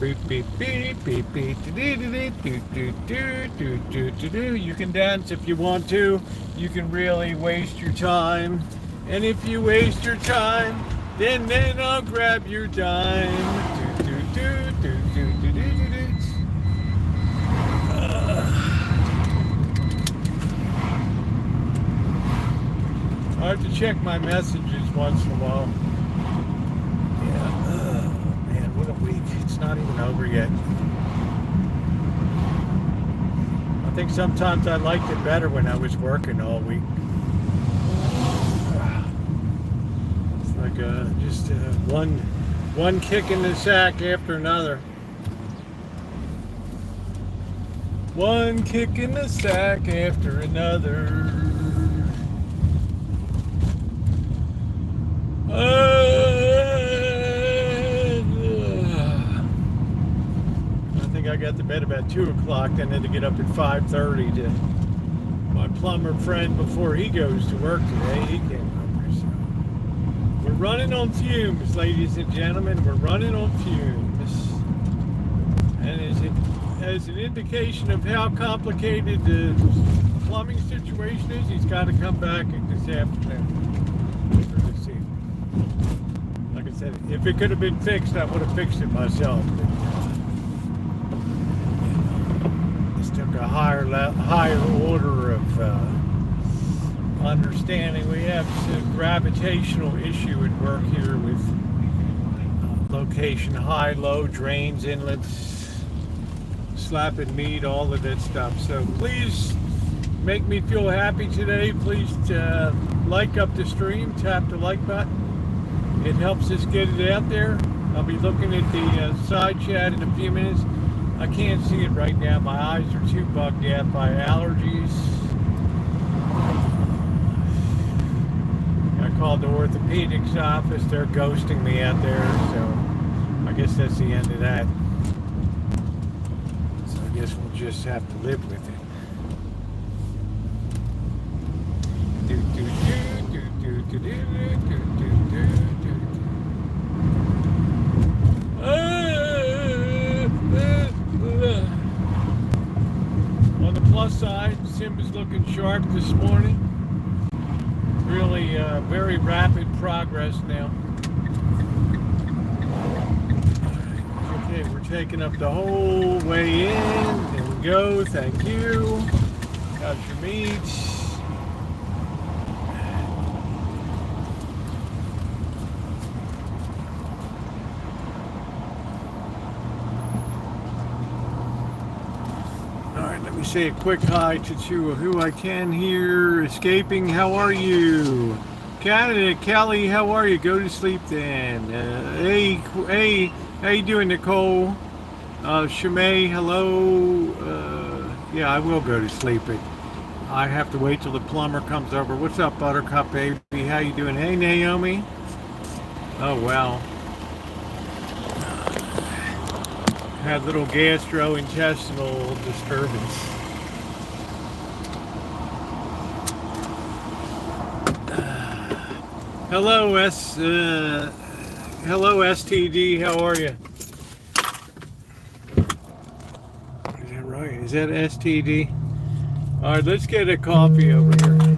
You can dance if you want to. You can really waste your time. And if you waste your time, then I'll grab your dime. I have to check my messages once in a while. Yeah. Oh, man, what a week. It's not even over yet. I think sometimes I liked it better when I was working all week. It's like just one kick in the sack after another. One kick in the sack after another. I think I got to bed about 2 o'clock, then had to get up at 5:30 to my plumber friend before he goes to work today. He came over, so we're running on fumes, ladies and gentlemen. We're running on fumes, and as an indication of how complicated the plumbing situation is, he's got to come back this afternoon. Like I said, if it could have been fixed, I would have fixed it myself. But, this took a higher order of understanding. We have a gravitational issue at work here with location, high, low, drains, inlets, slapping meat, all of that stuff. So please make me feel happy today. Please like up the stream, tap the like button. It helps us get it out there. I'll be looking at the side chat in a few minutes. I can't see it right now. My eyes are too bugged out by allergies. I called the orthopedics office. They're ghosting me out there, so I guess that's the end of that. So I guess we'll just have to live with it. On the plus side, Simba's looking sharp this morning. Really very rapid progress now. Okay, we're taking up the whole way in. There we go. Thank you. Got your meat. Say a quick hi to who I can here. Escaping, how are you? Canada, Kelly, how are you? Go to sleep then. Hey, how you doing, Nicole? Shimei, hello. Yeah, I will go to sleep. I have to wait till the plumber comes over. What's up, Buttercup baby? How you doing? Hey, Naomi. Oh, wow. Had little gastrointestinal disturbance. Hello, STD. How are you? Is that right? Is that STD? All right, let's get a coffee over here.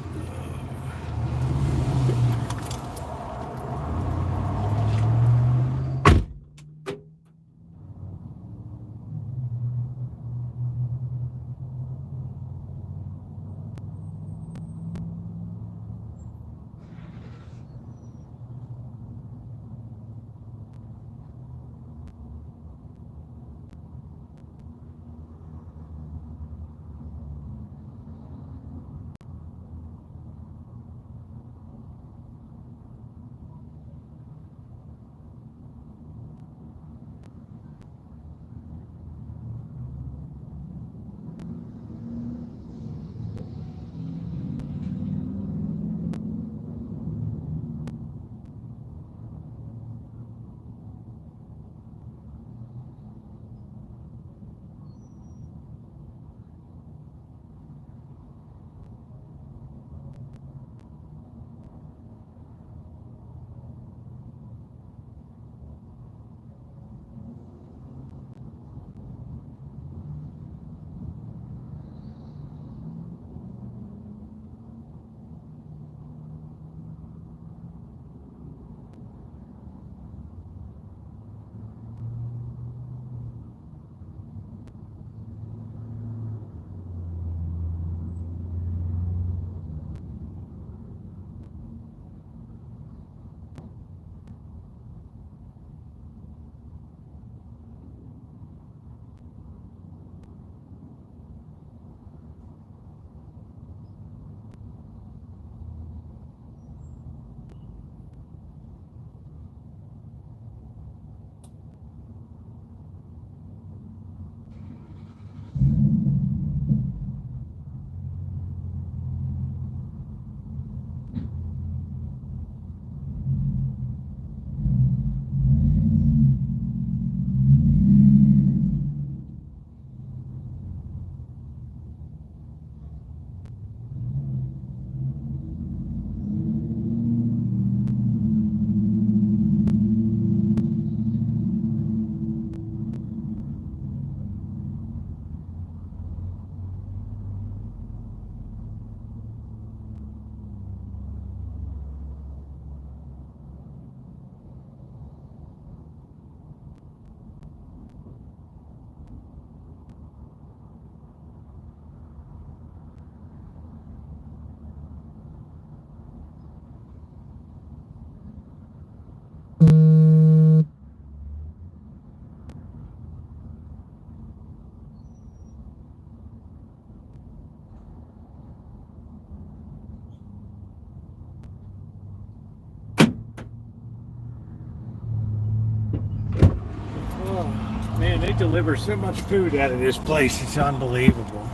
They deliver so much food out of this place, it's unbelievable.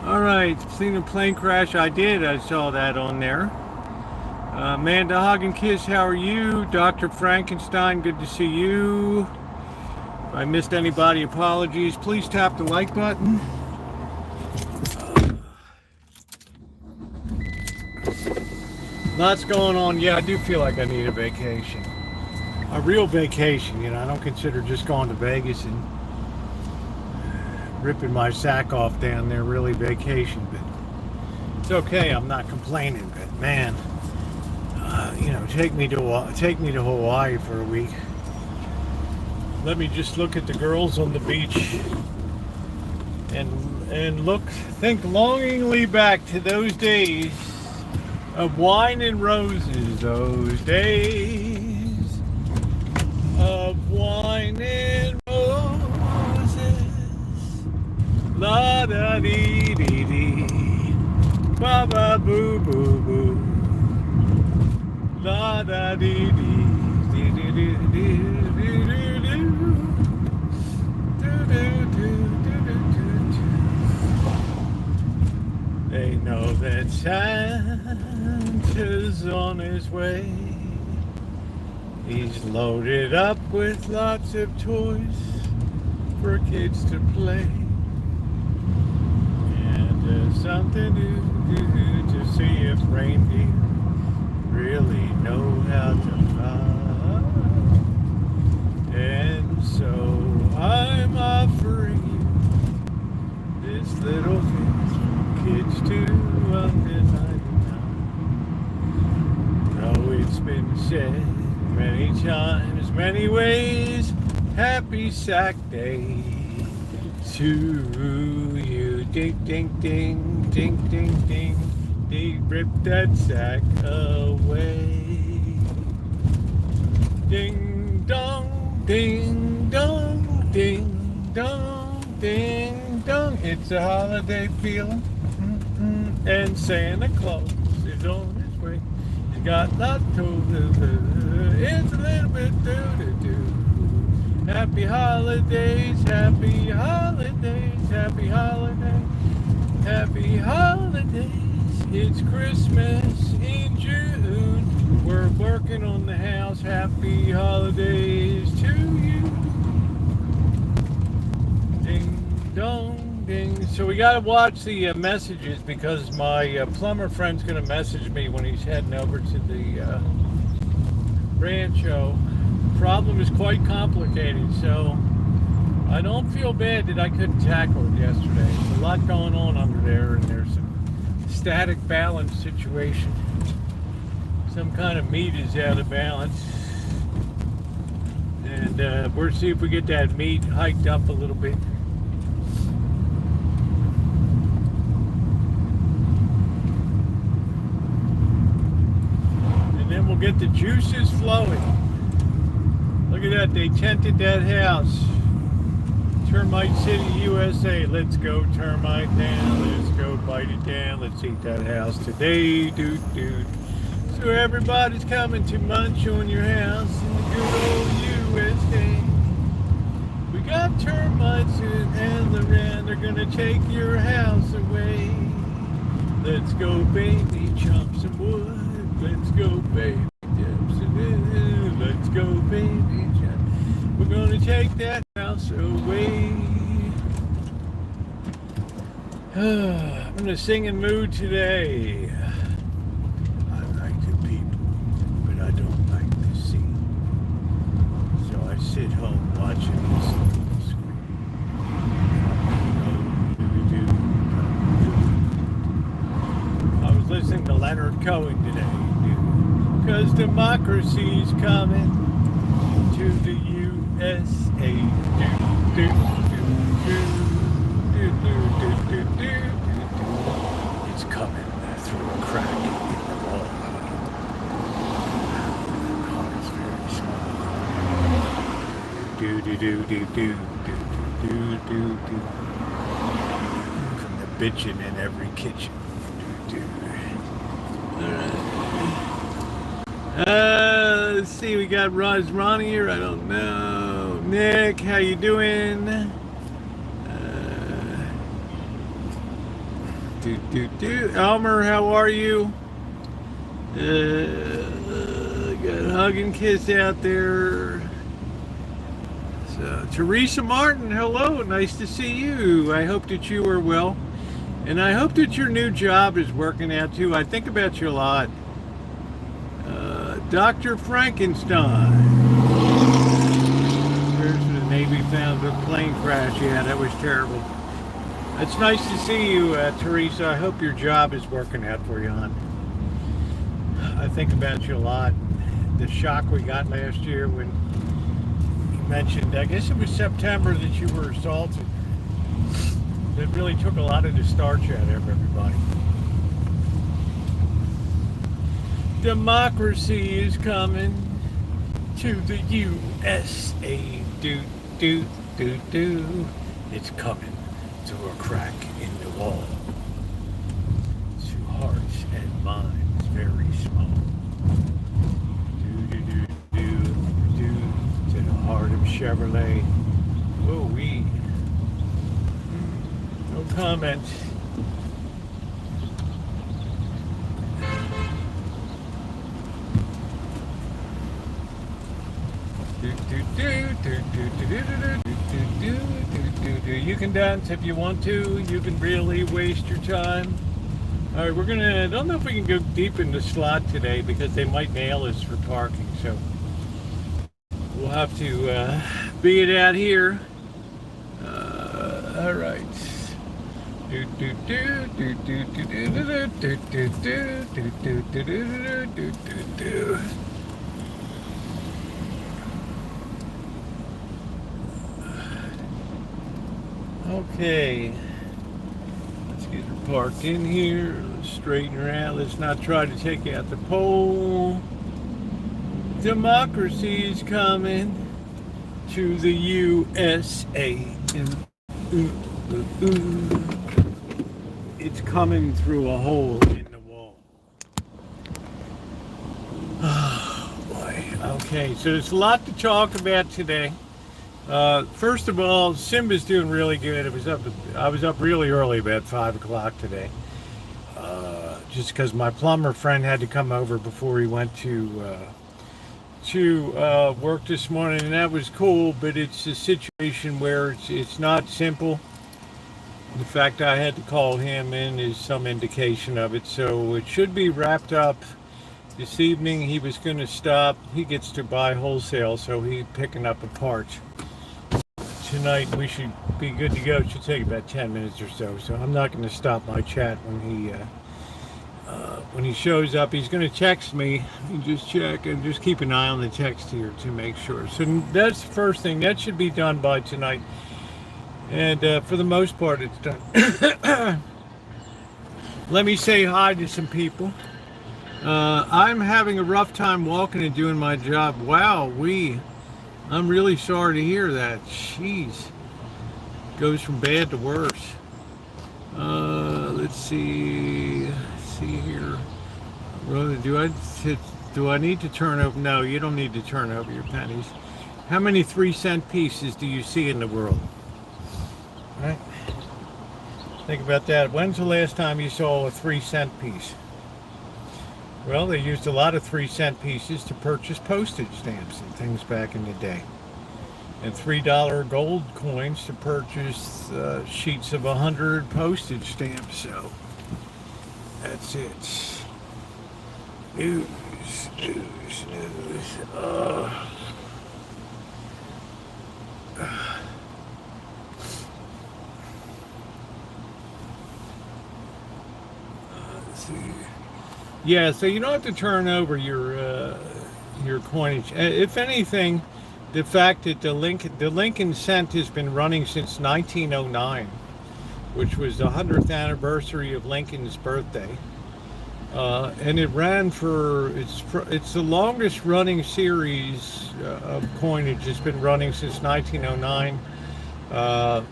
All right, seen a plane crash? I did, I saw that on there. Amanda Hagen Kiss, how are you? Dr. Frankenstein, good to see you. If I missed anybody, apologies. Please tap the like button. Lots going on. Yeah, I do feel like I need a vacation. A real vacation, you know. I don't consider just going to Vegas and ripping my sack off down there really vacation, but it's okay. I'm not complaining, but man, you know, take me to Hawaii for a week. Let me just look at the girls on the beach and think longingly back to those days of wine and roses, those days of wine and roses. La da dee dee dee, ba ba boo boo boo. La da dee dee dee dee dee dee dee dee dee. They know that Santa's on his way. He's loaded up with lots of toys for kids to play. And there's something to see if reindeer really know how to fly. And so I'm offering you this little gift for kids too under 99. Though it's been said many times, many ways, happy sack day to you. Ding, ding, ding, ding, ding, ding, ding, rip that sack away. Ding dong, ding dong, ding dong, ding dong. It's a holiday feeling, and Santa Claus is on his way. He's got lots of it's a little bit do-do-do. Happy holidays, happy holidays, happy holidays, happy holidays. It's Christmas in June. We're working on the house. Happy holidays to you. Ding dong ding. So we got to watch the messages because my plumber friend's going to message me when he's heading over to the Rancho. Problem is quite complicated, so I don't feel bad that I couldn't tackle it yesterday. There's a lot going on under there, and there's a static balance situation. Some kind of meat is out of balance, and we'll see if we get that meat hiked up a little bit. And then we'll get the juices flowing. Look at that, they tented that house. Termite City, USA. Let's go termite down. Let's go bite it down. Let's eat that house today, dude. So everybody's coming to munch on your house in the good old USA. We got termites and around. They're gonna take your house away. Let's go, baby, chop some wood. Let's go, baby, chop some wood. Let's go, baby. We're gonna take that house away. I'm in a singing mood today. I like the people, but I don't like the scene. So I sit home watching this little screen. I was listening to Leonard Cohen today, because democracy's coming to the USA. It's coming through a crack in the wall. The car is very small. From the bitchin' in every kitchen. Let's see, we got Ronnie here. I don't know. Nick, how you doing? Elmer, how are you? Got a hug and kiss out there. So, Teresa Martin, hello, nice to see you. I hope that you are well. And I hope that your new job is working out too. I think about you a lot. Dr. Frankenstein. There's the Navy found a plane crash. Yeah, that was terrible. It's nice to see you, Teresa. I hope your job is working out for you, hon. I think about you a lot. The shock we got last year when you mentioned, I guess it was September, that you were assaulted. It really took a lot of the starch out of everybody. Democracy is coming to the USA. Do, do, do, do. It's coming through a crack in the wall. To hearts and minds very small. Do, do, do, do, do. To the heart of Chevrolet. Oh, we. No comment. You can dance if you want to. You can really waste your time. All right, I don't know if we can go deep in the slot today because they might nail us for parking. So we'll have to be it out here. All right. Okay, let's get her parked in here. Let's straighten her out. Let's not try to take out the pole. Democracy is coming to the USA. It's coming through a hole in the wall. Oh boy. Okay, so there's a lot to talk about today. First of all, Simba's doing really good. I was up really early, about 5 o'clock today, just because my plumber friend had to come over before he went to work this morning, and that was cool. But it's a situation where it's not simple. The fact I had to call him in is some indication of it. So it should be wrapped up this evening. He was going to stop. He gets to buy wholesale, so he's picking up a part. Tonight we should be good to go. It should take about 10 minutes or so. So I'm not going to stop my chat when he shows up. He's going to text me and just check and just keep an eye on the text here to make sure. So that's the first thing. That should be done by tonight. And for the most part, it's done. Let me say hi to some people. I'm having a rough time walking and doing my job. Wow, I'm really sorry to hear that. Jeez. Goes from bad to worse. Let's see. See here. Rosa, do I need to turn over? No, you don't need to turn over your pennies. How many 3-cent pieces do you see in the world? Right? Think about that. When's the last time you saw a 3-cent piece? Well, they used a lot of 3-cent pieces to purchase postage stamps and things back in the day. And $3 gold coins to purchase sheets of 100 postage stamps. So that's it. News. Let's see. Yeah, so you don't have to turn over your coinage. If anything, the fact that the Lincoln cent has been running since 1909, which was the 100th anniversary of Lincoln's birthday, and it ran it's the longest running series of coinage. It's been running since 1909.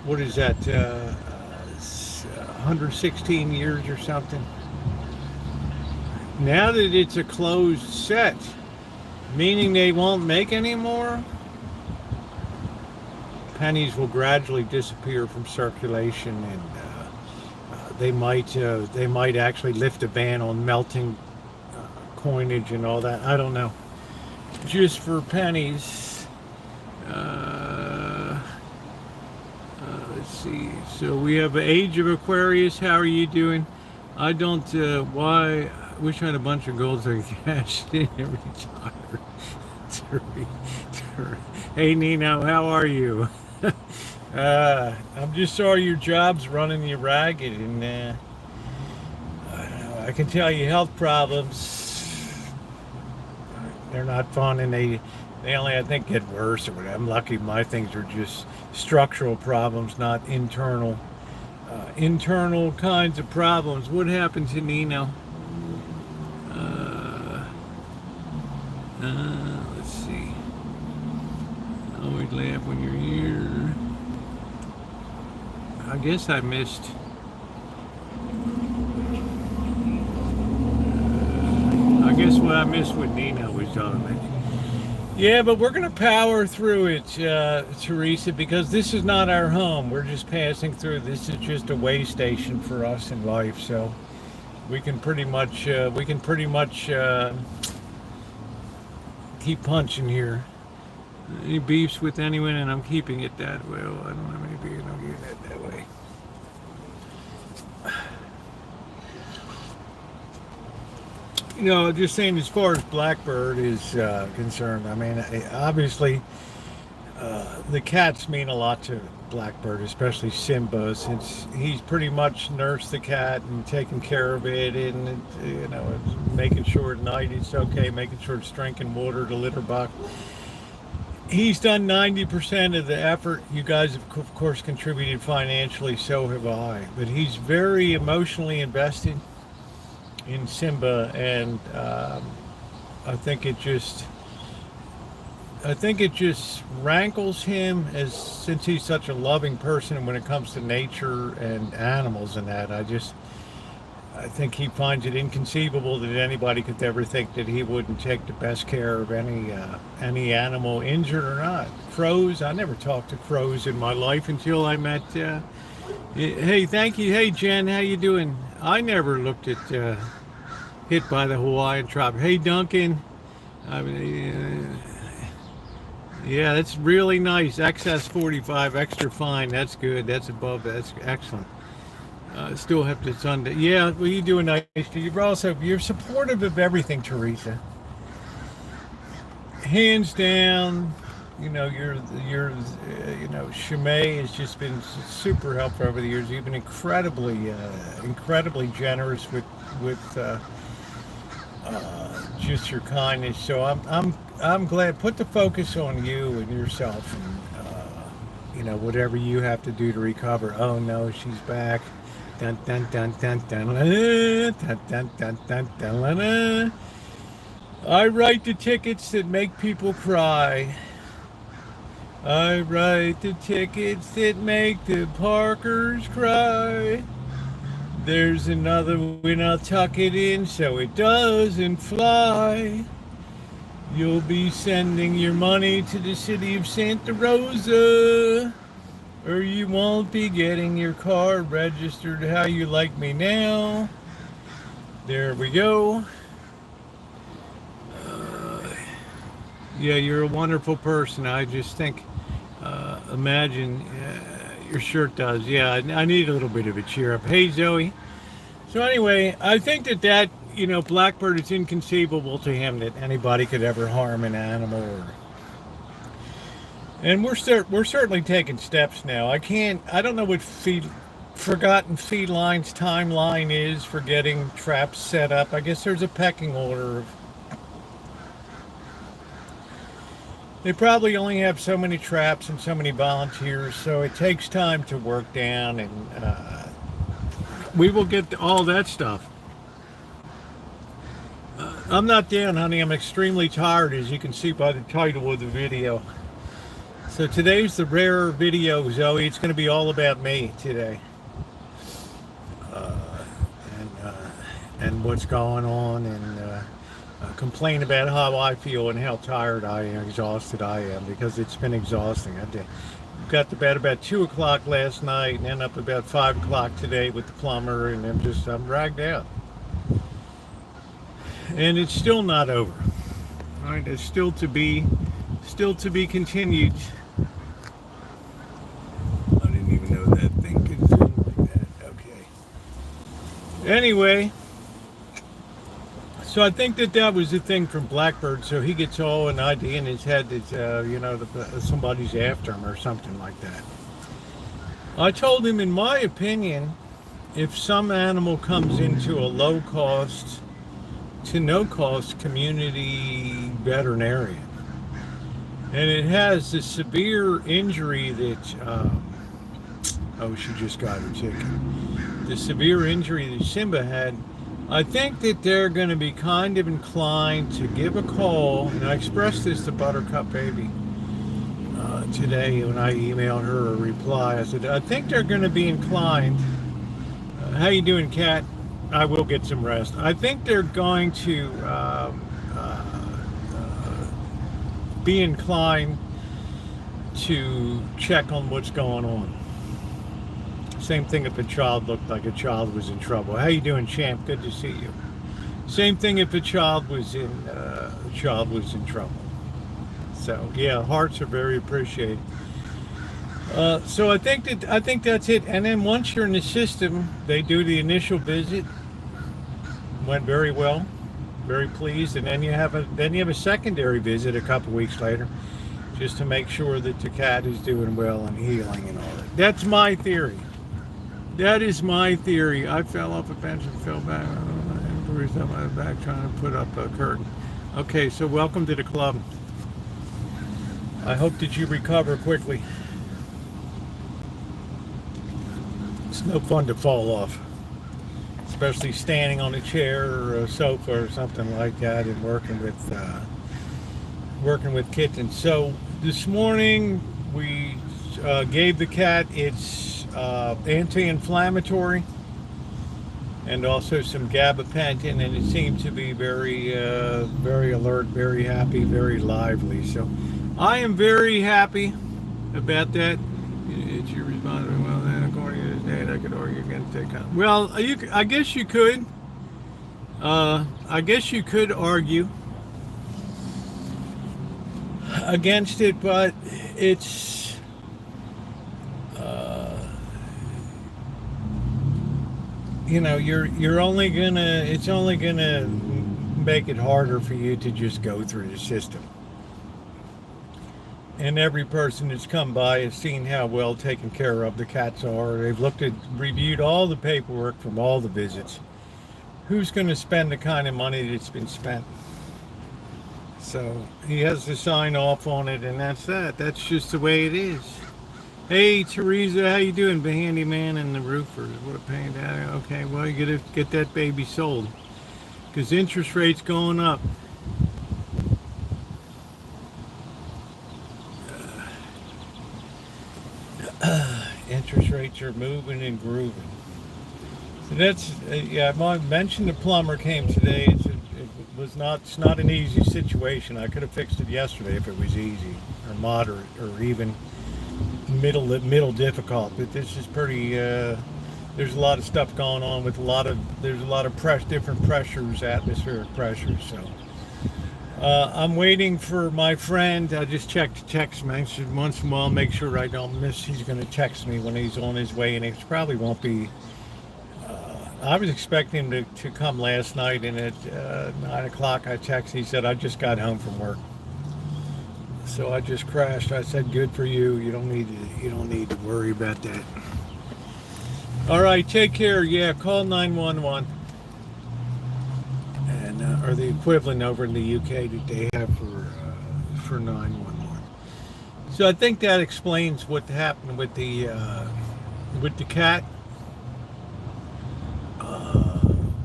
What is that? 116 years or something. Now that it's a closed set, meaning they won't make any more, pennies will gradually disappear from circulation, and they might actually lift a ban on melting coinage and all that. I don't know. Just for pennies. Let's see. So we have Age of Aquarius. How are you doing? I don't. Why? I wish I had a bunch of gold so I could cash in every time. Hey Nino, how are you? I'm just sorry your job's running you ragged, and I can tell you health problems, they're not fun, and they only, I think, get worse or whatever. I'm lucky my things are just structural problems, not internal kinds of problems. What happened to Nino? Let's see. Always laugh when you're here. I guess I missed. I guess what I missed what Nino was talking about. Yeah, but we're going to power through it, Teresa, because this is not our home. We're just passing through. This is just a way station for us in life. So we can pretty much keep punching here. Any beefs with anyone, and I'm keeping it that way. Well, I don't have any beef. I'm keeping it that way. You know, just saying, as far as Blackbird is concerned, I mean, obviously, the cats mean a lot to Blackbird, especially Simba, since he's pretty much nursed the cat and taken care of it, and you know, making sure at night it's okay, making sure it's drinking water, the litter box. He's done 90% of the effort. You guys have, of course, contributed financially, so have I. But he's very emotionally invested in Simba, and I think it just rankles him, as since he's such a loving person when it comes to nature and animals and that. I think he finds it inconceivable that anybody could ever think that he wouldn't take the best care of any animal, injured or not. Crows, I never talked to crows in my life until I met. Hey, thank you. Hey, Jen, how you doing? I never looked at hit by the Hawaiian tropic. Hey, Duncan. I mean, yeah, that's really nice. XS 45, extra fine. That's good. That's above. That's excellent. Still have to Sunday. Yeah, well, you doing nice. You're supportive of everything, Teresa. Hands down. You know, Shimei has just been super helpful over the years. You've been incredibly generous with just your kindness. So I'm glad. Put the focus on you and yourself, and whatever you have to do to recover. Oh no, she's back. Dun, dun, dun, dun, dun, dun, dun, dun, dun, dun, dun, dun. I write the tickets that make people cry. I write the tickets that make the Parkers cry. There's another one, I'll tuck it in so it doesn't fly. You'll be sending your money to the city of Santa Rosa, or you won't be getting your car registered. How you like me now? There we go. Yeah, you're a wonderful person. I just think, imagine, your shirt does. Yeah, I need a little bit of a cheer up. Hey, Zoe. So anyway, I think that Blackbird, it's inconceivable to him that anybody could ever harm an animal. And we're certainly taking steps now. I don't know what Forgotten Felines timeline is for getting traps set up. I guess there's a pecking order of. They probably only have so many traps and so many volunteers, so it takes time to work down, and we will get to all that stuff. I'm not down, honey. I'm extremely tired, as you can see by the title of the video. So today's the rare video, Zoe. It's going to be all about me today, and what's going on, and complain about how I feel and how tired I am, exhausted I am, because it's been exhausting. got to bed about 2 o'clock last night and ended up about 5 o'clock today with the plumber, and I'm dragged out. And it's still not over. All right, it's still to be continued. I didn't even know that thing could zoom like that. Okay. Anyway, so I think that was the thing from Blackbird. So he gets all an idea in his head that somebody's after him or something like that. I told him, in my opinion, if some animal comes into a low cost to no cost community veterinarian, and it has the severe injury that she just got her ticket. The severe injury that Simba had, I think that they're going to be kind of inclined to give a call, and I expressed this to Buttercup Baby today when I emailed her a reply. I said, I think they're going to be inclined. How you doing, Kat? I will get some rest. I think they're going to be inclined to check on what's going on. Same thing if a child looked like a child was in trouble. How you doing, champ? Good to see you. Same thing if a child was in trouble. So yeah, hearts are very appreciated. So I think that's it. And then once you're in the system, they do the initial visit. Went very well, very pleased, and then you have a secondary visit a couple weeks later, just to make sure that the cat is doing well and healing and all that. That's my theory. That is my theory. I fell off a bench and fell back. And bruised up my back trying to put up a curtain. Okay, so welcome to the club. I hope that you recover quickly. It's no fun to fall off, especially standing on a chair or a sofa or something like that and working with kittens. So this morning we gave the cat its anti-inflammatory and also some gabapentin, and it seemed to be very alert, very happy, very lively. So I am very happy about that. It's your response. Well, then, according to this data, I could argue against that. Well, I guess you could. I guess you could argue against it, but it's it's only gonna make it harder for you to just go through the system. And every person that's come by has seen how well taken care of the cats are. They've reviewed all the paperwork from all the visits. Who's going to spend the kind of money that's been spent? So he has to sign off on it, and that's that. That's just the way it is. Hey, Teresa, how you doing? The handyman and the roofers. What a pain. Okay, well, you got to get that baby sold because interest rates going up. Interest rates are moving and grooving. So that's I mentioned the plumber came today. It's not an easy situation. I could have fixed it yesterday if it was easy or moderate or even middle difficult. But this is pretty. There's a lot of stuff going on with there's a lot of different pressures, atmospheric pressures. So. I'm waiting for my friend. I just checked text message once in a while, make sure I don't miss. He's going to text me when he's on his way, and it probably won't be. I was expecting him to come last night, and at 9 o'clock I texted. He said, I just got home from work. So I just crashed. I said, good for you. You don't need to worry about that. All right, take care. Yeah, call 911. Or the equivalent over in the UK that they have for 911. So I think that explains what happened with the cat. And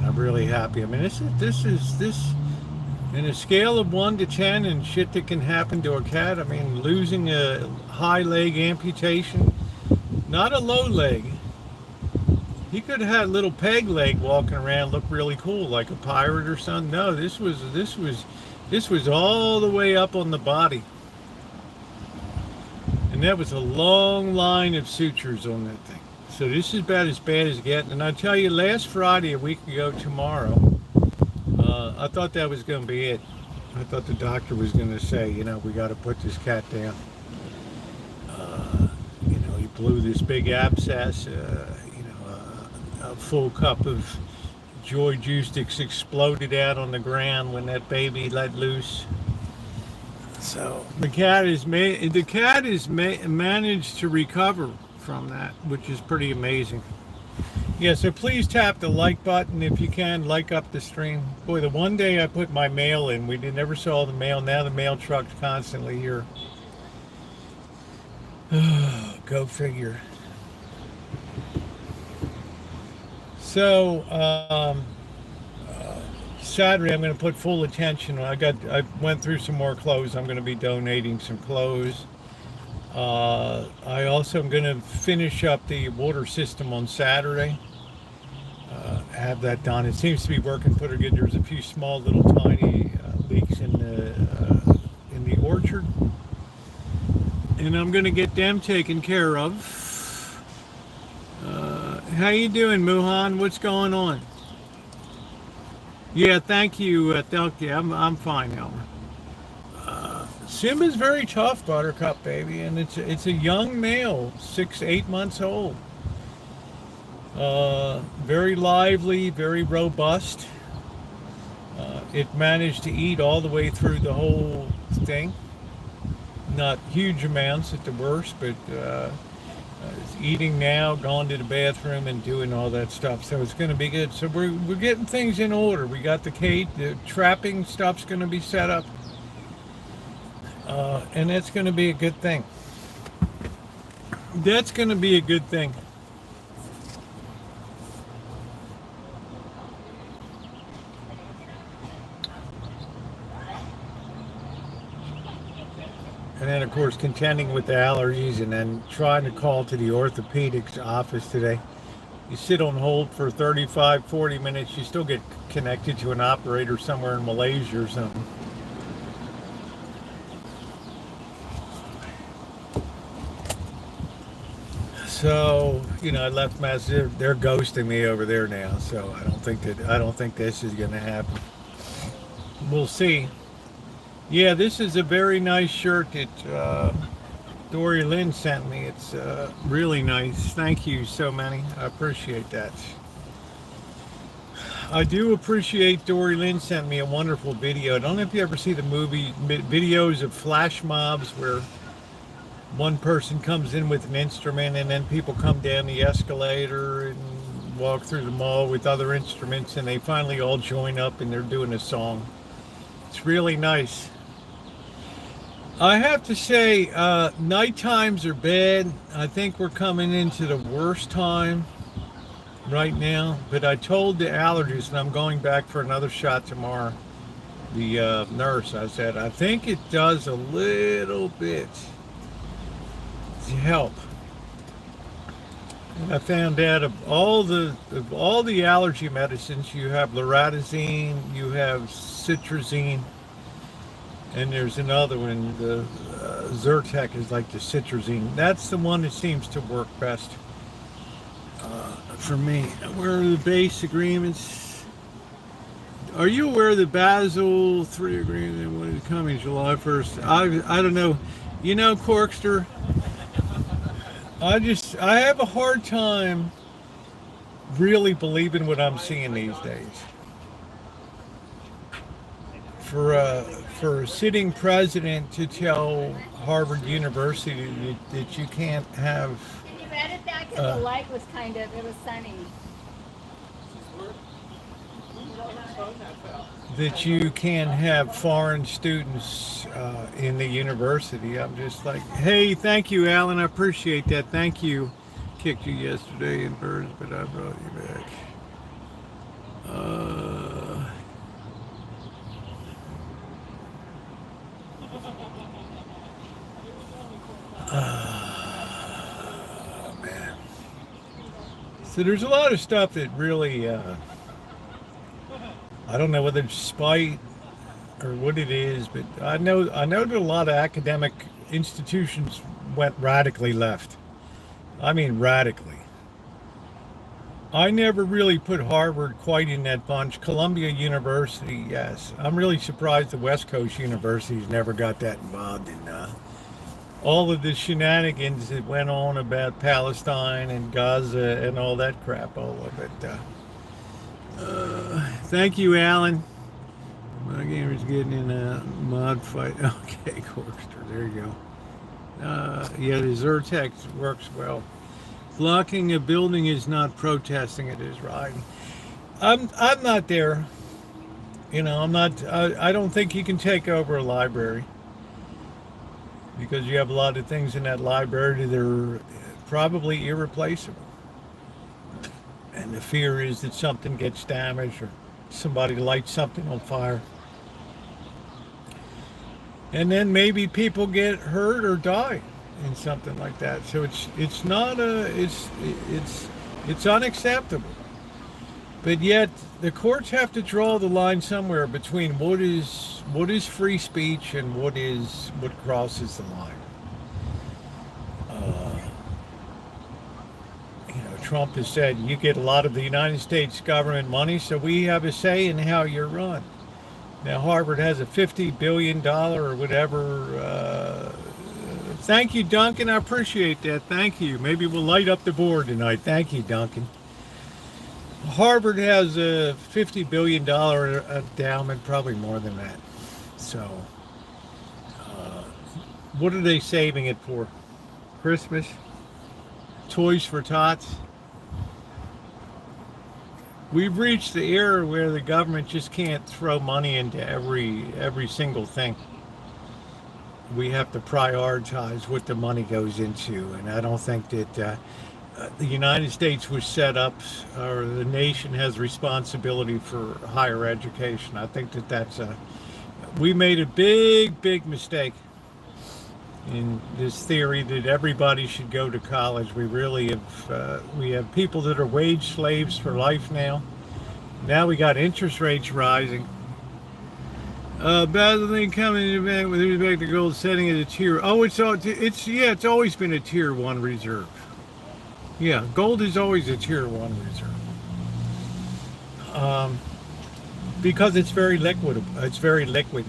I'm really happy. I mean, this is in a scale of 1 to 10 and shit that can happen to a cat. I mean, losing a high leg amputation, not a low leg. He could have had a little peg leg walking around, look really cool, like a pirate or something. No, this was all the way up on the body. And that was a long line of sutures on that thing. So this is about as bad as getting. And I tell you, last Friday, a week ago tomorrow, I thought that was going to be it. I thought the doctor was going to say, you know, we got to put this cat down. You know, he blew this big abscess. You know, a full cup of joy juice exploded out on the ground when that baby let loose. So the cat is managed to recover from that, which is pretty amazing. Yeah, so please tap the like button if you can. Like up the stream. Boy, the one day I put my mail in, we never saw the mail. Now the mail truck's constantly here. Go figure. So Saturday I'm going to put full attention. I went through some more clothes. I'm going to be donating some clothes. I also am going to finish up the water system on Saturday. Have that done. It seems to be working pretty good. There's a few small little tiny leaks in the orchard, and I'm going to get them taken care of. How you doing, Muhan? What's going on? Yeah, thank you. I'm fine, Elmer. Simba's very tough, Buttercup baby, and it's a young male, 6-8 months old. Very lively, very robust. It managed to eat all the way through the whole thing. Not huge amounts at the worst, but it's eating now, going to the bathroom and doing all that stuff. So it's going to be good. So we're getting things in order. We got the cage, the trapping stuff's going to be set up. And that's going to be a good thing. That's going to be a good thing. And then, of course, contending with the allergies and then trying to call to the orthopedics office today. You sit on hold for 35, 40 minutes, you still get connected to an operator somewhere in Malaysia or something. So, you know, I left message. They're ghosting me over there now, so I don't think this is going to happen. We'll see. Yeah, this is a very nice shirt that Dory Lynn sent me. It's really nice. Thank you so many. I appreciate that. I do appreciate Dory Lynn sent me a wonderful video. I don't know if you ever see the movie videos of flash mobs where one person comes in with an instrument and then people come down the escalator and walk through the mall with other instruments and they finally all join up and they're doing a song. It's really nice. I have to say, night times are bad. I think we're coming into the worst time right now. But I told the allergist, and I'm going back for another shot tomorrow, the nurse, I said, I think it does a little bit to help. And I found out of all the allergy medicines, you have loratadine, you have citrazine, and there's another one, the Zyrtec is like the citrazine. That's the one that seems to work best for me. Where are the base agreements? Are you aware of the Basel III agreement when it's coming July 1st? I don't know. You know, Corkster, I have a hard time really believing what I'm seeing these days. For a sitting president to tell Harvard University that you can't have... Can you edit that? Because the light was it was sunny. That you can't have foreign students in the university. I'm just like, hey, thank you, Alan. I appreciate that. Thank you. Kicked you yesterday in birds, but I brought you back. Man. So there's a lot of stuff that really, I don't know whether it's spite or what it is, but I know that a lot of academic institutions went radically left. I mean, radically. I never really put Harvard quite in that bunch. Columbia University, yes. I'm really surprised the West Coast universities never got that involved in all of the shenanigans that went on about Palestine and Gaza and all that crap, all of it. Thank you, Alan. My gamer's getting in a mod fight. Okay, Corkster, there you go. Yeah, the Zyrtec works well. Blocking a building is not protesting, it is riding. I'm not there. You know, I'm not. I don't think you can take over a library because you have a lot of things in that library that are probably irreplaceable. And the fear is that something gets damaged or somebody lights something on fire. And then maybe people get hurt or die in something like that. So it's not it's unacceptable. But yet the courts have to draw the line somewhere between what is free speech and what crosses the line. Trump has said you get a lot of the United States government money, so we have a say in how you're run. Now Harvard has a $50 billion or whatever. Thank you, Duncan. I appreciate that. Thank you. Maybe we'll light up the board tonight. Thank you, Duncan. Harvard has a $50 billion endowment, probably more than that. So, what are they saving it for? Christmas? Toys for tots? We've reached the era where the government just can't throw money into every single thing. We have to prioritize what the money goes into, and I don't think that the United States was set up, or the nation has responsibility for higher education. I think that we made a big mistake in this theory that everybody should go to college. We really have we have people that are wage slaves for life now. Now we got interest rates rising. Better than coming in back with respect to gold setting at a tier. Oh, it's it's always been a tier 1 reserve. Yeah, gold is always a tier 1 reserve. Because it's very liquid. It's very liquid,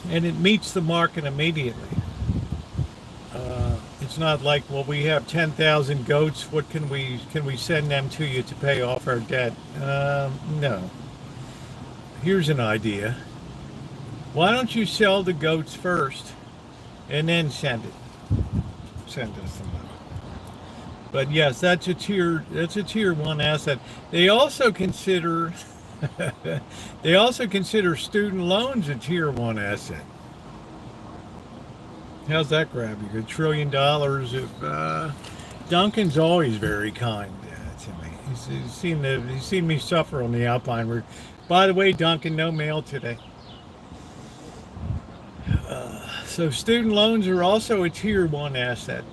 and it meets the market immediately. It's not like, well, we have 10,000 goats. What can we send them to you to pay off our debt? No. Here's an idea. Why don't you sell the goats first, and then send us the money? But yes, that's a tier 1 asset. They also consider student loans a tier 1 asset. How's that grab you? $1 trillion of Duncan's always very kind to me. He's seen me suffer on the Alpine route. By the way, Duncan, no mail today. So student loans are also a tier 1 asset,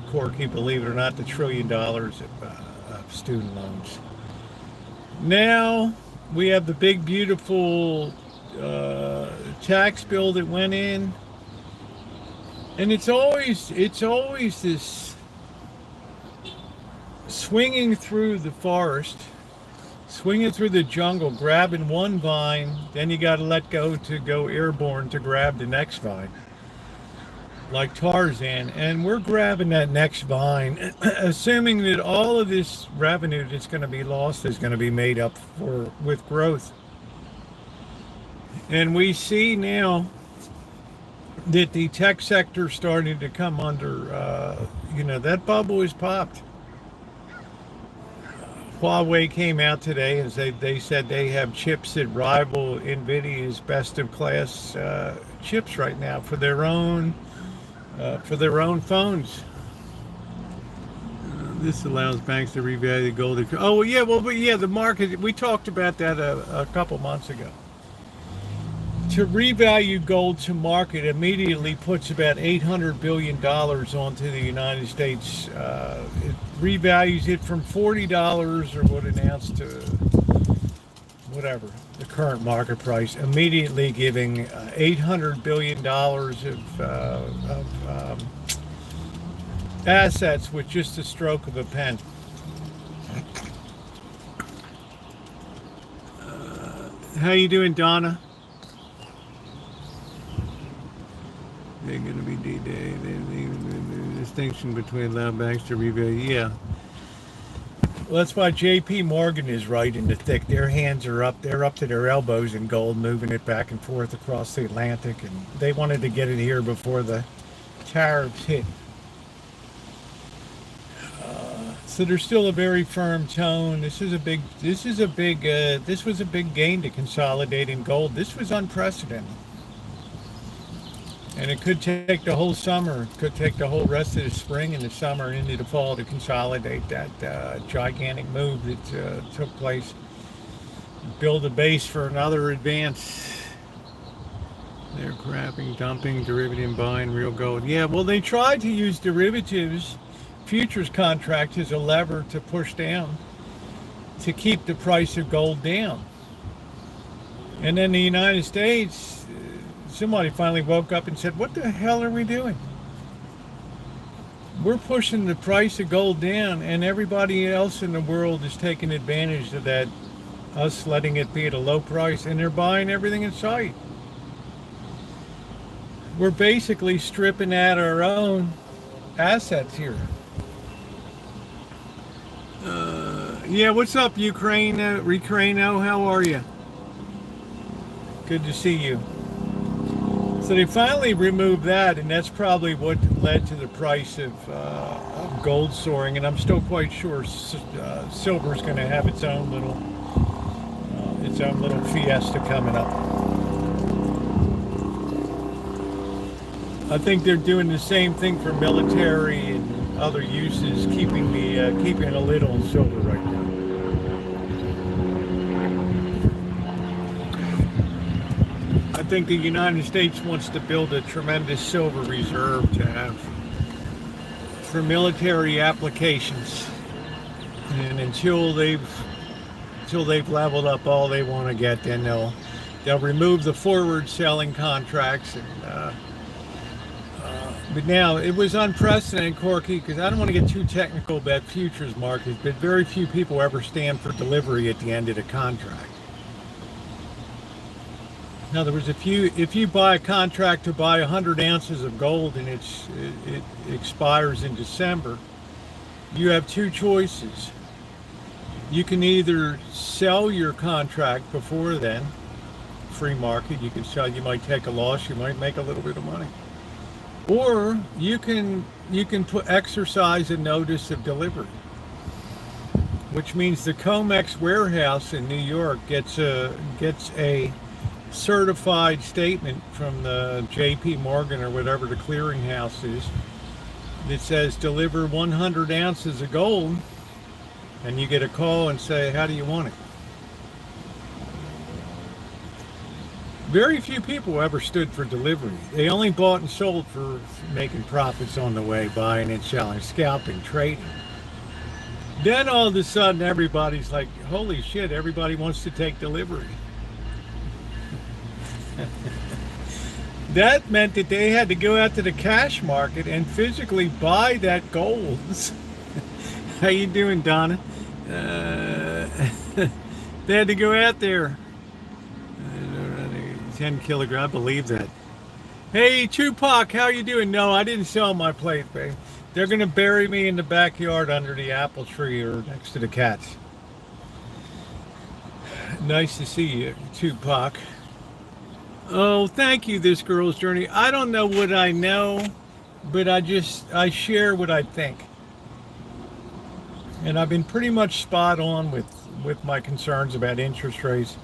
Corky, believe it or not, the $1 trillion of student loans. Now we have the big, beautiful tax bill that went in. And it's always this swinging through the forest, swinging through the jungle, grabbing one vine, then you got to let go to go airborne to grab the next vine, like Tarzan. And we're grabbing that next vine, assuming that all of this revenue that's going to be lost is going to be made up for with growth. And we see now that the tech sector starting to come under, that bubble is popped. Huawei came out today and they said they have chips that rival NVIDIA's best of class chips right now for their own phones. This allows banks to revalue gold. Oh yeah, the market. We talked about that a couple months ago. To revalue gold to market immediately puts about $800 billion onto the United States. It revalues it from $40 or what an ounce to whatever the current market price, immediately giving $800 billion assets with just a stroke of a pen. How you doing, Donna? They're going to be D-Day. The distinction between loud banks to review. Yeah. Well, that's why J.P. Morgan is right in the thick. Their hands are up. They're up to their elbows in gold, moving it back and forth across the Atlantic. And they wanted to get it here before the tariffs hit. So there's still a very firm tone. This was a big gain to consolidate in gold. This was unprecedented. And it could take the whole summer, could take the whole rest of the spring and the summer into the fall to consolidate that gigantic move that took place. Build a base for another advance. They're crapping, dumping, derivative buying, real gold. Yeah, well, they tried to use derivatives, futures contracts as a lever to push down, to keep the price of gold down. And then the United States, somebody finally woke up and said, what the hell are we doing? We're pushing the price of gold down, and everybody else in the world is taking advantage of that, us letting it be at a low price, and they're buying everything in sight. We're basically stripping out our own assets here. Yeah, what's up, Ukraino? How are you? Good to see you. So they finally removed that, and that's probably what led to the price of gold soaring. And I'm still quite sure silver's going to have its own little fiesta coming up. I think they're doing the same thing for military and other uses, keeping a lid on silver right now. I think the United States wants to build a tremendous silver reserve to have for military applications, and until they've leveled up all they want to get, then they'll remove the forward selling contracts. And but now it was unprecedented, Corky, because I don't want to get too technical about futures markets, but very few people ever stand for delivery at the end of the contract. In other words, if you buy a contract to buy 100 ounces of gold and it expires in December, you have two choices. You can either sell your contract before then, free market. You can sell. You might take a loss. You might make a little bit of money, or you can exercise a notice of delivery, which means the COMEX warehouse in New York gets a certified statement from the J.P. Morgan or whatever the clearinghouse is that says deliver 100 ounces of gold, and you get a call and say, how do you want it? Very few people ever stood for delivery. They only bought and sold for making profits on the way, buying and selling, scalping, trading. Then all of a sudden everybody's like, holy shit, everybody wants to take delivery. That meant that they had to go out to the cash market and physically buy that gold. How you doing, Donna? They had to go out there. 10 kilograms, I believe that. Hey, Tupac, how you doing? No, I didn't sell my plate, babe. They're going to bury me in the backyard under the apple tree or next to the cats. Nice to see you, Tupac. Oh, thank you, This Girl's Journey. I don't know what I know, but I share what I think. And I've been pretty much spot on with my concerns about interest rates.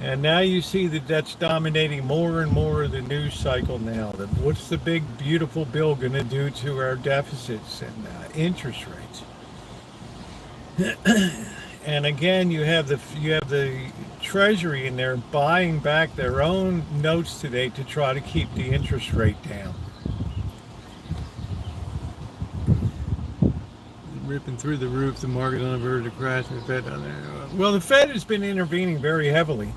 And now you see that that's dominating more and more of the news cycle now. What's the big, beautiful bill going to do to our deficits and interest rates? And again, you have the Treasury in there buying back their own notes today to try to keep the interest rate down. Ripping through the roof, the market on the verge of crash, the Fed on there. Well, the Fed has been intervening very heavily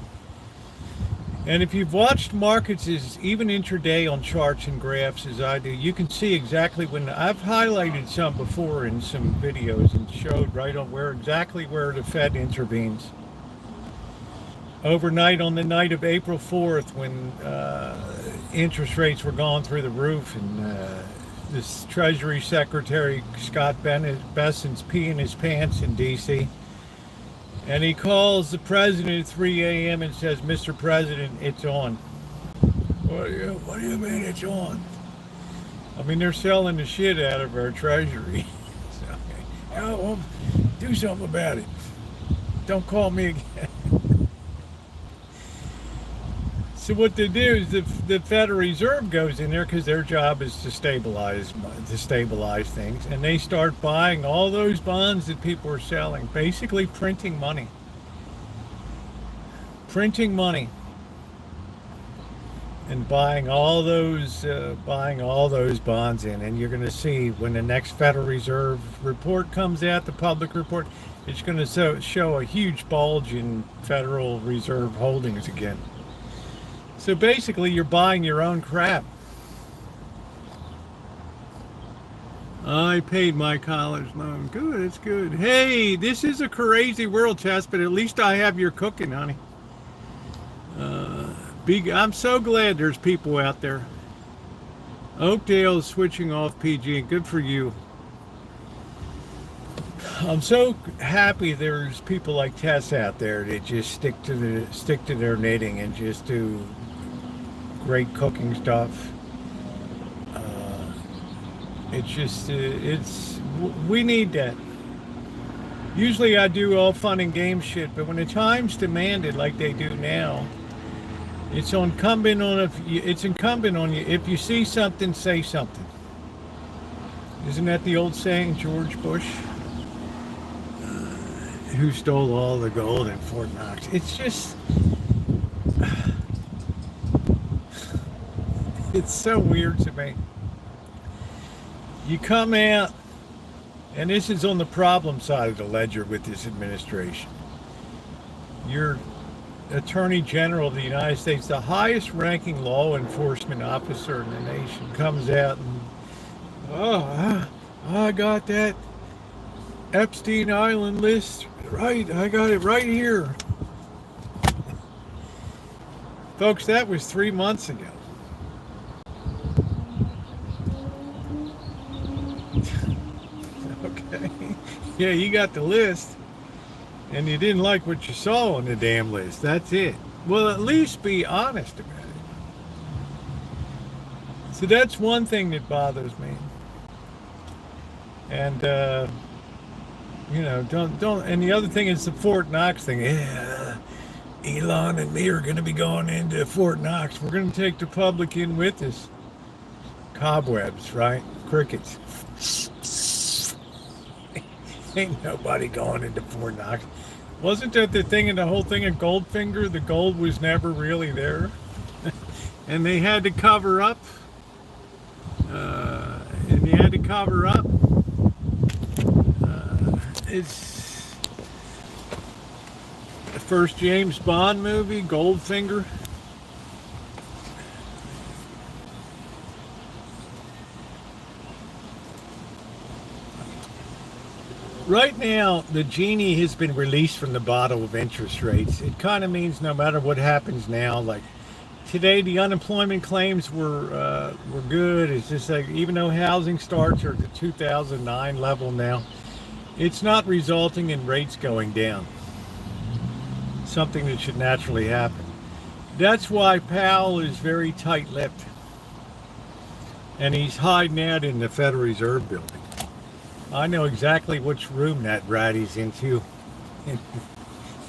And if you've watched markets as even intraday on charts and graphs as I do, you can see exactly when I've highlighted some before in some videos and showed right on exactly where the Fed intervenes. Overnight on the night of April 4th when interest rates were going through the roof and this Treasury Secretary Scott Bessent's peeing his pants in D.C. And he calls the president at 3 a.m. and says, "Mr. President, it's on." What do you mean it's on? I mean, they're selling the shit out of our treasury. So, oh, well, do something about it. Don't call me again. So what they do is the Federal Reserve goes in there because their job is to stabilize things, and they start buying all those bonds that people are selling, basically printing money, and buying all those bonds in. And you're going to see when the next Federal Reserve report comes out, the public report, it's going to show a huge bulge in Federal Reserve holdings again. So basically, you're buying your own crap. I paid my college loan. Good, it's good. Hey, this is a crazy world, Tess, but at least I have your cooking, honey. I'm so glad there's people out there. Oakdale is switching off PG, and good for you. I'm so happy there's people like Tess out there that just stick to their knitting and just do great cooking stuff. We need that. Usually I do all fun and game shit, but when the times demand it like they do now, it's incumbent on you. If you see something, say something. Isn't that the old saying, George Bush? Who stole all the gold in Fort Knox? It's just, it's so weird to me. You come out, and this is on the problem side of the ledger with this administration. Your Attorney General of the United States, the highest ranking law enforcement officer in the nation, comes out and, I got that Epstein Island list right. I got it right here. Folks, that was 3 months ago. Okay. Yeah, you got the list, and you didn't like what you saw on the damn list. That's it. Well, at least be honest about it. So that's one thing that bothers me. And, don't. And the other thing is the Fort Knox thing. Yeah, Elon and me are going to be going into Fort Knox. We're going to take the public in with us. Cobwebs, right? Crickets. Ain't nobody going into Fort Knox. Wasn't that the thing in the whole thing of Goldfinger? The gold was never really there. And they had to cover up. It's the first James Bond movie, Goldfinger. Right now, the genie has been released from the bottle of interest rates. It kind of means no matter what happens now, like today, the unemployment claims were good. It's just like, even though housing starts are at the 2009 level now, it's not resulting in rates going down. Something that should naturally happen. That's why Powell is very tight-lipped. And he's hiding out in the Federal Reserve building. I know exactly which room that ratty's into in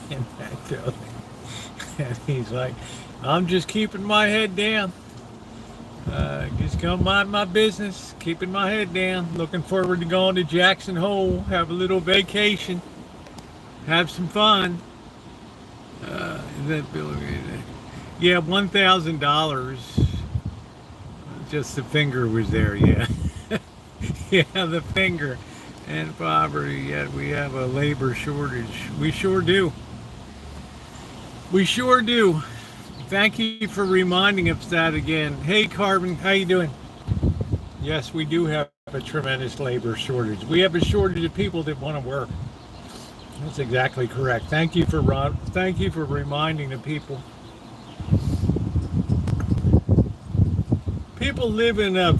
that building. And he's like, I'm just keeping my head down. Just gonna mind my business, keeping my head down. Looking forward to going to Jackson Hole, have a little vacation, have some fun. That building, yeah, $1,000. Just the finger was there, yeah. Yeah, the finger. And poverty, yet we have a labor shortage. We sure do. We sure do. Thank you for reminding us that again. Hey, Carbon, how you doing? Yes, we do have a tremendous labor shortage. We have a shortage of people that want to work. That's exactly correct. Thank you for reminding the people. People live in a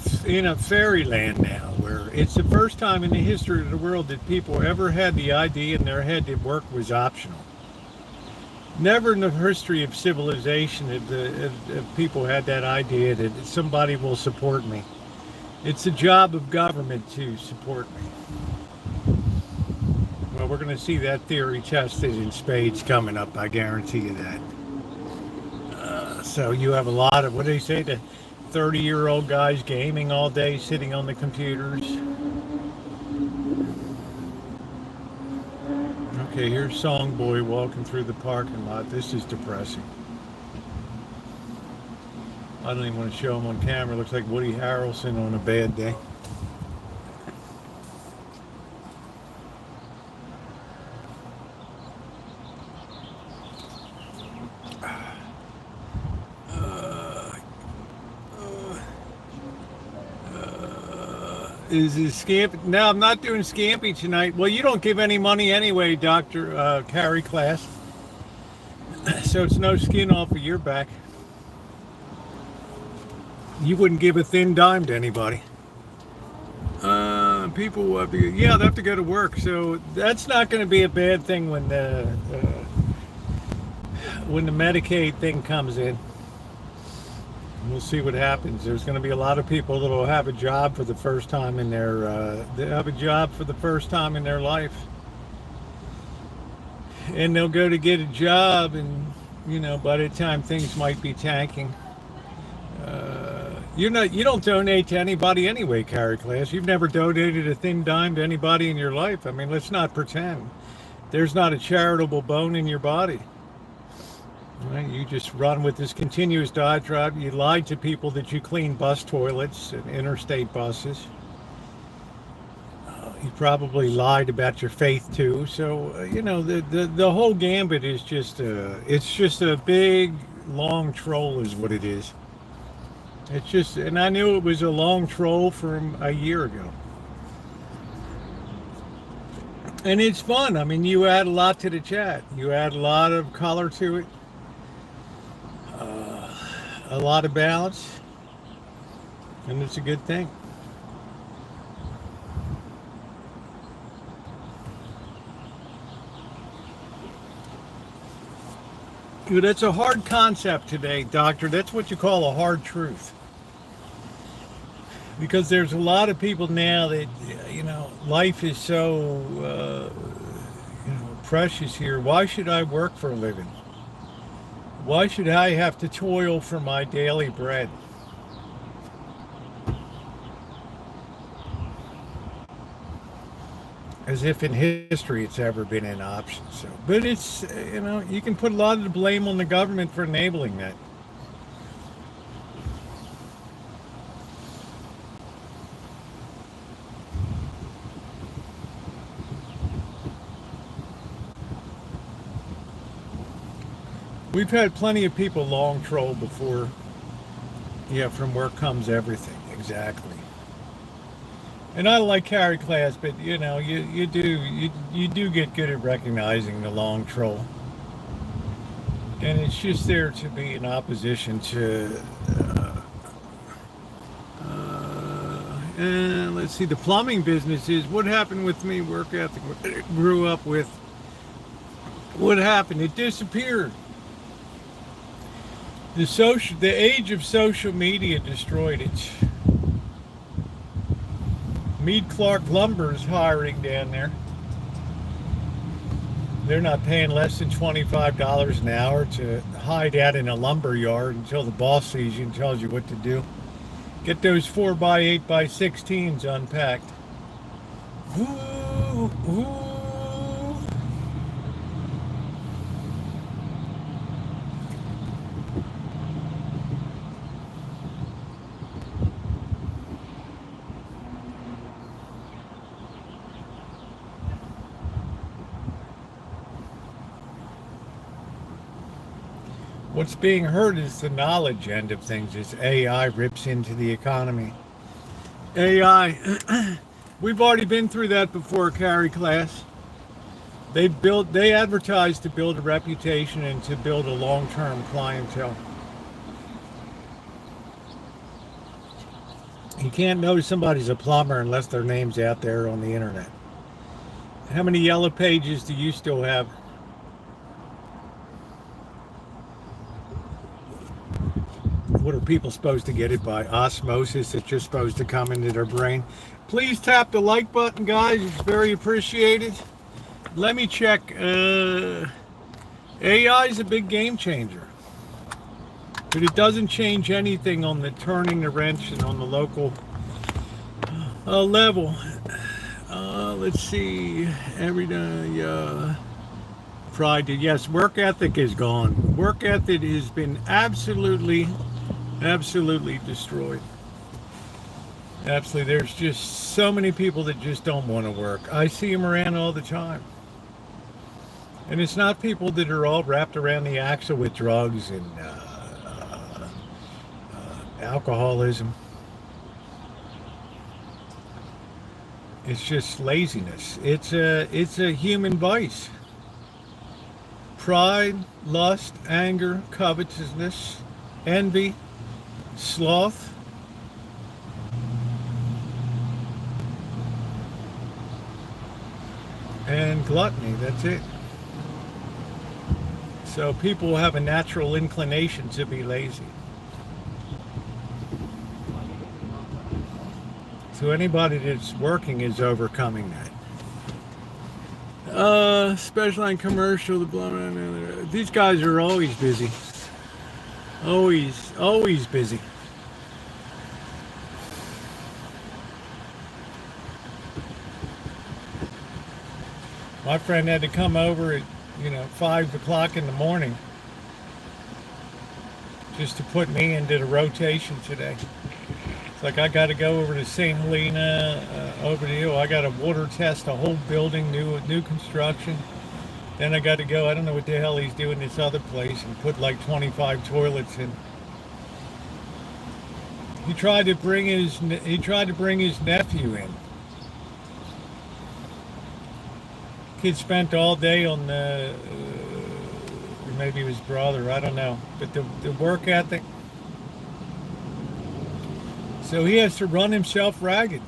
fairyland now, where it's the first time in the history of the world that people ever had the idea in their head that work was optional. Never in the history of civilization have people had that idea that somebody will support me. It's the job of government to support me. Well, we're going to see that theory tested in spades coming up. I guarantee you that. So you have a lot of, what do they say, the 30-year-old guys gaming all day, sitting on the computers. Okay, here's Songboy walking through the parking lot. This is depressing. I don't even want to show him on camera. Looks like Woody Harrelson on a bad day. Is Scampy? No, I'm not doing Scampy tonight. Well, you don't give any money anyway, Dr. Carrie Class. So it's no skin off of your back. You wouldn't give a thin dime to anybody. People will have to, yeah, they have to go to work. So that's not going to be a bad thing when the Medicaid thing comes in. We'll see what happens. There's going to be a lot of people that will have a job for the first time in their life, and they'll go to get a job, and by the time things might be tanking. You don't donate to anybody anyway, Carrie Class. You've never donated a thin dime to anybody in your life. I mean, let's not pretend. There's not a charitable bone in your body. Right, you just run with this continuous diatribe. You lied to people that you clean bus toilets and interstate buses. You probably lied about your faith too. So the whole gambit is just a big long troll is what it is. It's just, and I knew it was a long troll from a year ago. And it's fun. I mean, you add a lot to the chat. You add a lot of color to it. A lot of balance, and it's a good thing. That's a hard concept today, Doctor. That's what you call a hard truth. Because there's a lot of people now that, life is so, precious here. Why should I work for a living? Why should I have to toil for my daily bread? As if in history it's ever been an option. So, but it's, you can put a lot of the blame on the government for enabling that. We've had plenty of people long troll before. Yeah, from where comes everything, exactly. And I like Carrie Class, but you do get good at recognizing the long troll. And it's just there to be in opposition to and let's see, the plumbing business is what happened with me, work ethic, grew up with. What happened? It disappeared. The age of social media destroyed it. Mead Clark Lumber's hiring down there. They're not paying less than $25 an hour to hide out in a lumber yard until the boss sees you and tells you what to do. Get those 4x8 by 16s unpacked. Ooh, ooh. What's being hurt is the knowledge end of things. As AI rips into the economy. AI, we've already been through that before, Carrie class. They advertise to build a reputation and to build a long-term clientele. You can't know somebody's a plumber unless their name's out there on the internet. How many yellow pages do you still have? What are people supposed to get it by osmosis? It's just supposed to come into their brain. Please tap the like button, guys. It's very appreciated. Let me check. AI is a big game changer. But it doesn't change anything on the turning the wrench and on the local level. Let's see. Every day, Friday. Yes, work ethic is gone. Work ethic has been absolutely destroyed. Absolutely. There's just so many people that just don't want to work. I see them around all the time. And it's not people that are all wrapped around the axle with drugs and alcoholism. It's just laziness. It's a human vice. Pride, lust, anger, covetousness, envy, sloth. And gluttony. That's it. So people have a natural inclination to be lazy. So anybody that's working is overcoming that. Special and commercial, these guys are always busy. Always busy. My friend had to come over at 5 o'clock in the morning just to put me into the rotation today. It's like I got to go over to St. Helena, over to you. I got to water test a whole building, new construction. Then I got to go, I don't know what the hell he's doing this other place, and put like 25 toilets in. He tried to bring his nephew in. Kid spent all day on the, or maybe his brother, I don't know. But the work ethic. So he has to run himself ragged.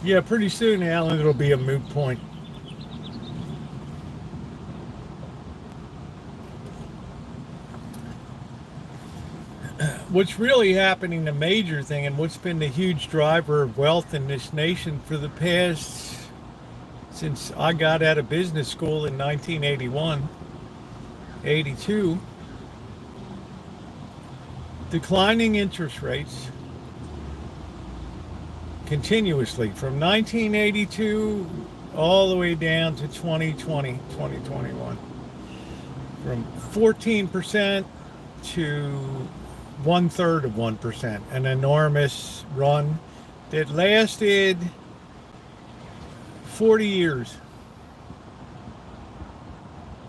Yeah, pretty soon, Alan, it'll be a moot point. What's really happening, the major thing, and what's been the huge driver of wealth in this nation for the past, since I got out of business school in 1981, 82, declining interest rates continuously from 1982 all the way down to 2020, 2021. From 14% to 1/3 of 1%, an enormous run that lasted 40 years.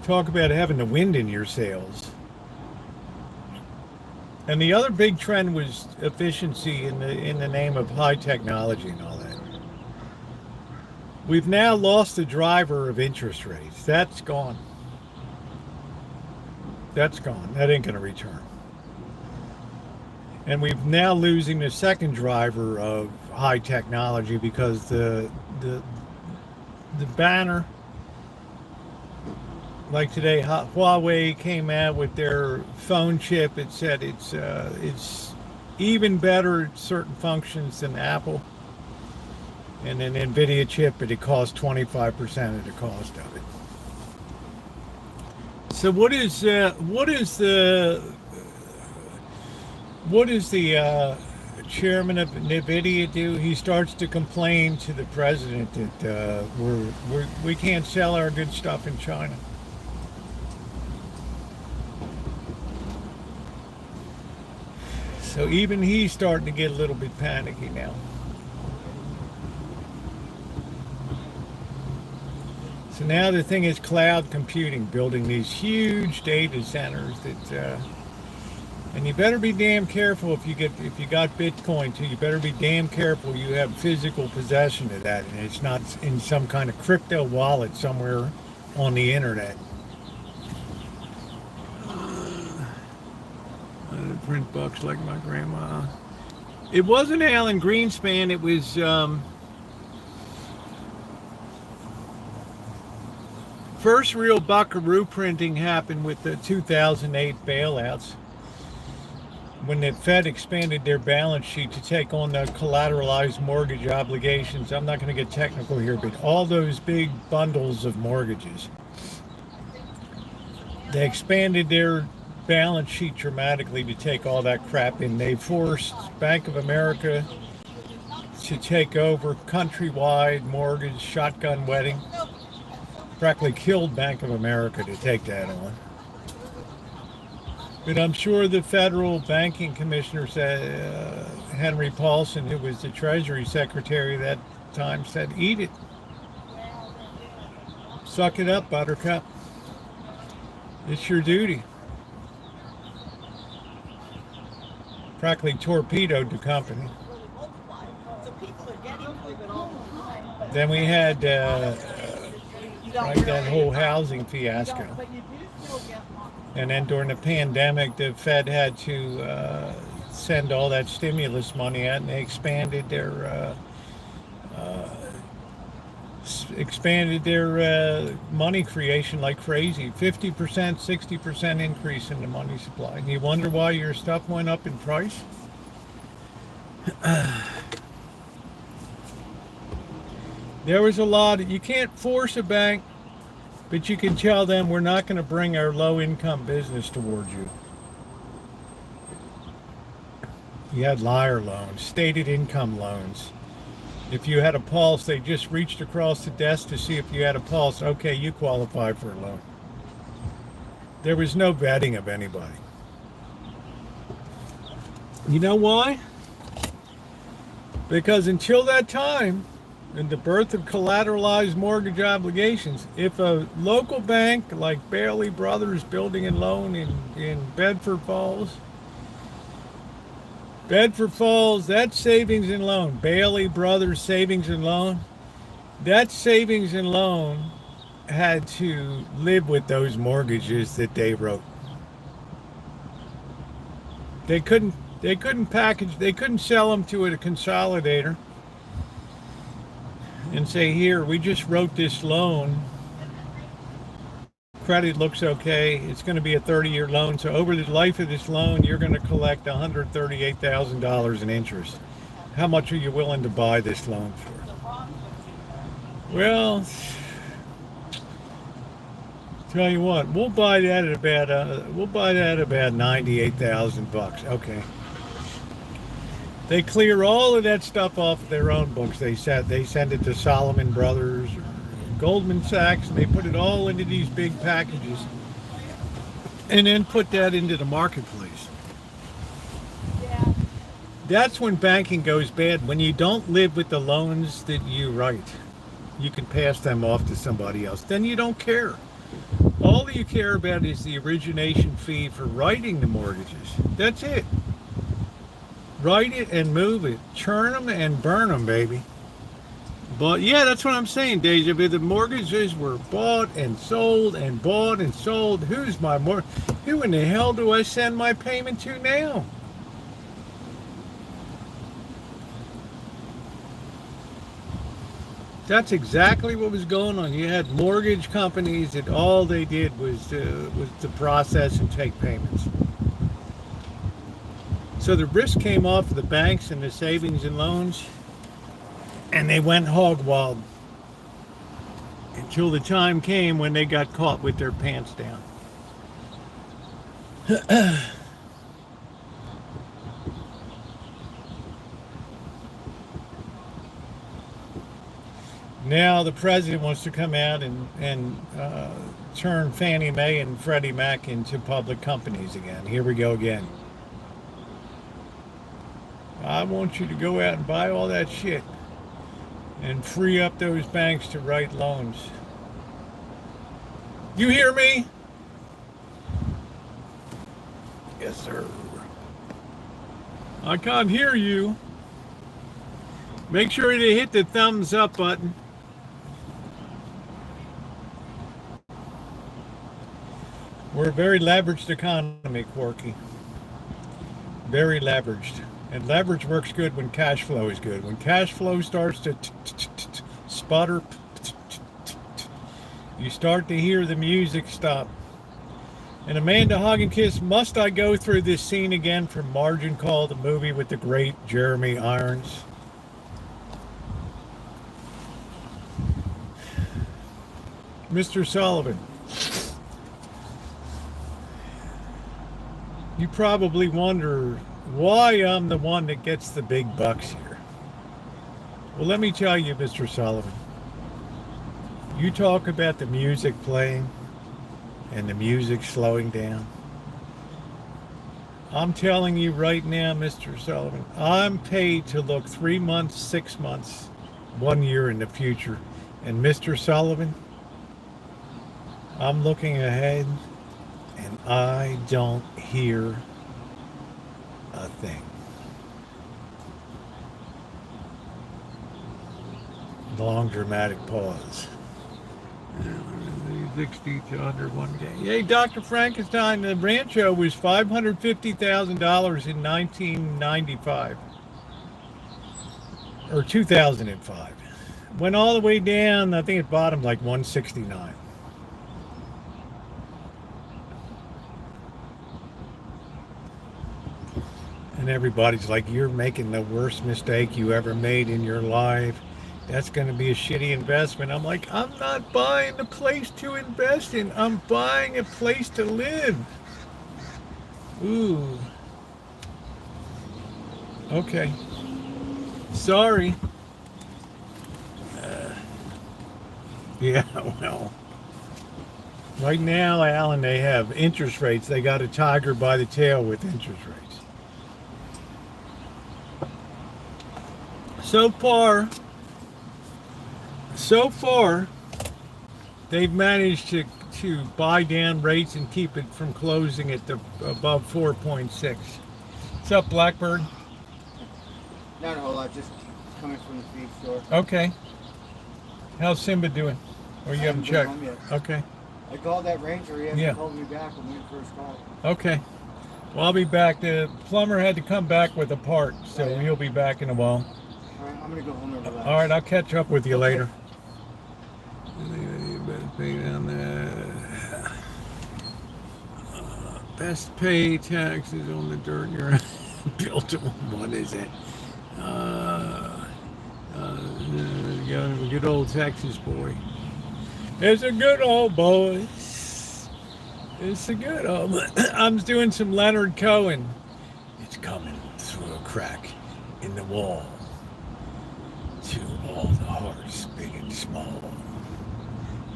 Talk about having the wind in your sails. And the other big trend was efficiency in the name of high technology and all that. We've now lost the driver of interest rates. That's gone. That ain't going to return. And we're now losing the second driver of high technology because the banner, like today, Huawei came out with their phone chip. It said it's even better at certain functions than Apple, and an NVIDIA chip, but it costs 25% of the cost of it. So what is the chairman of NVIDIA do? He starts to complain to the president that we can't sell our good stuff in China. So even he's starting to get a little bit panicky now. So now the thing is cloud computing, building these huge data centers that, and you better be damn careful if you got Bitcoin too. You better be damn careful you have physical possession of that, and it's not in some kind of crypto wallet somewhere on the internet. I print bucks like my grandma. It wasn't Alan Greenspan. It was first real buckaroo printing happened with the 2008 bailouts, when the Fed expanded their balance sheet to take on the collateralized mortgage obligations. I'm not going to get technical here, but all those big bundles of mortgages. They expanded their balance sheet dramatically to take all that crap in. They forced Bank of America to take over countrywide mortgage shotgun wedding. Practically killed Bank of America to take that on. But I'm sure the federal banking commissioner said, Henry Paulson, who was the Treasury Secretary at that time, said, eat it. Suck it up, Buttercup. It's your duty. Practically torpedoed the company. Then we had that whole housing fiasco. And then during the pandemic, the Fed had to send all that stimulus money out, and they expanded their money creation like crazy. 50%, 60% increase in the money supply. And you wonder why your stuff went up in price? There was a lot of, you can't force a bank, but you can tell them we're not going to bring our low-income business towards you. You had liar loans, stated income loans. If you had a pulse, they just reached across the desk to see if you had a pulse. Okay, you qualify for a loan. There was no vetting of anybody. You know why? Because until that time, in the birth of collateralized mortgage obligations, if a local bank like Bailey Brothers Building and Loan in Bedford Falls, that savings and loan, Bailey Brothers Savings and Loan, that savings and loan had to live with those mortgages that they wrote. They couldn't sell them to a consolidator and say, here, we just wrote this loan. Credit looks okay. It's going to be a 30-year loan. So over the life of this loan, you're going to collect $138,000 in interest. How much are you willing to buy this loan for? Well, tell you what, we'll buy that at about $98,000. Okay. They clear all of that stuff off of their own books. They send it to Solomon Brothers or Goldman Sachs, and they put it all into these big packages and then put that into the marketplace. Yeah. That's when banking goes bad, when you don't live with the loans that you write. You can pass them off to somebody else. Then you don't care. All you care about is the origination fee for writing the mortgages. That's it. Write it and move it. Churn them and burn them, baby. But yeah, that's what I'm saying, Deja Vu. The mortgages were bought and sold and bought and sold. Who in the hell do I send my payment to now? That's exactly what was going on. You had mortgage companies that all they did was to process and take payments. So the risk came off of the banks and the savings and loans, and they went hog wild until the time came when they got caught with their pants down. Now the president wants to come out and turn Fannie Mae and Freddie Mac into public companies again. Here we go again. I want you to go out and buy all that shit and free up those banks to write loans. You hear me? Yes, sir. I can't hear you. Make sure to hit the thumbs up button. We're a very leveraged economy, Corky. Very leveraged. And leverage works good when cash flow is good. When cash flow starts to sputter, you start to hear the music stop. And Amanda Hug and Kiss, must I go through this scene again from Margin Call, the movie with the great Jeremy Irons? Mr. Sullivan, you probably wonder why I'm the one that gets the big bucks here. Well, let me tell you, Mr. Sullivan, you talk about the music playing and the music slowing down. I'm telling you right now, Mr. Sullivan, I'm paid to look 3 months, 6 months, 1 year in the future. And Mr. Sullivan, I'm looking ahead and I don't hear a thing. Long dramatic pause. 60 to under 1K. Hey, Dr. Frankenstein, the Rancho was $550,000 in 1995 or 2005. Went all the way down. I think it bottomed like 169. And everybody's like, you're making the worst mistake you ever made in your life. That's going to be a shitty investment. I'm like, I'm not buying a place to invest in. I'm buying a place to live. Ooh. Okay. Sorry. Yeah, well. Right now, Alan, they have interest rates. They got a tiger by the tail with interest rates. So far, they've managed to buy down rates and keep it from closing at the above 4.6. What's up, Blackbird? Not a whole lot, just coming from the feed store. Okay. How's Simba doing? Or you haven't checked? Home yet. Okay. I called that Ranger. He hasn't called me back when we first called. Okay. Well, I'll be back. The plumber had to come back with a part, so he'll be back in a while. All right, I'm going to go home and relax. All right, I'll catch up with you later. Best pay taxes on the dirt you're built on. What is it? Good old Texas boy. It's a good old boy. It's a good old. I'm doing some Leonard Cohen. It's coming through a crack in the wall to all the hearts, big and small.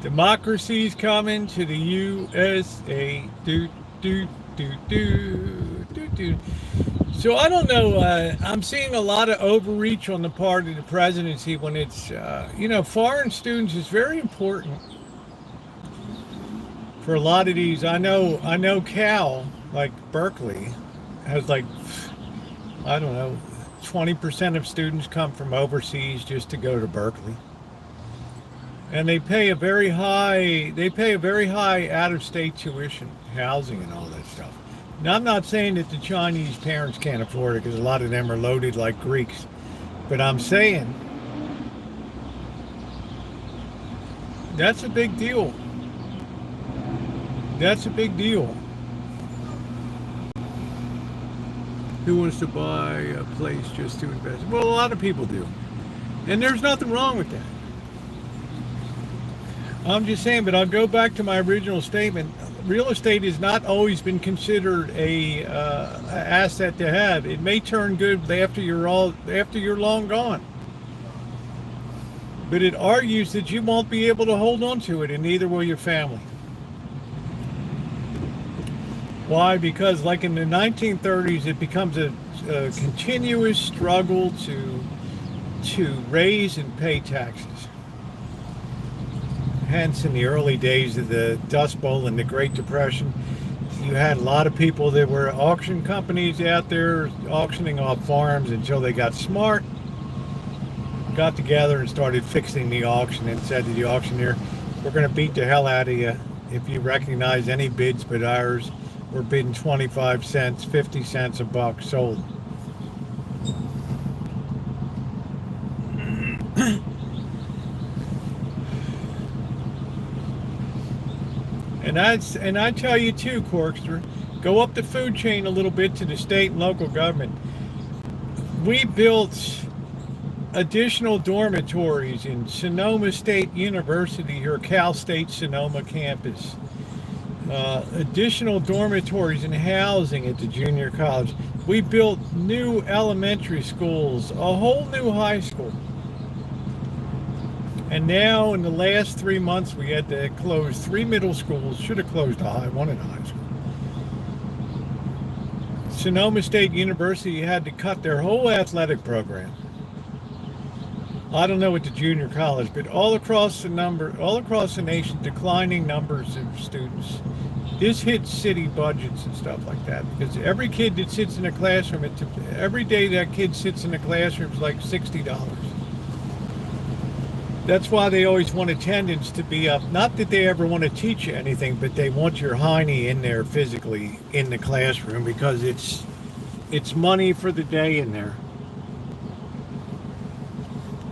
Democracy's coming to the USA. Do, do, do, do, do, do. So I don't know. I'm seeing a lot of overreach on the part of the presidency when it's, foreign students is very important for a lot of these. I know Cal, like Berkeley, has like, I don't know, 20% of students come from overseas just to go to Berkeley. And they pay a very high out-of-state tuition, housing and all that stuff. Now, I'm not saying that the Chinese parents can't afford it, because a lot of them are loaded like Greeks. But I'm saying that's a big deal. That's a big deal. Who wants to buy a place just to invest? Well, a lot of people do. And there's nothing wrong with that. I'm just saying, but I'll go back to my original statement. Real estate has not always been considered a asset to have. It may turn good after you're long gone. But it argues that you won't be able to hold on to it, and neither will your family. Why? Because like in the 1930s, it becomes a continuous struggle to raise and pay taxes. hence in the early days of the Dust Bowl and the Great Depression, you had a lot of people that were auction companies out there auctioning off farms until they got smart, got together and started fixing the auction and said to the auctioneer, we're going to beat the hell out of you if you recognize any bids but ours. We're bidding 25 cents, 50 cents a buck, sold. And I tell you too, Corkster, go up the food chain a little bit to the state and local government. We built additional dormitories in Sonoma State University, or Cal State Sonoma campus. Additional dormitories and housing at the junior college. We built new elementary schools, a whole new high school. And now in the last 3 months, we had to close 3 middle schools. Should have closed one in high school. Sonoma State University had to cut their whole athletic program. I don't know at the junior college, but all across the nation, declining numbers of students. This hits city budgets and stuff like that, because every kid that sits in a classroom, every day that kid sits in a classroom is like $60. That's why they always want attendance to be up. Not that they ever want to teach you anything, but they want your hiney in there physically in the classroom, because it's money for the day in there.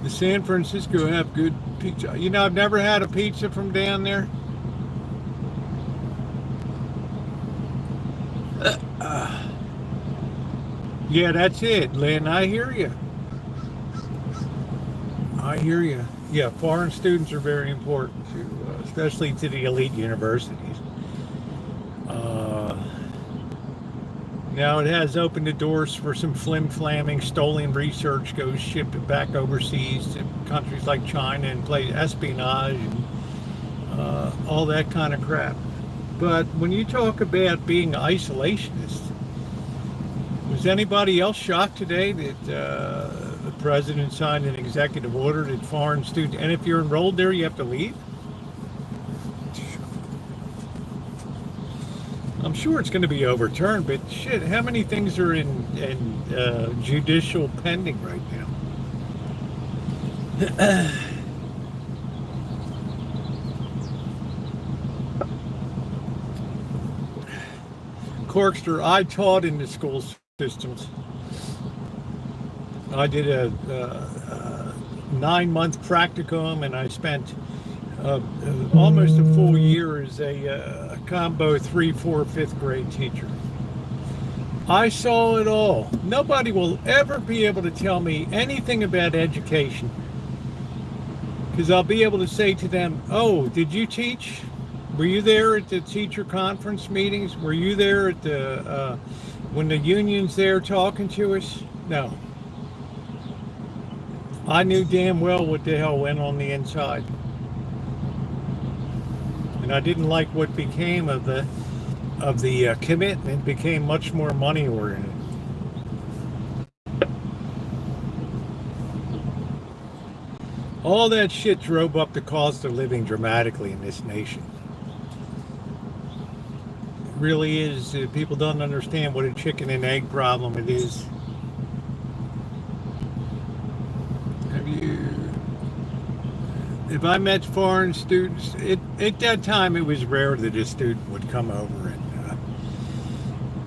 The San Francisco have good pizza. You know, I've never had a pizza from down there. Yeah, that's it, Lynn. I hear you. I hear you. Yeah, foreign students are very important to, especially to the elite universities. Now it has opened the doors for some flim-flamming, stolen research goes shipped back overseas to countries like China and play espionage and all that kind of crap. But when you talk about being isolationist, was anybody else shocked today that the president signed an executive order that foreign students, and if you're enrolled there, you have to leave? I'm sure it's going to be overturned, but shit, how many things are in judicial pending right now? Corkster, I taught in the school systems. I did a 9-month practicum, and I spent almost a full year as a combo 3, 4, 5th grade teacher. I saw it all. Nobody will ever be able to tell me anything about education, because I'll be able to say to them, oh, did you teach? Were you there at the teacher conference meetings? Were you there at the when the union's there talking to us? No. I knew damn well what the hell went on the inside. And I didn't like what became of the commitment. Became much more money oriented. All that shit drove up the cost of living dramatically in this nation. It really is. People don't understand what a chicken and egg problem it is. If I met foreign students, at that time it was rare that a student would come over, and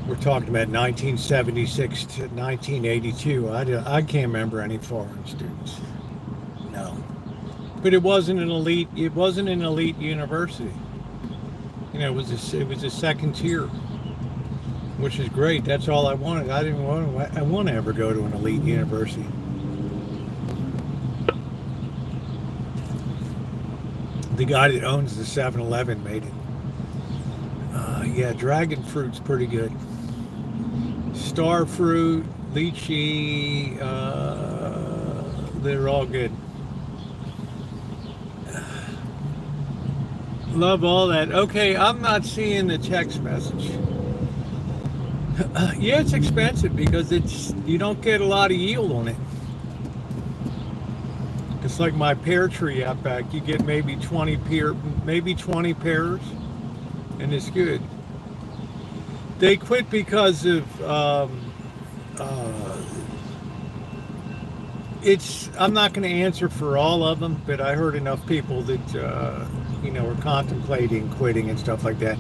we're talking about 1976 to 1982. I can't remember any foreign students. No, but it wasn't an elite. It wasn't an elite university. You know, it was a second tier, which is great. That's all I wanted. I want to ever go to an elite university. The guy that owns the 7-Eleven made it. Yeah, dragon fruit's pretty good. Star fruit, lychee, they're all good. Love all that. Okay, I'm not seeing the text message. Yeah, it's expensive because you don't get a lot of yield on it. It's like my pear tree out back. You get maybe 20 pairs, and it's good. They quit because of I'm not going to answer for all of them, but I heard enough people that are contemplating quitting and stuff like that.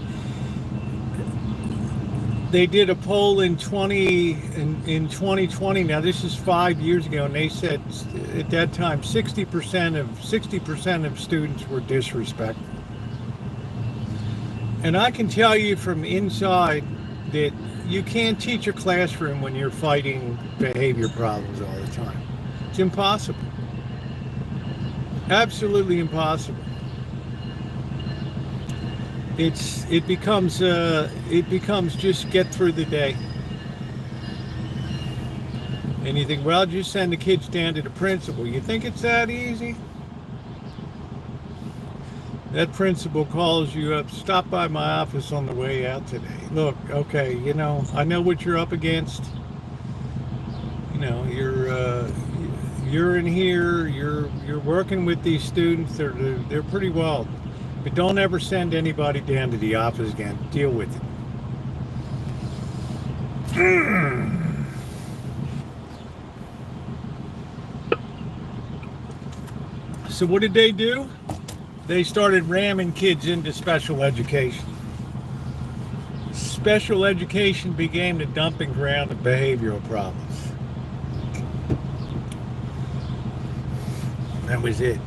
They did a poll in 2020. Now this is 5 years ago, and they said at that time 60% of students were disrespectful. And I can tell you from inside that you can't teach a classroom when you're fighting behavior problems all the time. It's impossible. Absolutely impossible. It becomes just get through the day. And you think, well, just send the kids down to the principal. You think it's that easy? That principal calls you up, stop by my office on the way out today. Look, okay, I know what you're up against. You're in here, you're working with these students, they're pretty wild. But don't ever send anybody down to the office again. Deal with it. So what did they do? They started ramming kids into special education. Special education became the dumping ground of behavioral problems. That was it.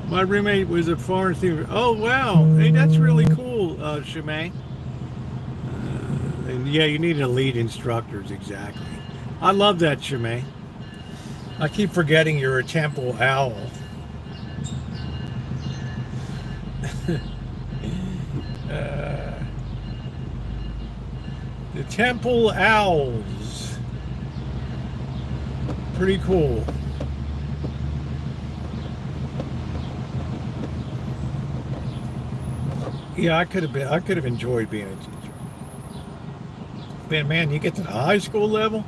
My roommate was a foreign student. Oh, wow. Hey, that's really cool, Shimei. And yeah, you need elite instructors, exactly. I love that, Shimei. I keep forgetting you're a temple owl. The temple owls. Pretty cool. Yeah, I could have enjoyed being a teacher. Man, you get to the high school level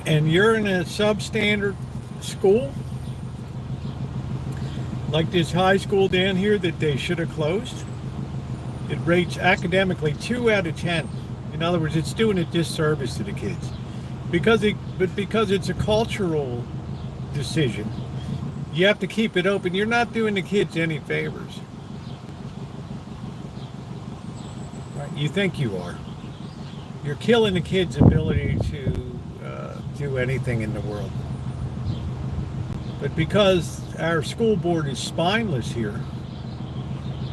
and you're in a substandard school, like this high school down here that they should have closed. It rates academically 2 out of 10. In other words, it's doing a disservice to the kids because it's a cultural decision. You have to keep it open. You're not doing the kids any favors. You think you are. You're killing the kids' ability to do anything in the world. But because our school board is spineless here,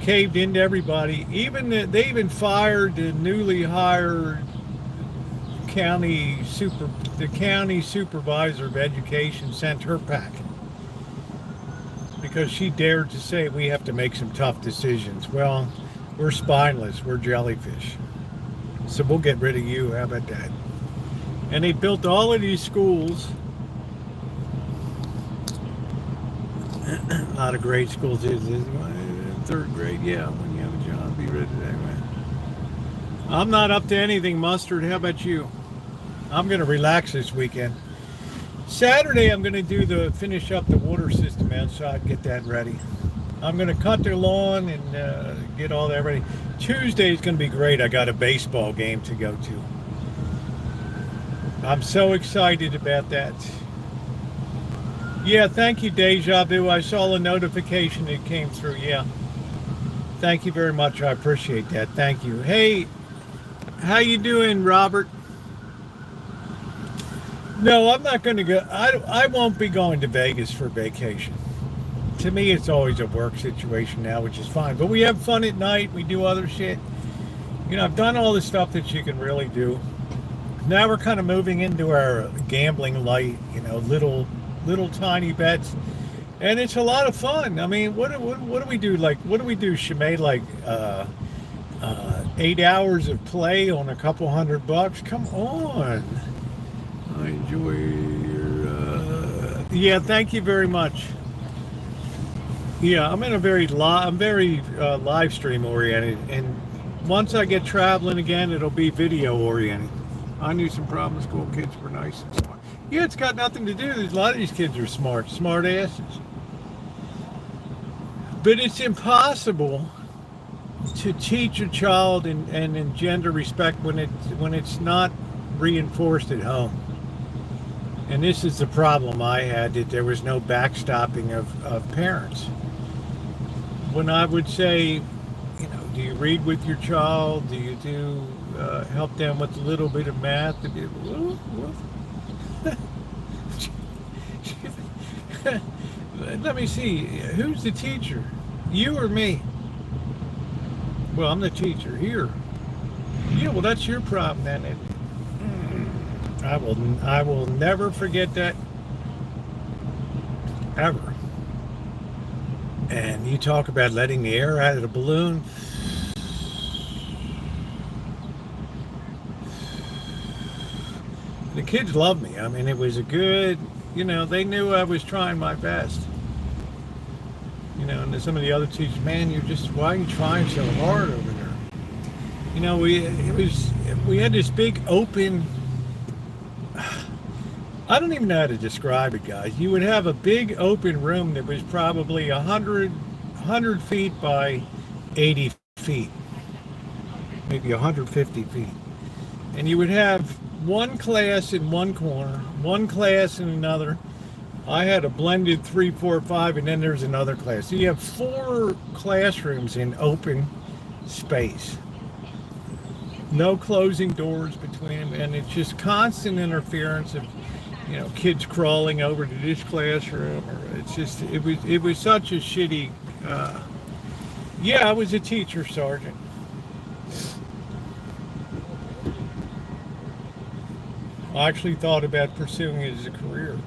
caved into everybody, they even fired the newly hired county supervisor of education, sent her packing because she dared to say we have to make some tough decisions. Well, we're spineless. We're jellyfish. So we'll get rid of you. How about that? And they built all of these schools. A lot of great schools. Third grade, yeah. When you have a job, be ready that way. I'm not up to anything, Mustard. How about you? I'm going to relax this weekend. Saturday, I'm going to finish up the water system outside, get that ready. I'm going to cut the lawn and get all that ready. Tuesday is going to be great. I got a baseball game to go to. I'm so excited about that. Yeah, thank you, Deja Vu. I saw a notification that came through. Yeah. Thank you very much. I appreciate that. Thank you. Hey, how you doing, Robert? No, I'm not going to go. I won't be going to Vegas for vacation. To me, it's always a work situation now, which is fine. But we have fun at night. We do other shit. I've done all the stuff that you can really do. Now we're kind of moving into our gambling light, little tiny bets. And it's a lot of fun. I mean, what do we do? What do we do, Shimei? 8 hours of play on a couple $100? Come on. I enjoy your... Yeah, thank you very much. Yeah, I'm very live stream oriented, and once I get traveling again, it'll be video oriented. I knew some problem school kids were nice and so on. Yeah, it's got nothing to do. A lot of these kids are smart asses. But it's impossible to teach a child and engender respect when it's not reinforced at home. And this is the problem I had, that there was no backstopping of parents. When I would say, do you read with your child? Do you help them with a little bit of math? Let me see, who's the teacher? You or me? Well, I'm the teacher here. Yeah, well, that's your problem then. I will never forget that, ever. And you talk about letting the air out of the balloon. The kids loved me. I mean, it was a good, they knew I was trying my best. And some of the other teachers, man, why are you trying so hard over there? We had this big open, I don't even know how to describe it, guys. You would have a big open room that was probably 100 feet by 80 feet, maybe 150 feet. And you would have one class in one corner, one class in another. I had a blended 3, 4, 5, and then there's another class. So you have 4 classrooms in open space. No closing doors between them, and it's just constant interference of, kids crawling over to this classroom. Or it was such a shitty. Yeah, I was a teacher, Sergeant. I actually thought about pursuing it as a career.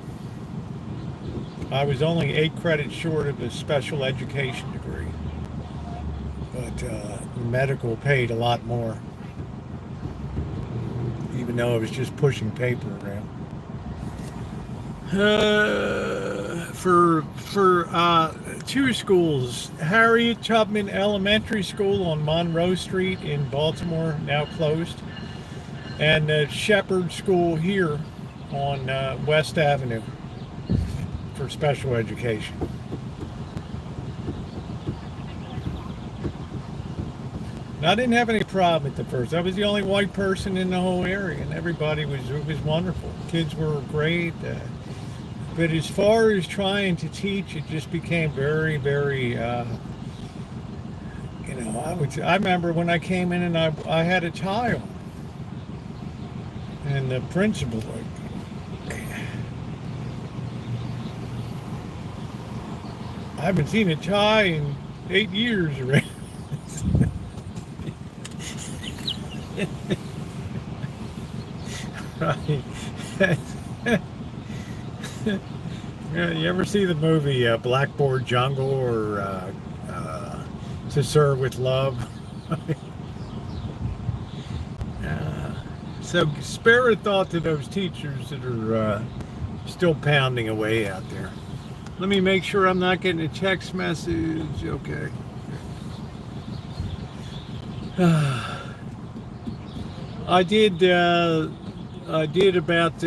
I was only 8 credits short of a special education degree, but medical paid a lot more, even though I was just pushing paper around. For 2 schools, Harriet Tubman Elementary School on Monroe Street in Baltimore, now closed, and Shepherd School here on West Avenue for special education. And I didn't have any problem at the first. I was the only white person in the whole area, and everybody was wonderful. Kids were great. But as far as trying to teach, it just became very, very, I remember when I came in and I had a tie on. And the principal, I haven't seen a tie in 8 years already. Right. You ever see the movie Blackboard Jungle or To Serve with Love? So spare a thought to those teachers that are still pounding away out there. Let me make sure I'm not getting a text message. Okay. I did about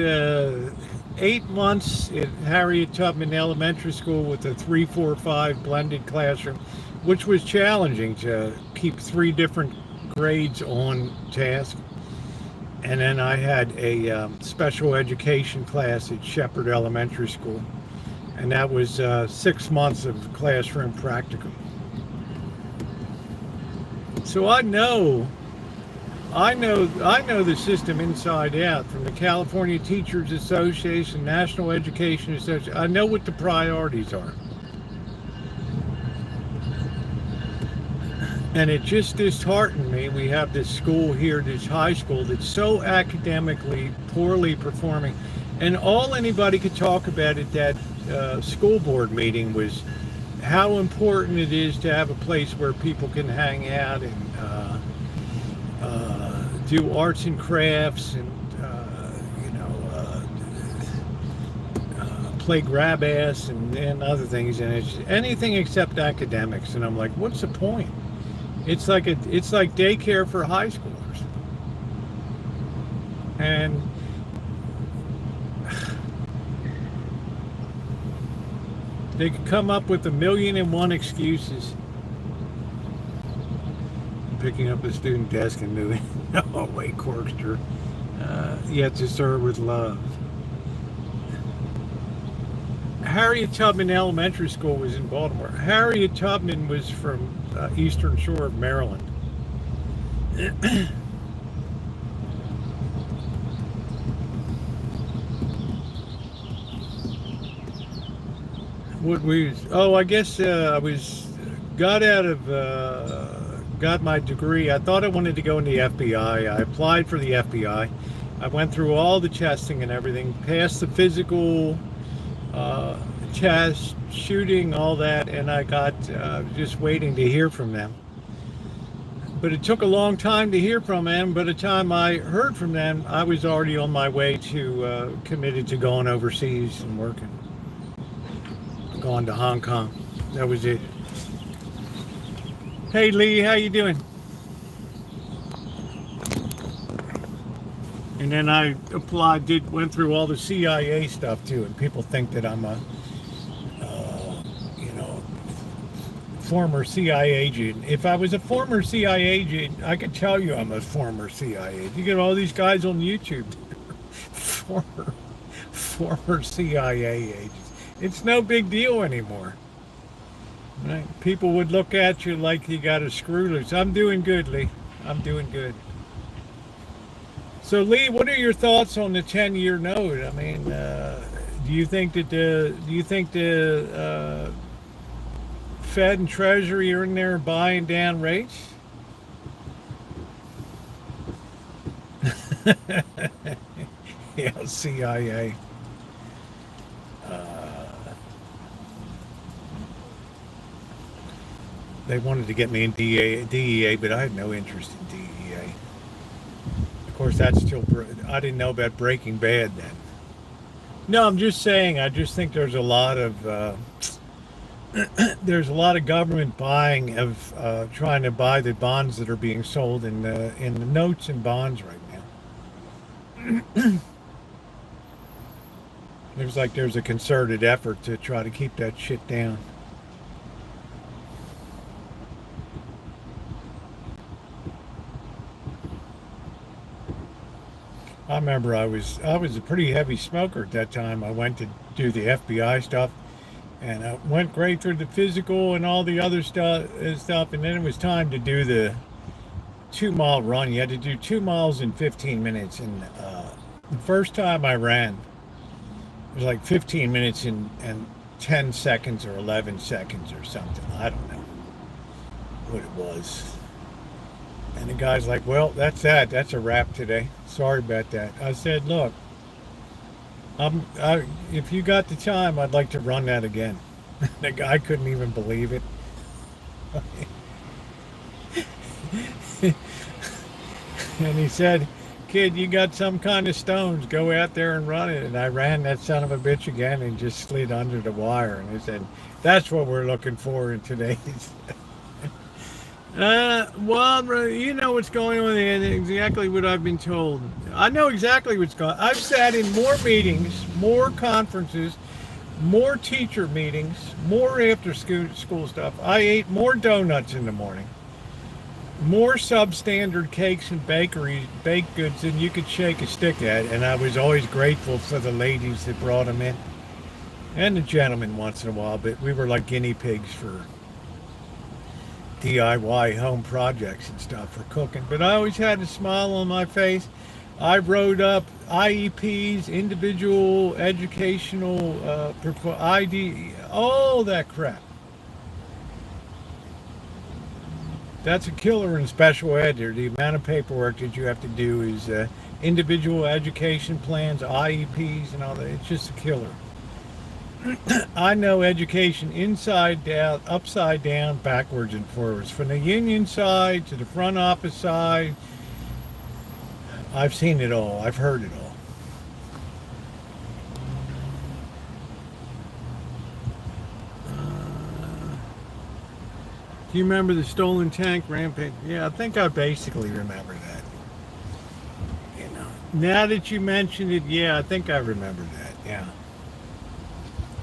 8 months at Harriet Tubman Elementary School with a 3, 4, 5 blended classroom, which was challenging to keep 3 different grades on task. And then I had a special education class at Shepherd Elementary School, and that was 6 months of classroom practicum. So I know the system inside out, from the California Teachers Association, National Education Association. I know what the priorities are. And it just disheartened me. We have this school here, this high school, that's so academically poorly performing. And all anybody could talk about at that school board meeting was how important it is to have a place where people can hang out and do arts and crafts and play grab ass and other things, and it's anything except academics. And I'm like, what's the point? It's like daycare for high schoolers. And They could come up with 1,000,001 excuses. Picking up a student desk and moving away, Corkster. Yet to serve with love. Harriet Tubman Elementary School was in Baltimore. Harriet Tubman was from Eastern Shore of Maryland. I guess I got my degree. I thought I wanted to go in the FBI. I applied for the FBI. I went through all the testing and everything, passed the physical test, shooting, all that, and I got just waiting to hear from them. But it took a long time to hear from them. By the time I heard from them, I was already on my way to committed to going overseas and working. Going to Hong Kong. That was it. Hey Lee, how you doing? And then I went through all the CIA stuff too, and people think that I'm a, former CIA agent. If I was a former CIA agent, I could tell you I'm a former CIA agent. You get all these guys on YouTube, former CIA agents. It's no big deal anymore. Right? People would look at you like you got a screw loose. I'm doing good, Lee. I'm doing good. So, Lee, what are your thoughts on the 10-year note? I mean, do you think the Fed and Treasury are in there buying down rates? Yeah, CIA. They wanted to get me in DEA, but I had no interest in DEA. Of course, I didn't know about Breaking Bad then. No, I'm just saying, I just think there's a lot of government buying of trying to buy the bonds that are being sold in the notes and bonds right now. There's a concerted effort to try to keep that shit down. I remember I was a pretty heavy smoker at that time. I went to do the FBI stuff, and I went great through the physical and all the other stuff, and then it was time to do the 2-mile run. You had to do 2 miles in 15 minutes, and the first time I ran, it was like 15 minutes and 10 seconds or 11 seconds or something. I don't know what it was. And the guy's like, well, that's that. That's a wrap today. Sorry about that. I said, look, if you got the time, I'd like to run that again. The guy couldn't even believe it. And he said, kid, you got some kind of stones. Go out there and run it. And I ran that son of a bitch again and just slid under the wire. And he said, that's what we're looking for in today's... Well, you know what's going on there, exactly what I've been told. I know exactly what's going on. I've sat in more meetings, more conferences, more teacher meetings, more after school stuff. I ate more donuts in the morning, more substandard cakes and baked goods than you could shake a stick at, and I was always grateful for the ladies that brought them in, and the gentlemen once in a while, but we were like guinea pigs for DIY home projects and stuff for cooking, but I always had a smile on my face. I wrote up IEPs, individual educational ID, all that crap. That's a killer in special ed. The amount of paperwork that you have to do is individual education plans, IEPs, and all that. It's just a killer. I know education inside out, upside down, backwards and forwards. From the union side to the front office side, I've seen it all. I've heard it all. Do you remember the stolen tank rampage? Yeah, I think I basically remember that. You know, now that you mentioned it, yeah, I think I remember that. Yeah.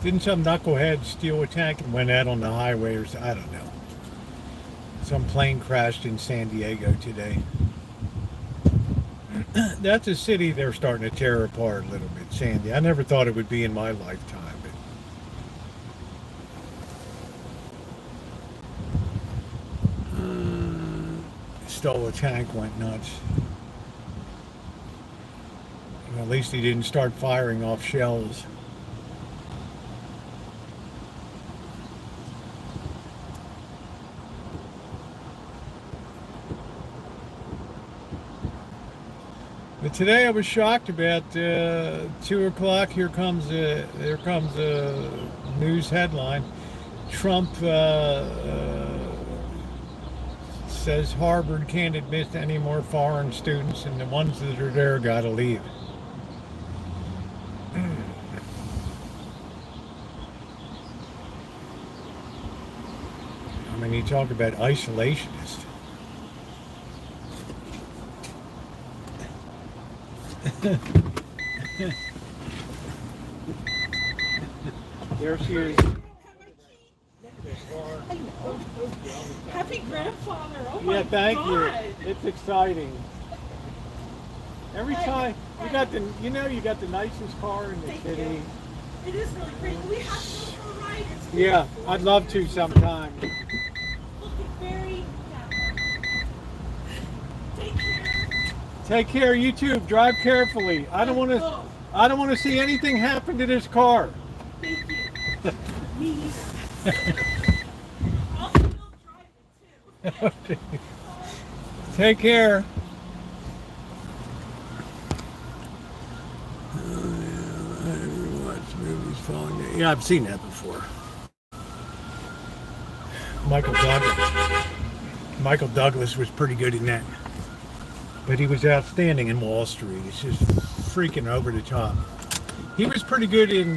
Didn't some knucklehead steal a tank and went out on the highway or I don't know. Some plane crashed in San Diego today. That's a city they're starting to tear apart a little bit, Sandy. I never thought it would be in my lifetime, but stole a tank, went nuts. Well, at least he didn't start firing off shells. But today I was shocked about 2 o'clock. There comes a news headline. Trump says Harvard can't admit any more foreign students, and the ones that are there got to leave. I mean, you talk about isolationists. There she is. Happy grandfather! Oh my Yeah, thank God. you. It's exciting. Every time you got the nicest car in the Thank city. you. It is really great. We have to go for a ride. It's Yeah, beautiful. I'd love to sometime. Look at very Take care. Take care, you too. Drive carefully. I don't want to see anything happen to this car. Thank you. Me neither. I'll still drive it too. Take care. Yeah, I've seen that before. Michael Douglas was pretty good in that. But he was outstanding in Wall Street. It's just freaking over the top. He was pretty good in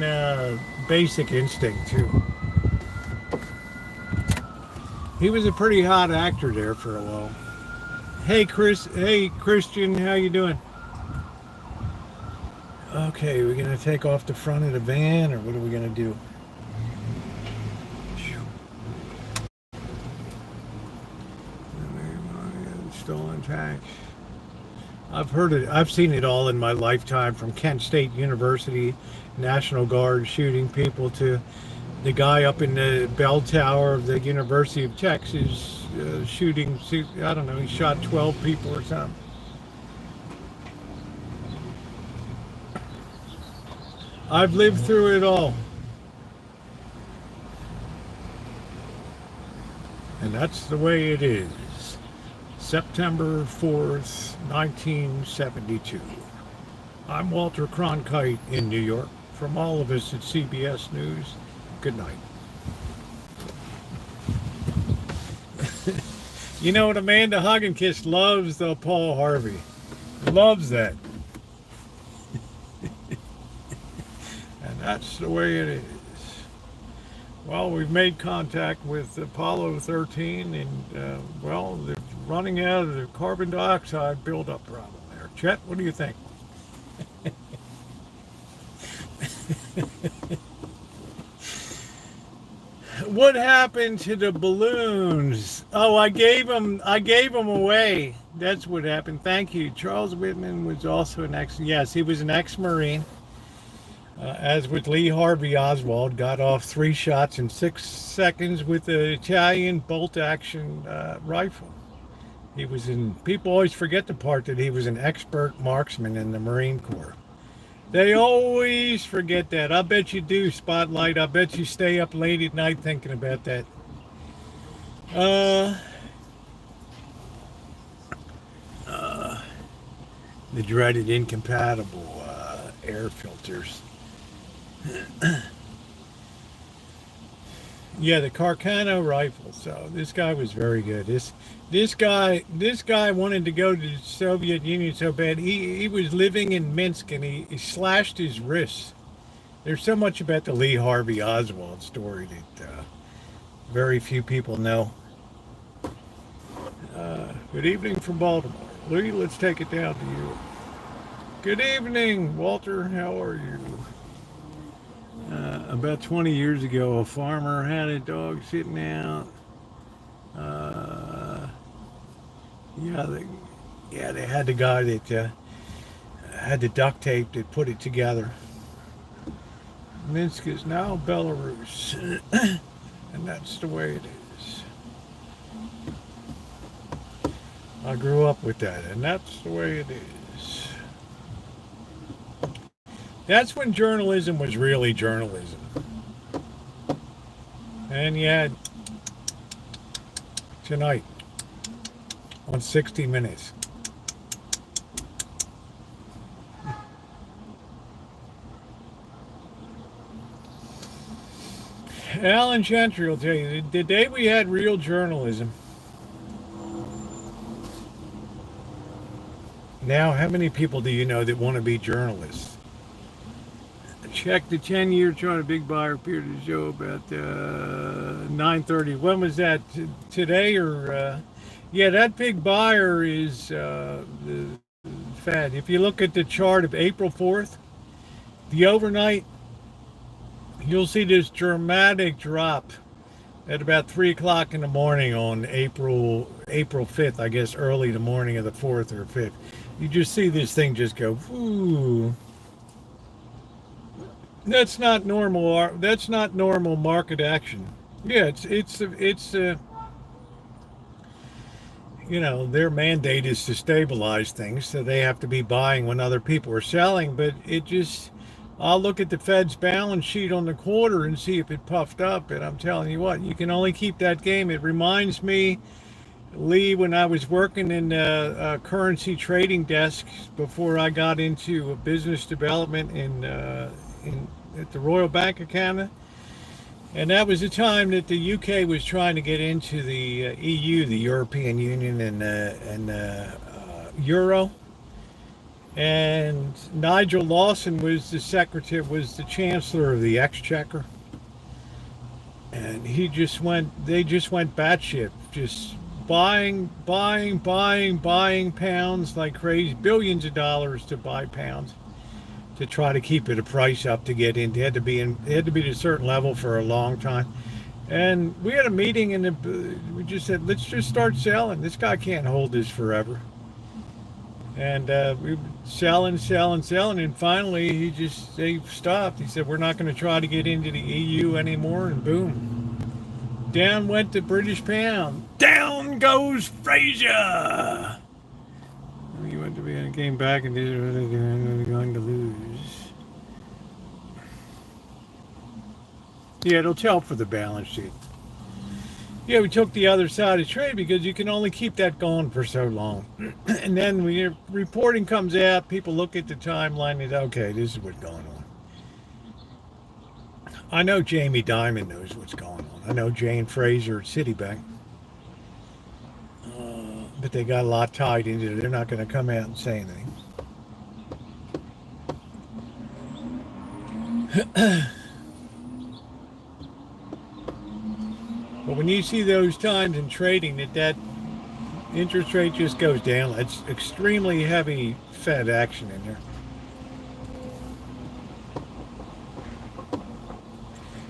Basic Instinct, too. He was a pretty hot actor there for a while. Hey, Christian, how you doing? Okay, we're going to take off the front of the van, or what are we going to do? Stolen tax. I've heard it. I've seen it all in my lifetime, from Kent State University, National Guard shooting people, to the guy up in the bell tower of the University of Texas shooting. I don't know. He shot 12 people or something. I've lived through it all. And that's the way it is. September 4th, 1972. I'm Walter Cronkite in New York. From all of us at CBS News, good night. You know what, Amanda Hugginkiss loves the Paul Harvey. Loves that. And that's the way it is. Well, we've made contact with Apollo 13, and well, they're running out of the carbon dioxide buildup problem there. Chet, what do you think? What happened to the balloons? Oh, I gave them away. That's what happened. Thank you. Charles Whitman was also an yes, he was an ex-Marine. As with Lee Harvey Oswald, got off 3 shots in 6 seconds with the Italian bolt-action rifle. He was in. People always forget the part that he was an expert marksman in the Marine Corps. They always forget that. I bet you do, Spotlight. I bet you stay up late at night thinking about that. The dreaded incompatible air filters. Yeah, the Carcano rifle. So this guy was very good. This guy wanted to go to the Soviet Union so bad. He was living in Minsk, and he slashed his wrists. There's so much about the Lee Harvey Oswald story that very few people know. Good evening from Baltimore. Lee, let's take it down to you. Good evening, Walter. How are you? about 20 years ago, a farmer had a dog sitting out. Yeah, they had the guy that had the duct tape that put it together. Minsk is now Belarus, and that's the way it is. I grew up with that, and that's the way it is. That's when journalism was really journalism. And you had tonight on 60 Minutes. Alan Gentry will tell you, the day we had real journalism. Now, how many people do you know that want to be journalists? Check the 10-year chart. A big buyer appeared to show about 9:30. When was that? Today or? Yeah, that big buyer is the Fed. If you look at the chart of April 4th, the overnight, you'll see this dramatic drop at about 3 o'clock in the morning on April 5th, I guess early the morning of the 4th or 5th. You just see this thing just go, ooh. That's not normal. That's not normal market action. Yeah, it's you know, their mandate is to stabilize things, so they have to be buying when other people are selling. But it just, I'll look at the Fed's balance sheet on the quarter and see if it puffed up. And I'm telling you what, you can only keep that game. It reminds me, Lee, when I was working in a currency trading desk before I got into business development at the Royal Bank of Canada. And that was the time that the UK was trying to get into the EU, the European Union, and Euro. And Nigel Lawson was the secretary, was the chancellor of the Exchequer. And they just went batshit, just buying pounds like crazy, billions of dollars to buy pounds, to try to keep it a price up to get in. It had to be at a certain level for a long time. And we had a meeting and we just said, let's just start selling. This guy can't hold this forever. And we were selling. And finally they stopped. He said, we're not going to try to get into the EU anymore. And boom, down went the British pound. Down goes Fraser. He went to be in a game back and they're going to lose. Yeah, it'll tell for the balance sheet. Yeah, we took the other side of trade because you can only keep that going for so long. And then when your reporting comes out, people look at the timeline and okay, this is what's going on. I know Jamie Dimon knows what's going on. I know Jane Fraser at Citibank. But they got a lot tied into it. They're not going to come out and say anything. But when you see those times in trading that interest rate just goes down, it's extremely heavy Fed action in there.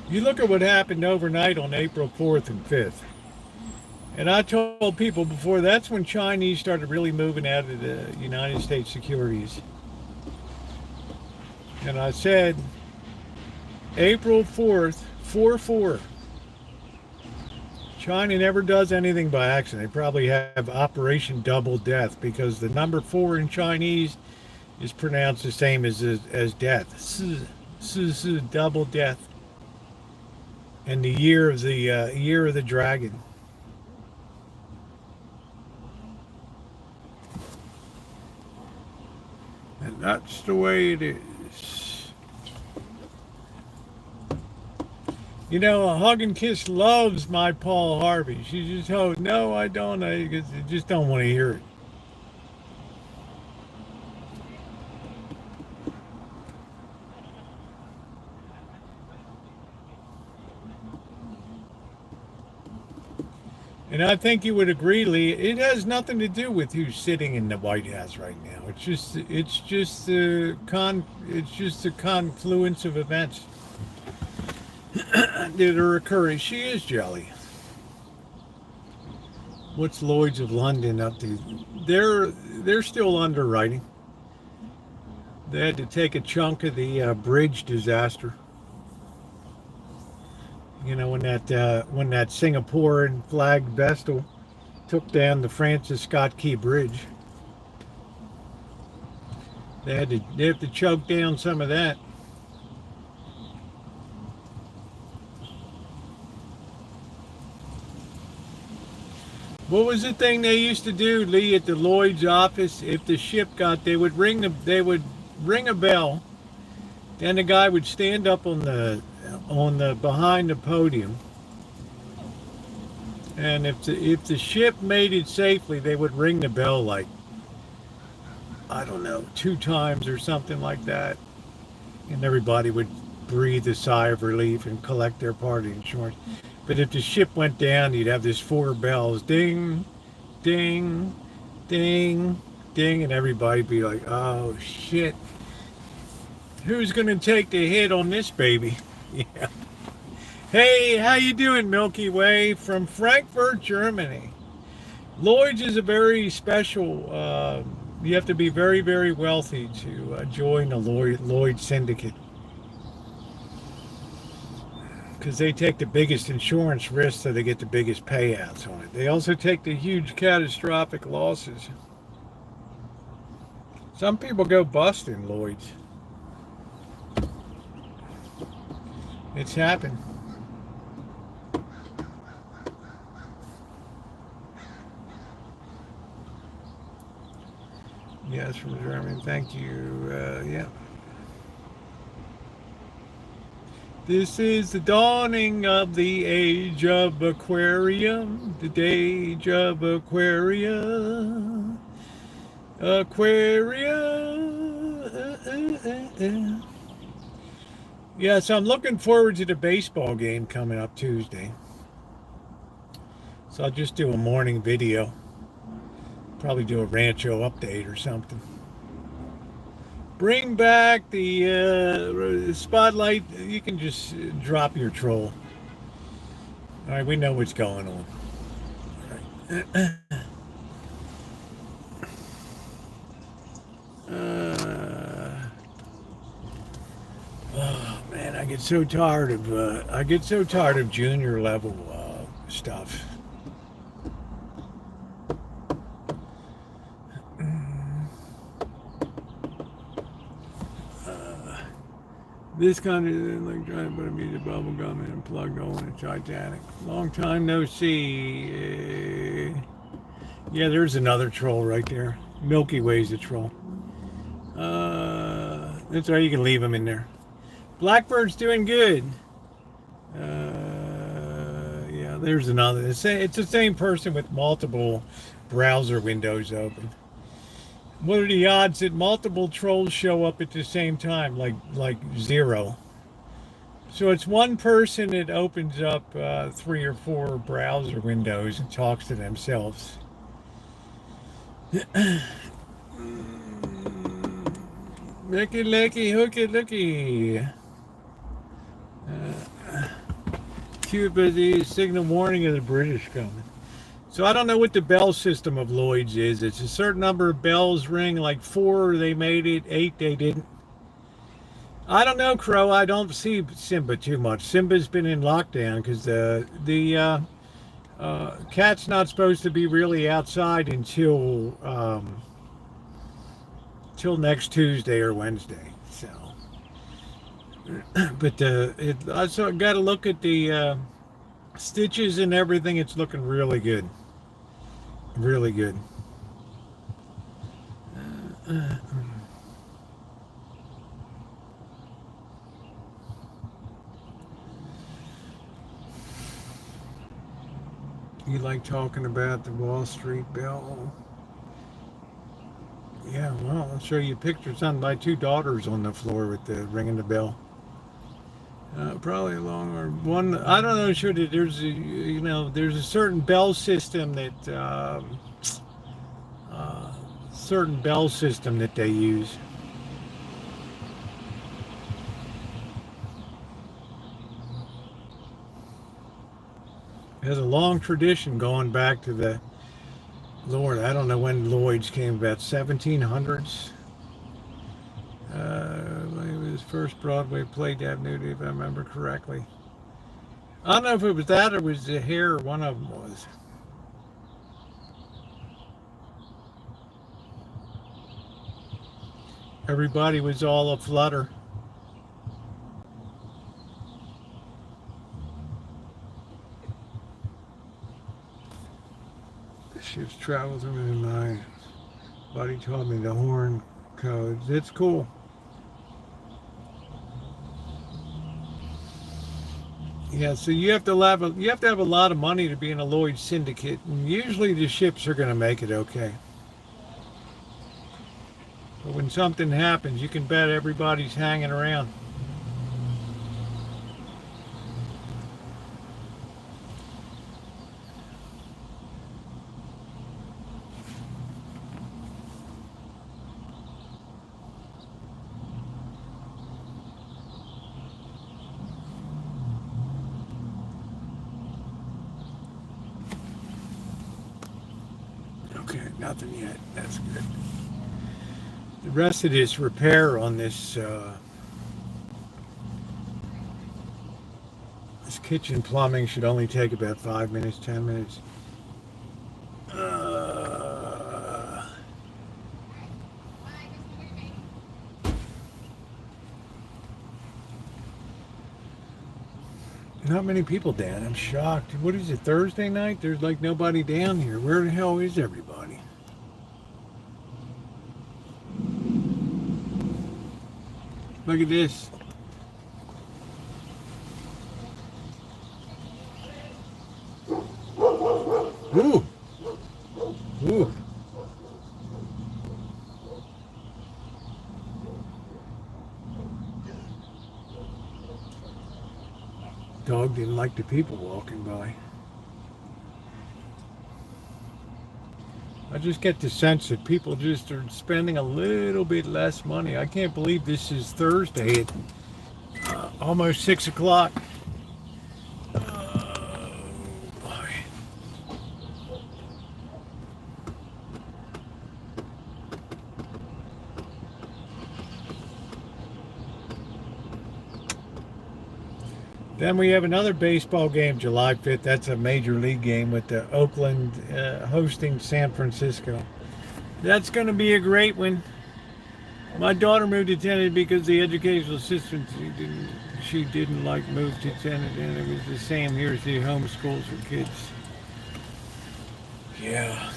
You look at what happened overnight on April 4th and 5th. And I told people before, that's when Chinese started really moving out of the United States securities. And I said, April 4th, 4-4. China never does anything by accident. They probably have Operation Double Death because the number 4 in Chinese is pronounced the same as death. Double death. And the year of the dragon. And that's the way it is. You know, Hug and Kiss loves my Paul Harvey. She just told, no, I don't. I just don't want to hear it. And I think you would agree, Lee, it has nothing to do with who's sitting in the White House right now. It's just the confluence of events. that are occurring. She is jelly. What's Lloyd's of London up to? They're still underwriting. They had to take a chunk of the bridge disaster. You know, when that Singaporean flag vessel took down the Francis Scott Key Bridge, they have to choke down some of that. What was the thing they used to do, Lee, at the Lloyd's office? If the ship got, they would ring a bell. Then the guy would stand up on the behind the podium, and if the ship made it safely, they would ring the bell like, I don't know, 2 times or something like that, and everybody would breathe a sigh of relief and collect their part of the insurance. But if the ship went down, you'd have this 4 bells, ding, ding, ding, ding, and everybody'd be like, oh shit, who's gonna take the hit on this baby? Yeah. Hey, how you doing, Milky Way from Frankfurt, Germany? Lloyd's is a very special, you have to be very, very wealthy to join the Lloyd syndicate, because they take the biggest insurance risk, so they get the biggest payouts on it. They also take the huge catastrophic losses. Some people go bust in Lloyd's. It's happened. Yes, from Germany. Thank you. Yeah. This is the dawning of the age of Aquarium, the age of Aquaria. Aquaria. Yeah, so I'm looking forward to the baseball game coming up Tuesday. So I'll just do a morning video. Probably do a Rancho update or something. Bring back the spotlight. You can just drop your troll. All right, we know what's going on. All right. Oh man, I get so tired of junior level stuff. This kind of like trying to put a piece of bubble gum in and plugged hole in a Titanic. Long time no see. Yeah, there's another troll right there. Milky Way's a troll. That's right, you can leave them in there. Blackbird's doing good. Yeah, there's another. It's the same person with multiple browser windows open. What are the odds that multiple trolls show up at the same time? Like 0. So it's one person that opens up 3 or 4 browser windows and talks to themselves. Licky, hooky, looky. Cuba, the signal warning of the British coming. So I don't know what the bell system of Lloyd's is. It's a certain number of bells ring, like 4 they made it, 8 they didn't. I don't know, Crow. I don't see Simba too much. Simba's been in lockdown because the cat's not supposed to be really outside until next Tuesday or Wednesday. So, but I got to look at the stitches and everything. It's looking really good. Really good. You like talking about the Wall Street Bell? Yeah, well, I'll show you pictures on my 2 daughters on the floor with the ringing the bell. Probably along or one. I don't know. Sure, that there's a certain bell system that they use. It has a long tradition going back to the Lord. I don't know when Lloyd's came, about 1700s. It was first Broadway play, Nudity, if I remember correctly. I don't know if it was that or was the hair. One of them was. Everybody was all aflutter. The ships travel through my buddy told me the horn codes. It's cool. Yeah, so you have to have a lot of money to be in a Lloyd's syndicate, and usually the ships are going to make it okay. But when something happens, you can bet everybody's hanging around. Okay, nothing yet. That's good. The rest of this repair on this this kitchen plumbing should only take about 5 minutes, 10 minutes. Not many people down. I'm shocked. What is it, Thursday night? There's like nobody down here. Where the hell is everybody? Look at this. Ooh. Ooh. Dog didn't like the people walking by. I just get the sense that people just are spending a little bit less money. I can't believe this is Thursday at almost 6 o'clock. Oh, boy. Then we have another baseball game July 5th. That's a major league game with the Oakland hosting San Francisco. That's going to be a great one. My daughter moved to Tennessee because the educational system she didn't like moved to Tennessee, and it was the same here as the homeschools for kids. Yeah.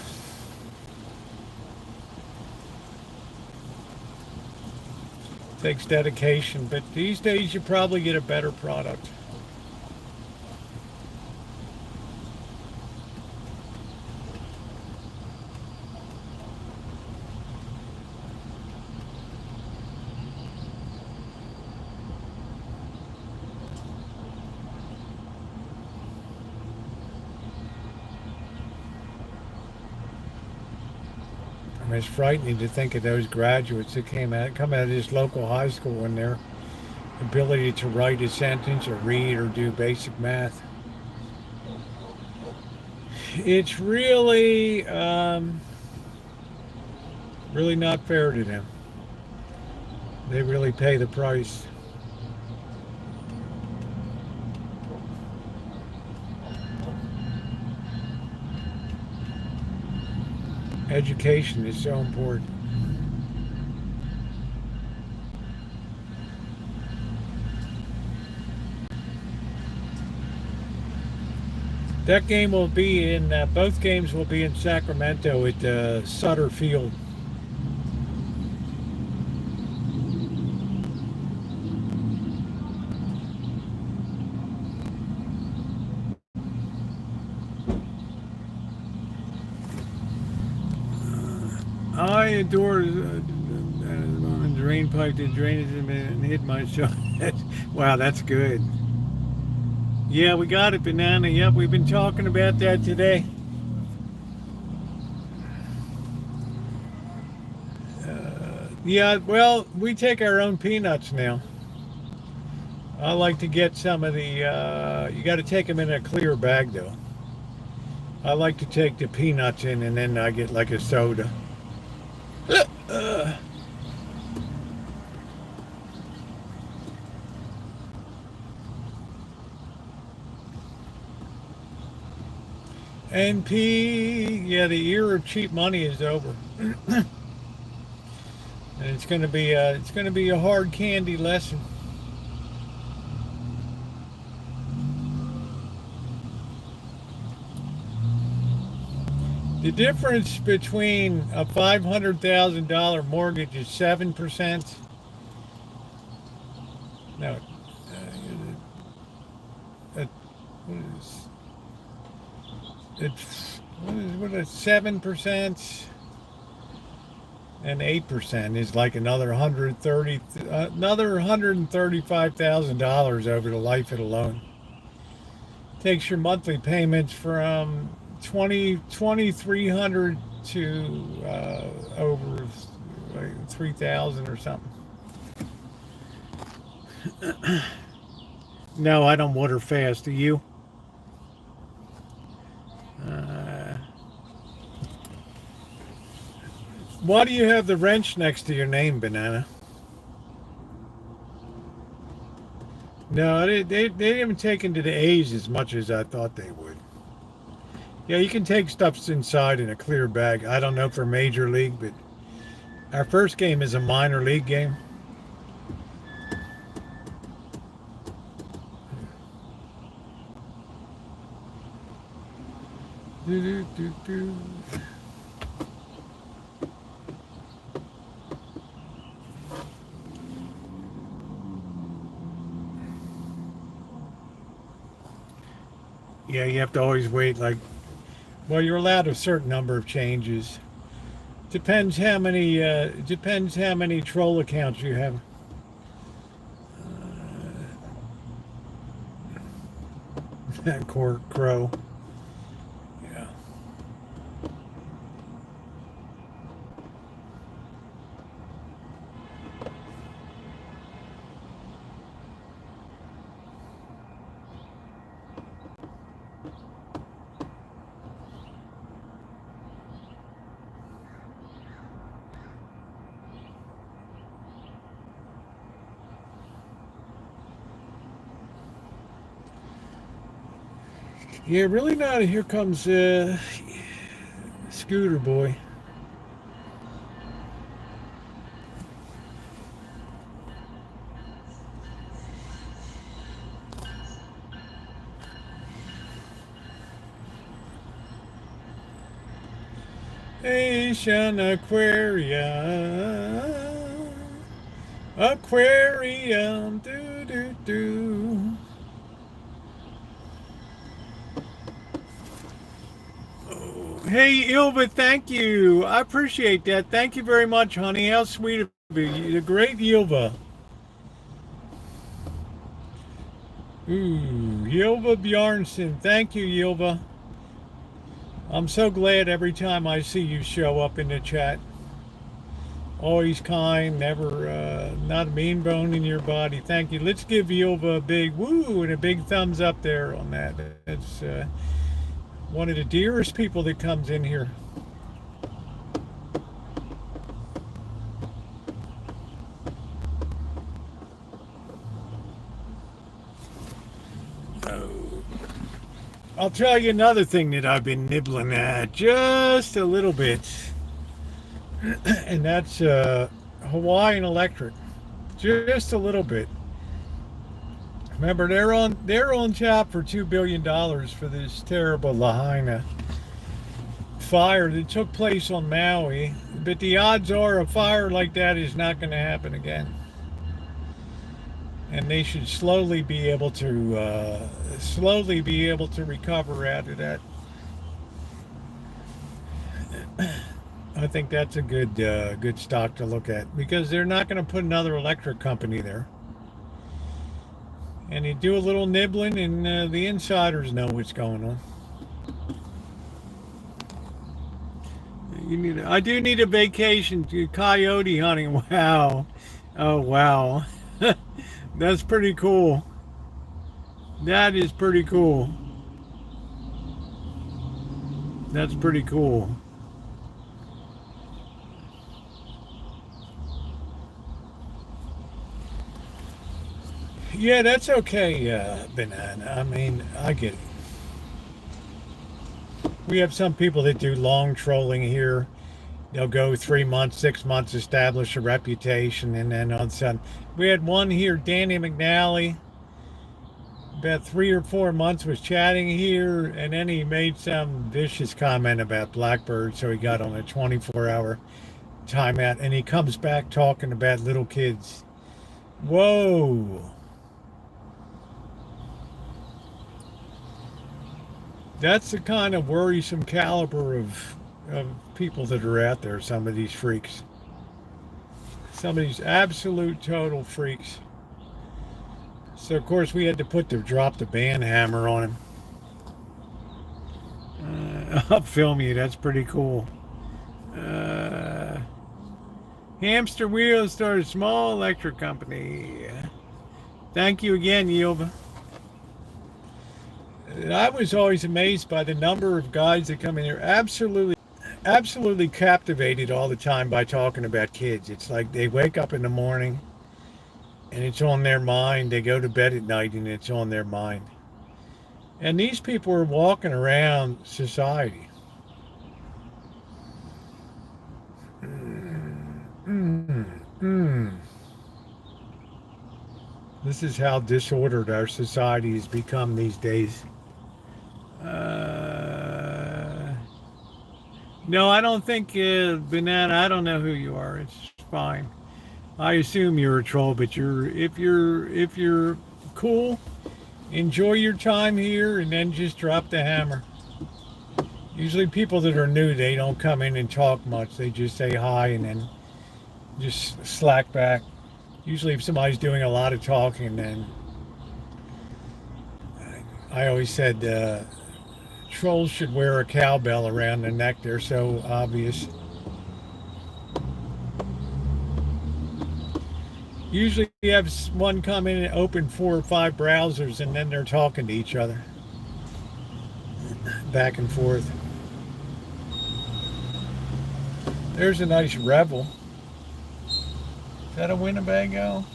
Takes dedication, but these days you probably get a better product. It's frightening to think of those graduates that come out of this local high school and their ability to write a sentence or read or do basic math. It's really, really not fair to them. They really pay the price. Education is so important. That game will be in, both games will be in Sacramento at Sutter Field. I adore the drain pipe that drainage and hit myself. Wow, that's good. Yeah, we got it, Banana. Yep, we've been talking about that today. Yeah, well, we take our own peanuts now. I like to get some of the, you got to take them in a clear bag, though. I like to take the peanuts in and then I get like a soda. NP, yeah, the era of cheap money is over. And it's going to be a hard candy lesson. The difference between a $500,000 mortgage is 7%. No, what is 7%? And 8% is like another $135,000 over the life of the loan. Takes your monthly payments from 2,300 to over like 3,000 or something. No, I don't water fast. Do you? Why do you have the wrench next to your name, Banana? No, they haven't taken to the A's as much as I thought they would. Yeah, you can take stuff inside in a clear bag. I don't know for Major League, but our first game is a minor league game. Yeah, you have to always wait. Like, well, you're allowed a certain number of changes. Depends how many troll accounts you have. Crow. Yeah. Yeah, really not. Here comes Scooter Boy. Asian Aquarium, do do do. Hey, Ilva, thank you. I appreciate that. Thank you very much, honey. How sweet of you. You're a great Ilva. Ooh, Yilva Bjarnson. Thank you, Yilva. I'm so glad every time I see you show up in the chat. Always kind, never, not a mean bone in your body. Thank you. Let's give Yilva a big woo and a big thumbs up there on that. It's one of the dearest people that comes in here. I'll tell you another thing that I've been nibbling at just a little bit, and that's Hawaiian Electric. Just a little bit. Remember, they're on tap for $2 billion for this terrible Lahaina fire that took place on Maui. But the odds are a fire like that is not going to happen again. And they should slowly be able to recover out of that. I think that's a good stock to look at, because they're not going to put another electric company there. And you do a little nibbling, and the insiders know what's going on. I do need a vacation to coyote hunting. Wow. Oh, wow. That's pretty cool. That is pretty cool. That's pretty cool. Yeah, that's okay, Banana. I mean, I get it. We have some people that do long trolling here. They'll go 3 months, 6 months, establish a reputation, and then all of a sudden, we had one here, Danny McNally, about 3 or 4 months was chatting here, and then he made some vicious comment about Blackbird, so he got on a 24-hour timeout, and he comes back talking about little kids. Whoa. That's the kind of worrisome caliber of people that are out there, some of these freaks. Some of these absolute total freaks. So of course we had to drop the band hammer on him. I'll film you, that's pretty cool. Hamster Wheels started a small electric company. Thank you again, Yilva. I was always amazed by the number of guys that come in here absolutely captivated all the time by talking about kids. It's like they wake up in the morning and it's on their mind. They go to bed at night and it's on their mind. And these people are walking around society. This is how disordered our society has become these days. No, I don't think, Banana, I don't know who you are. It's fine. I assume you're a troll, but if you're cool, enjoy your time here and then just drop the hammer. Usually people that are new, they don't come in and talk much. They just say hi and then just slack back. Usually if somebody's doing a lot of talking, then I always said trolls should wear a cowbell around their neck. They're so obvious. Usually you have one come in and open 4 or 5 browsers and then they're talking to each other. Back and forth. There's a nice Rebel. Is that a Winnebago?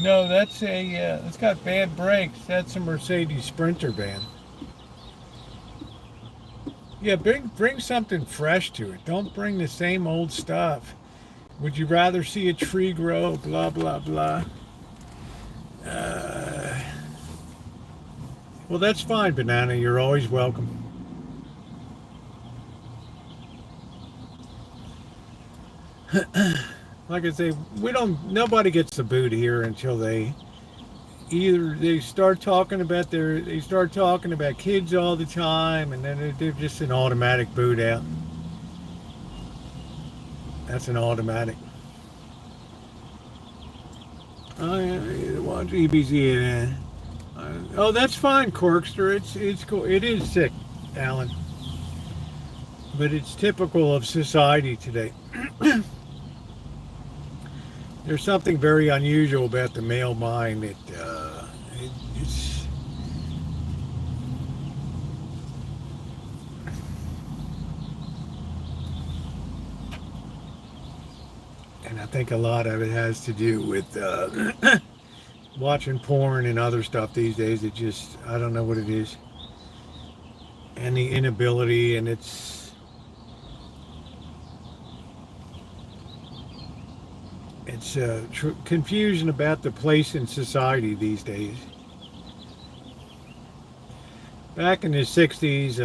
No, that's it's got bad brakes. That's a Mercedes Sprinter van. Yeah, bring something fresh to it. Don't bring the same old stuff. Would you rather see a tree grow? Blah, blah, blah. Well, that's fine, Banana. You're always welcome. Like I say, nobody gets the boot here until they start talking about kids all the time, and then they're just an automatic boot out. That's an automatic. Oh yeah, watch EBZ. Oh, that's fine, Corkster. It's cool. It is sick, Alan, but it's typical of society today. There's something very unusual about the male mind. It's and I think a lot of it has to do with watching porn and other stuff these days. I don't know what it is, and the inability, and it's confusion about the place in society these days. Back in the 60s,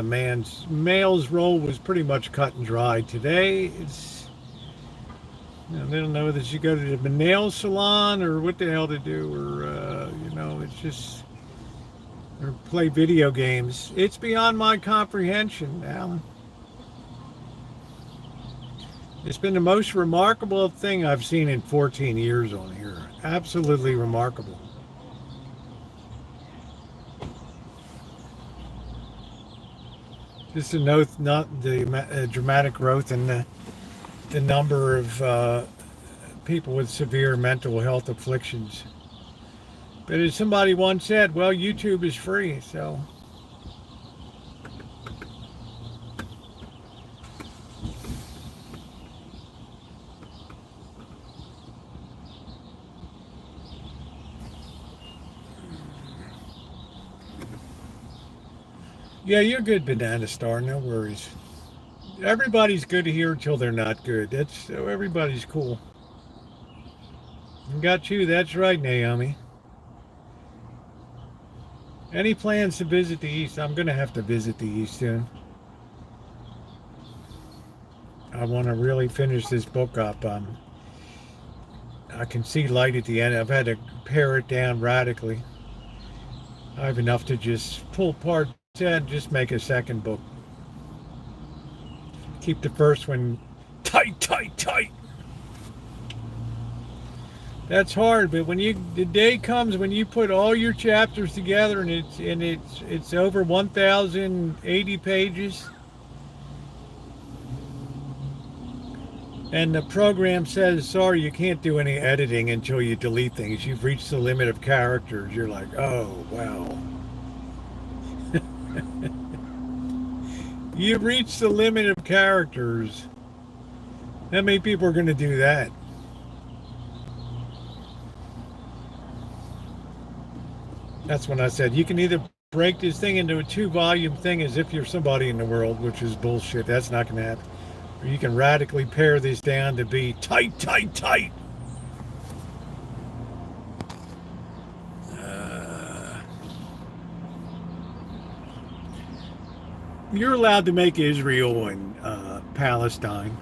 male's role was pretty much cut and dried. Today, they don't know that you go to the nail salon or what the hell to do, or it's just, or play video games. It's beyond my comprehension, Alan. It's been the most remarkable thing I've seen in 14 years on here. Absolutely remarkable. Just to note, not the dramatic growth in the number of people with severe mental health afflictions. But as somebody once said, well, YouTube is free, so Yeah, you're good, Banana Star. No worries. Everybody's good here until they're not good. That's so everybody's cool. Got you. That's right, Naomi. Any plans to visit the East? I'm going to have to visit the East soon. I want to really finish this book up. I can see light at the end. I've had to pare it down radically. I have enough to just pull parts and just make a second book. Keep the first one tight, tight, tight. That's hard, but when the day comes when you put all your chapters together and it's over 1,080 pages, and the program says, sorry, you can't do any editing until you delete things. You've reached the limit of characters. You're like, oh, wow. You've reached the limit of characters. How many people are going to do that? That's when I said, you can either break this thing into a 2-volume thing as if you're somebody in the world, which is bullshit. That's not going to happen. Or you can radically pare this down to be tight, tight, tight. You're allowed to make Israel and Palestine.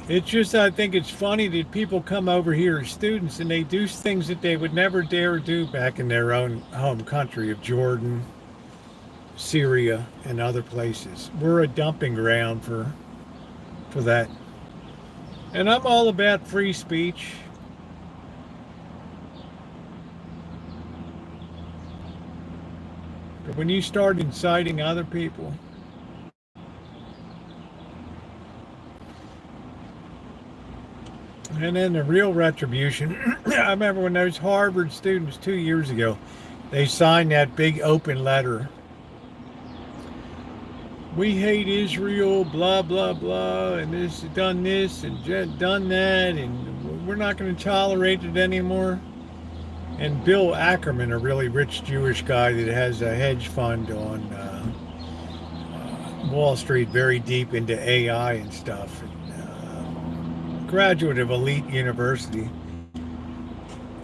It's just, I think it's funny that people come over here as students and they do things that they would never dare do back in their own home country of Jordan, Syria, and other places. We're a dumping ground for that. And I'm all about free speech. But when you start inciting other people, and then the real retribution, I remember when those Harvard students 2 years ago, they signed that big open letter. We hate Israel, blah, blah, blah, and this done this and done that, and we're not going to tolerate it anymore. And Bill Ackerman, a really rich Jewish guy that has a hedge fund on Wall Street, very deep into AI and stuff, and graduate of elite university.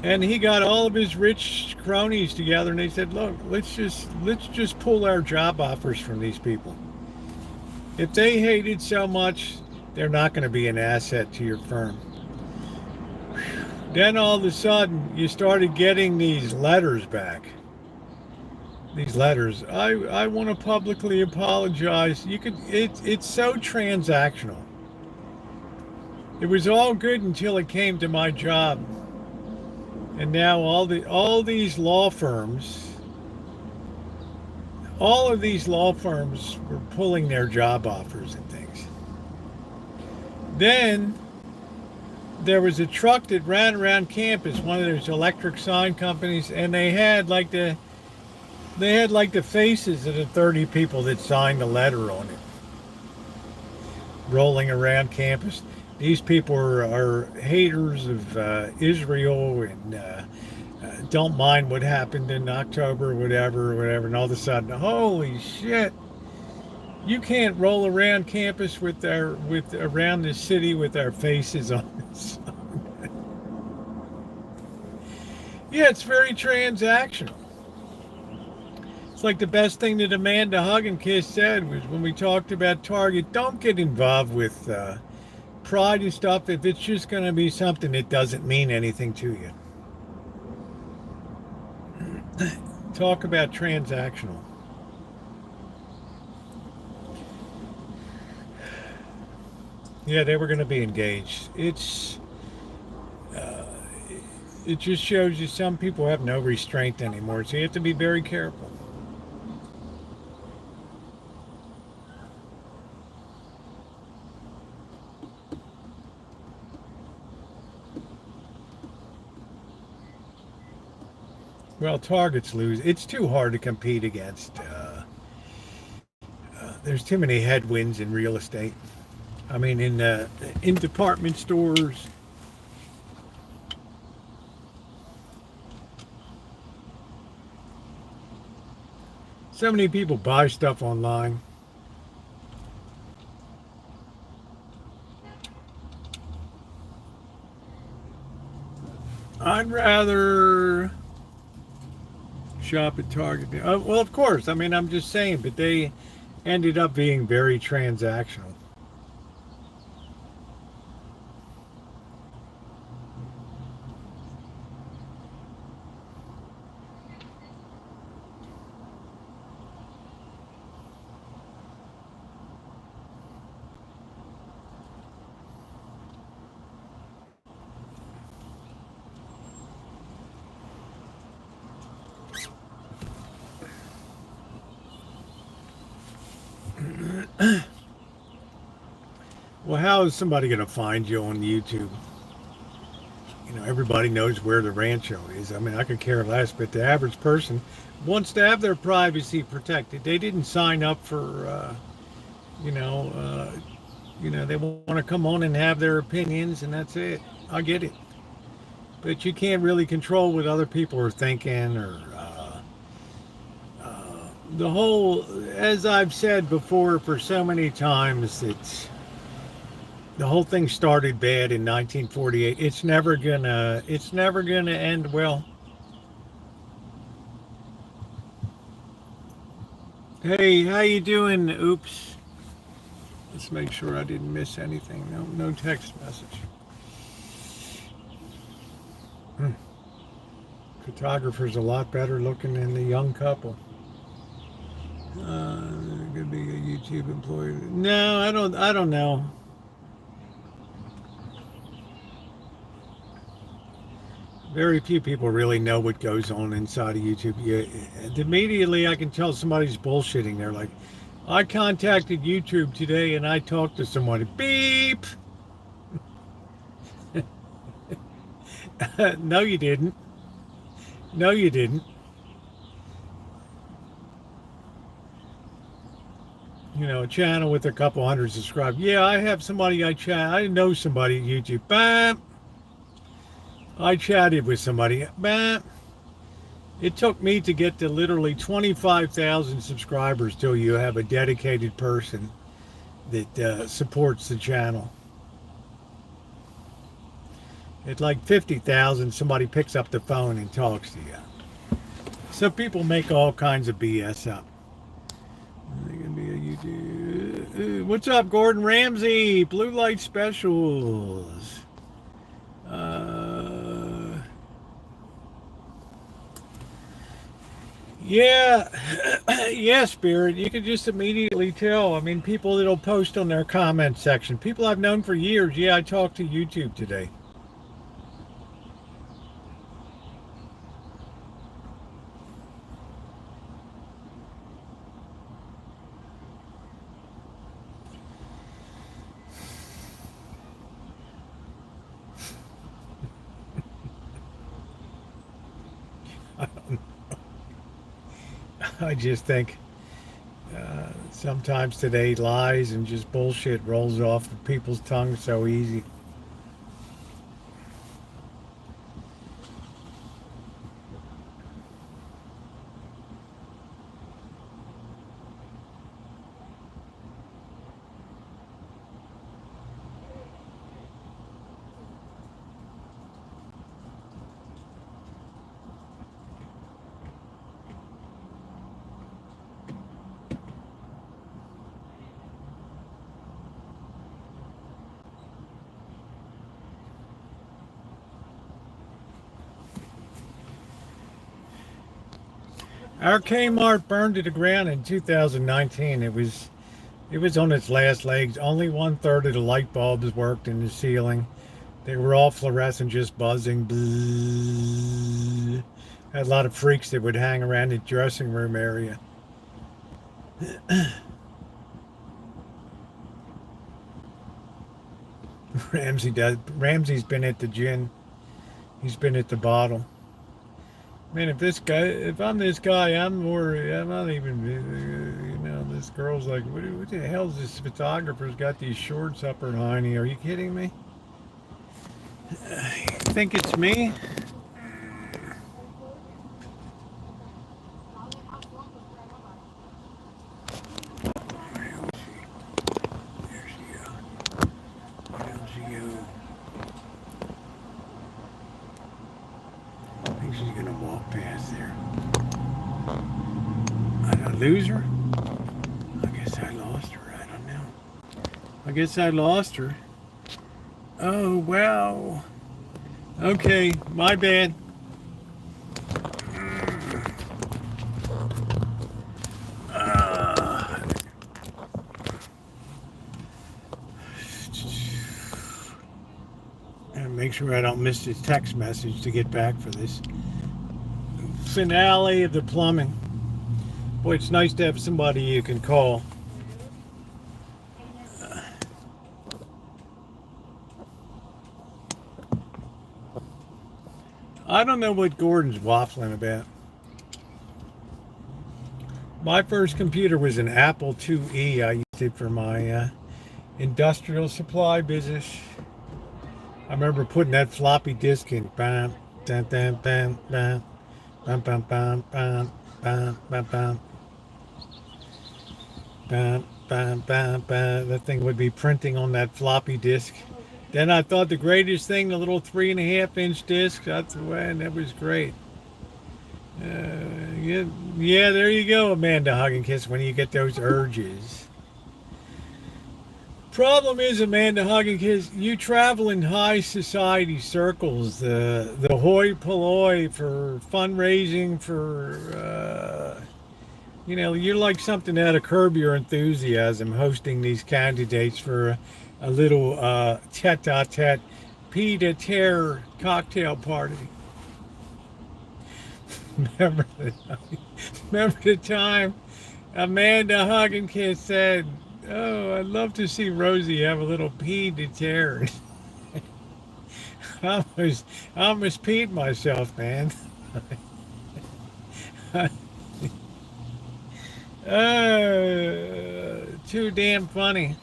And he got all of his rich cronies together, and they said, "Look, let's just pull our job offers from these people. If they hate it so much, they're not going to be an asset to your firm." Then all of a sudden, you started getting these letters back. These letters. I want to publicly apologize. It's so transactional. It was all good until it came to my job. And now all of these law firms were pulling their job offers and things. Then there was a truck that ran around campus, one of those electric sign companies, and they had like the faces of the 30 people that signed the letter on it, rolling around campus. These people are haters of Israel and don't mind what happened in October, whatever. And all of a sudden, holy shit! You can't roll around campus around the city with our faces on this. Yeah, it's very transactional. It's like the best thing that Amanda Hug and Kiss said was when we talked about Target, don't get involved with pride and stuff if it's just going to be something that doesn't mean anything to you. Talk about transactional. Yeah, they were going to be engaged. It just shows you some people have no restraint anymore, so you have to be very careful. Well, Target's lose. It's too hard to compete against. There's too many headwinds in real estate. I mean, in department stores. So many people buy stuff online. I'd rather shop at Target. Well, of course. I mean, I'm just saying, but they ended up being very transactional. Well, how is somebody going to find you on YouTube? You know, everybody knows where the Rancho is. I mean, I could care less, but the average person wants to have their privacy protected. They didn't sign up for, you know, they want to come on and have their opinions, and that's it. I get it, but you can't really control what other people are thinking, or the whole. As I've said before, for so many times, it's. The whole thing started bad in 1948. It's never gonna end well. Hey, how you doing? Oops. Let's make sure I didn't miss anything. No text message. Photographer's a lot better looking than the young couple. Could be a YouTube employee. No, I don't know. Very few people really know what goes on inside of YouTube. Immediately I can tell somebody's bullshitting. They're like, I contacted YouTube today and I talked to somebody. Beep! No, you didn't. No, you didn't. You know, a channel with a couple hundred subscribers. Yeah, I have somebody I know somebody at YouTube. Bam! I chatted with somebody. Bam! It took me to get to literally 25,000 subscribers till you have a dedicated person that supports the channel. At like 50,000, somebody picks up the phone and talks to you. So people make all kinds of BS up. What's up, Gordon Ramsay? Blue light specials. Yeah, yeah, Spirit. You can just immediately tell. I mean, people that'll post on their comment section. People I've known for years. Yeah, I talked to YouTube today. I just think sometimes today lies and just bullshit rolls off of people's tongues so easy. Our Kmart burned to the ground in 2019. It was on its last legs. Only 1/3 of the light bulbs worked in the ceiling. They were all fluorescent, just buzzing. Bzzz. Had a lot of freaks that would hang around the dressing room area. Ramsey's been at the gin. He's been at the bottle. Man, if I'm this guy, I'm not even, this girl's like, what the hell's this photographer's got these shorts up her hiney? Are you kidding me? You think it's me? lose her? I guess I lost her. I don't know. I guess I lost her. Oh, wow. Okay, my bad. And make sure I don't miss this text message to get back for this finale of the plumbing. Boy, it's nice to have somebody you can call. I don't know what Gordon's waffling about. My first computer was an Apple IIe. I used it for my industrial supply business. I remember putting that floppy disk in. Bam, bam, bam, bam, bam, bam, bam, bam, bam, bam, bam, bam, bam, bam, bam, bam. That thing would be printing on that floppy disk. Then I thought the greatest thing, the little 3.5-inch disc. That's the way, and that was great. Yeah, there you go, Amanda Hug and Kiss, when you get those urges. Problem is, Amanda Hug and Kiss, you travel in high society circles. The hoi polloi for fundraising, for you're like something out of Curb Your Enthusiasm, hosting these candidates for a little tete-a-tete, pied-à-terre cocktail party. Remember the time Amanda Hug and Kiss said, "Oh, I'd love to see Rosie have a little pied-à-terre." I almost peed myself, man. Too damn funny.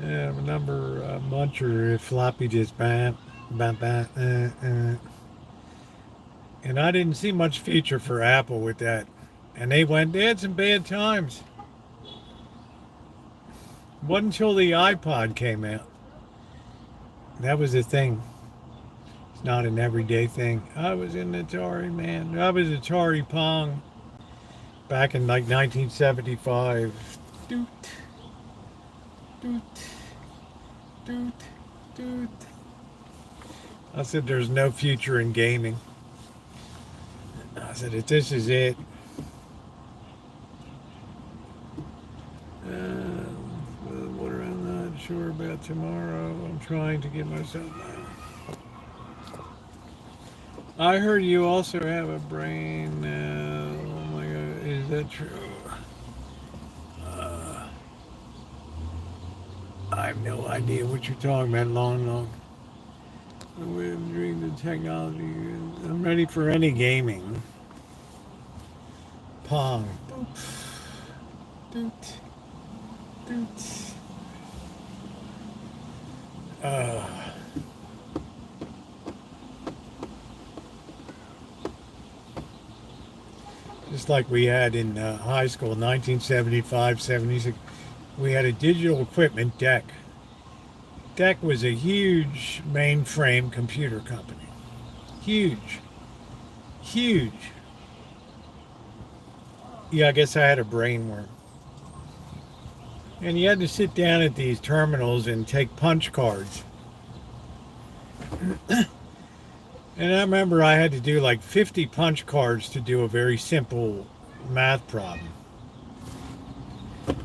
Number muncher, floppy just bam, bam, bam, And I didn't see much future for Apple with that. And they had some bad times. Wasn't until the iPod came out. That was the thing. It's not an everyday thing. I was in Atari, man. I was Atari Pong back in like 1975. Doot, doot, doot, doot. I said there's no future in gaming. I said, if this is it, what I'm not sure about tomorrow. I'm trying to get myself out. I heard you also have a brain. Oh my God, is that true? I have no idea what you're talking about. Long. We're doing the technology. I'm ready for any gaming. Pong. Doot. Doot. Just like we had in high school, 1975, 76, we had a digital equipment DEC. DEC was a huge mainframe computer company. Huge. Yeah, I guess I had a brain worm. And you had to sit down at these terminals and take punch cards. And I remember I had to do like 50 punch cards to do a very simple math problem.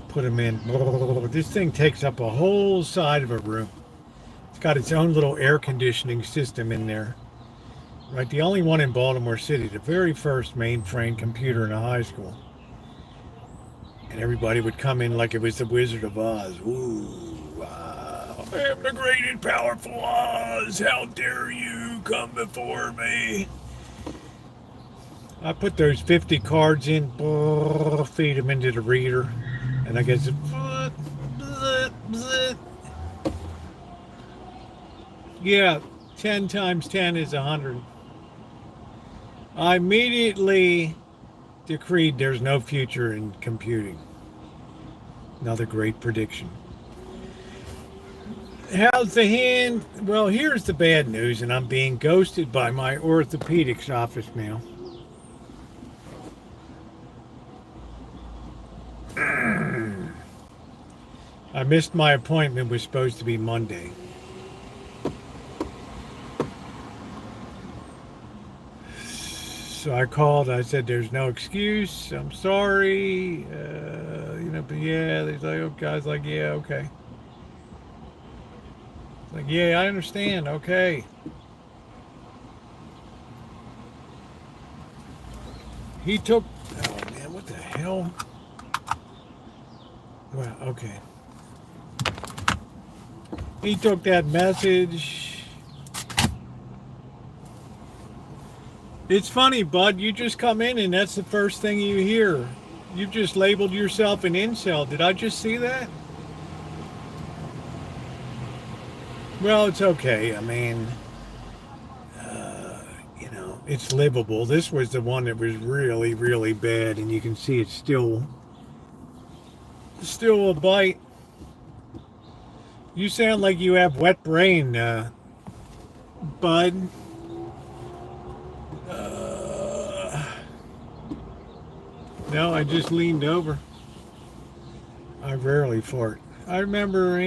Put them in. This thing takes up a whole side of a room. It's got its own little air conditioning system in there. Right, the only one in Baltimore City, the very first mainframe computer in a high school. And everybody would come in like it was the Wizard of Oz. Ooh, wow. I am the great and powerful Oz. How dare you come before me? I put those 50 cards in, feed them into the reader, and I guess yeah, 10 times 10 is 100. I immediately decreed there's no future in computing. Another great prediction. How's the hand? Well, here's the bad news, and I'm being ghosted by my orthopedics office now. I missed my appointment. Was supposed to be Monday. So I called. I said, "There's no excuse. I'm sorry. But yeah." He's like, "Oh, guys, like, yeah, okay." It's like, "Yeah, I understand. Okay." He took. Oh man, what the hell? Well, okay. He took that message. It's funny, bud. You just come in and that's the first thing you hear. You've just labeled yourself an incel. Did I just see that? Well, it's okay. I mean, it's livable. This was the one that was really, really bad, and you can see it's still a bite. You sound like you have wet brain, bud. No, I just leaned over. I rarely fart. I remember.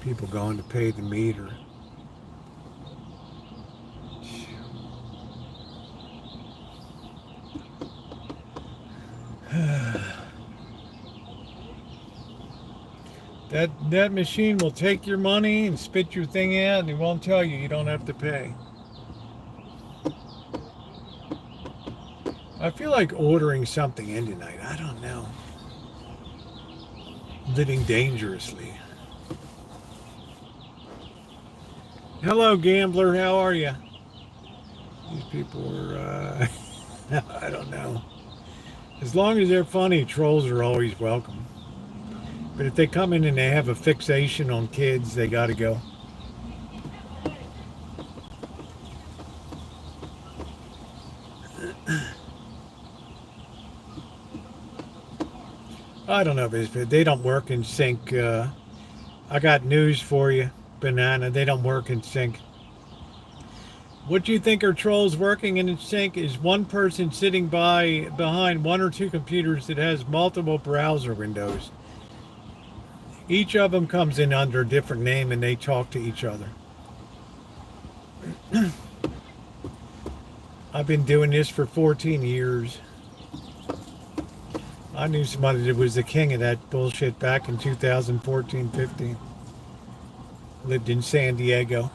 People going to pay the meter. That machine will take your money and spit your thing out, and it won't tell you don't have to pay. I feel like ordering something in tonight. I don't know. Living dangerously. Hello, gambler. How are you? These people are, I don't know. As long as they're funny, trolls are always welcome. But if they come in and they have a fixation on kids, they got to go. I don't know if they don't work in sync. I got news for you, Banana. They don't work in sync. What do you think are trolls working in sync is one person sitting behind one or two computers that has multiple browser windows. Each of them comes in under a different name and they talk to each other. I've been doing this for 14 years. I knew somebody that was the king of that bullshit back in 2014-15. Lived in San Diego.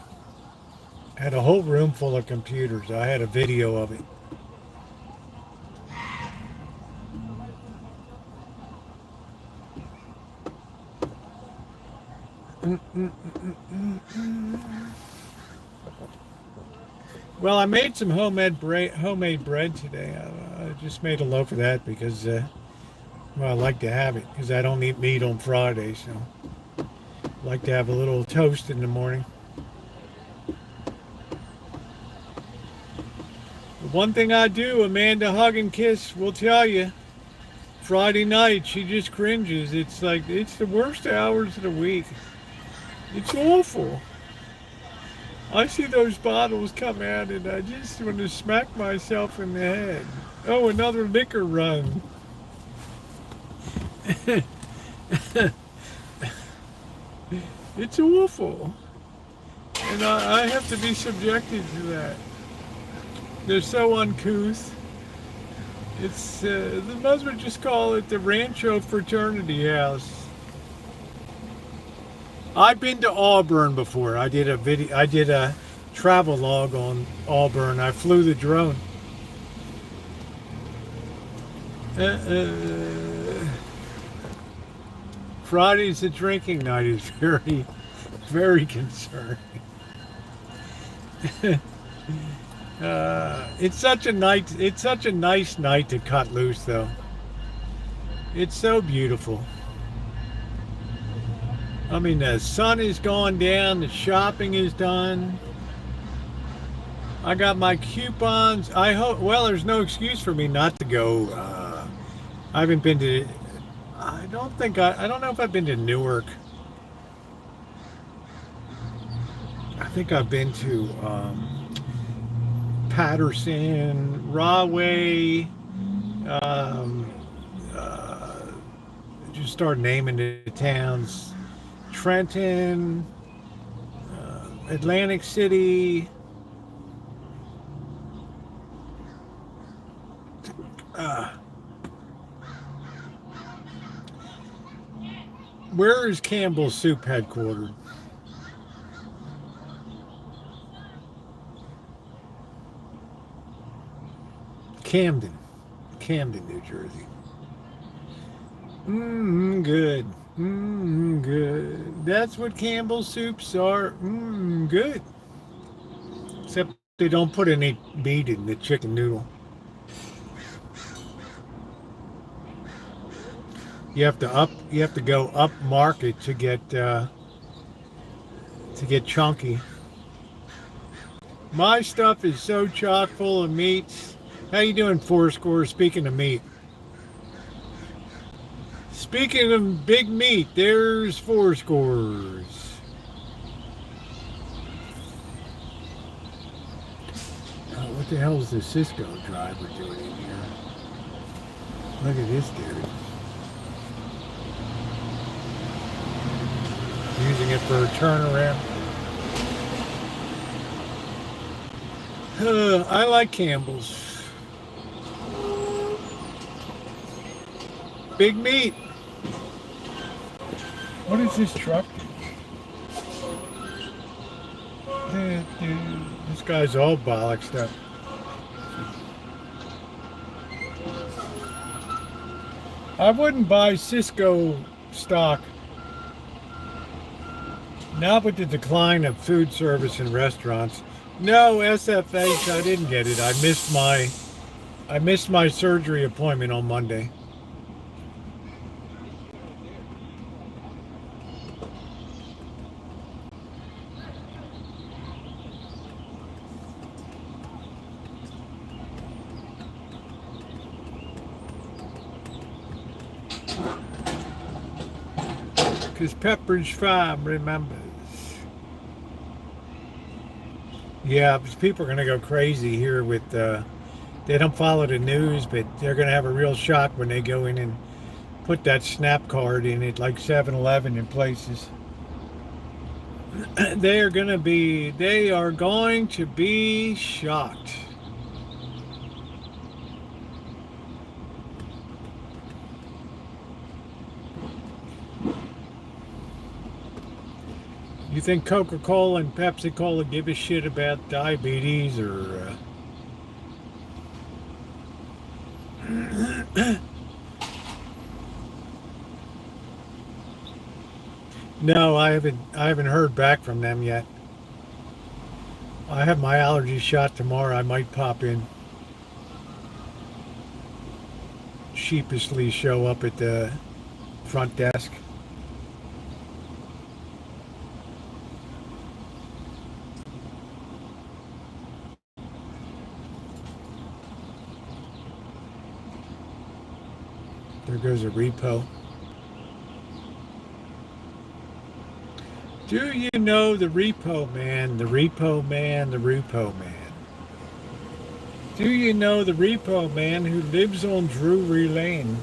Had a whole room full of computers. I had a video of it. Well, I made some homemade bread today. I just made a loaf of that because, I like to have it because I don't eat meat on Friday, so I like to have a little toast in the morning. The one thing I do, Amanda Hug and Kiss will tell you, Friday night, she just cringes. It's like, it's the worst hours of the week. It's awful. I see those bottles come out and I just want to smack myself in the head. Oh, another liquor run. It's awful. And I have to be subjected to that. They're so uncouth. It's, the might as well just call it the Rancho fraternity house. I've been to Auburn before. I did a travel log on Auburn. I flew the drone. Friday's the drinking night is very, very concerning. It's such a nice night to cut loose, though. It's so beautiful. I mean, the sun is going down, the shopping is done. I got my coupons. I hope, well, there's no excuse for me not to go. I haven't been to, I don't know if I've been to Newark. I think I've been to Patterson, Rahway. Um, uh, just start naming the towns. Trenton, Atlantic City. Uh, where is Campbell's Soup headquartered? Camden, New Jersey. Good. Good. That's what Campbell's soups are. Good. Except they don't put any meat in the chicken noodle. You have to go up market to get chunky. My stuff is so chock full of meats. How you doing, Fourscore? Speaking of meat. Speaking of big meat, there's Fourscores. What the hell is the Cisco driver doing in here? Look at this dude. Using it for a turnaround. I like Campbell's. Big meat. What is this truck do? This guy's all bollocks up. I wouldn't buy Cisco stock. Not with the decline of food service and restaurants. No, SFH, I didn't get it. I missed my surgery appointment on Monday. Because Pepperidge Farm remembers. Yeah, because people are going to go crazy here with, they don't follow the news, but they're going to have a real shock when they go in and put that SNAP card in it, like 7-Eleven in places. They are going to be shocked. You think Coca-Cola and Pepsi-Cola give a shit about diabetes or... No, I haven't heard back from them yet. I have my allergy shot tomorrow. I might pop in. Sheepishly show up at the front desk. There goes a repo. Do you know the repo man, the repo man, the repo man? Do you know the repo man who lives on Drury Lane?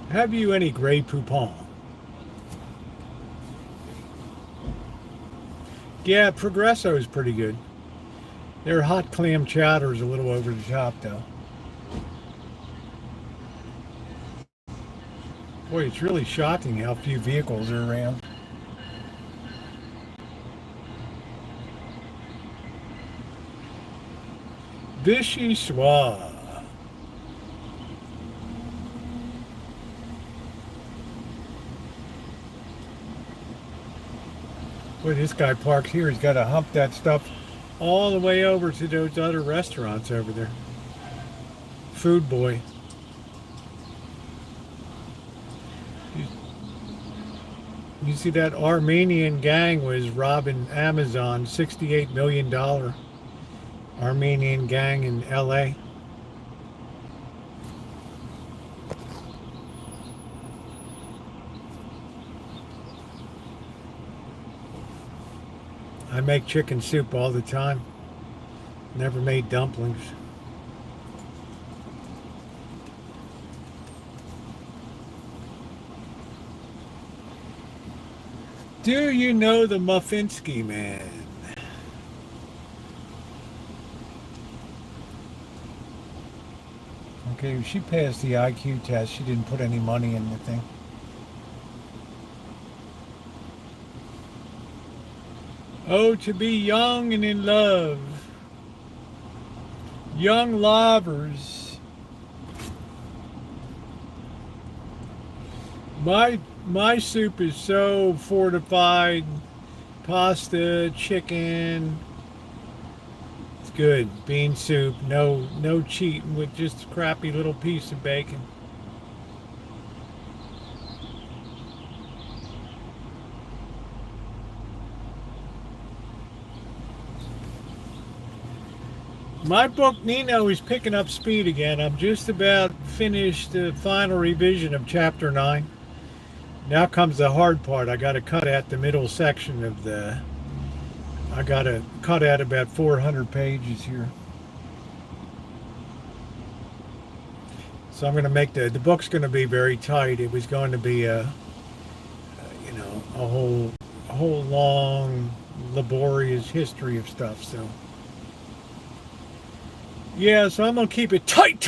Have you any Grey Poupon? Yeah, Progresso is pretty good. Their hot clam chowder is a little over the top, though. Boy, it's really shocking how few vehicles are around. Vichyssoise. Boy, this guy parks here. He's got to hump that stuff all the way over to those other restaurants over there. Food boy. You see that Armenian gang was robbing Amazon, $68 million Armenian gang in LA. I make chicken soup all the time. Never made dumplings. Do you know the Muffinsky man? Okay, she passed the IQ test. She didn't put any money in the thing. Oh, to be young and in love. Young lovers. My soup is so fortified. Pasta, chicken. It's good. Bean soup. No cheating with just a crappy little piece of bacon. My book, Nino, is picking up speed again. I'm just about finished the final revision of chapter 9. Now comes the hard part. I got to cut out the middle section of I got to cut out about 400 pages here. So I'm going to make the book's going to be very tight. It was going to be a whole long, laborious history of stuff. So yeah, so I'm going to keep it tight.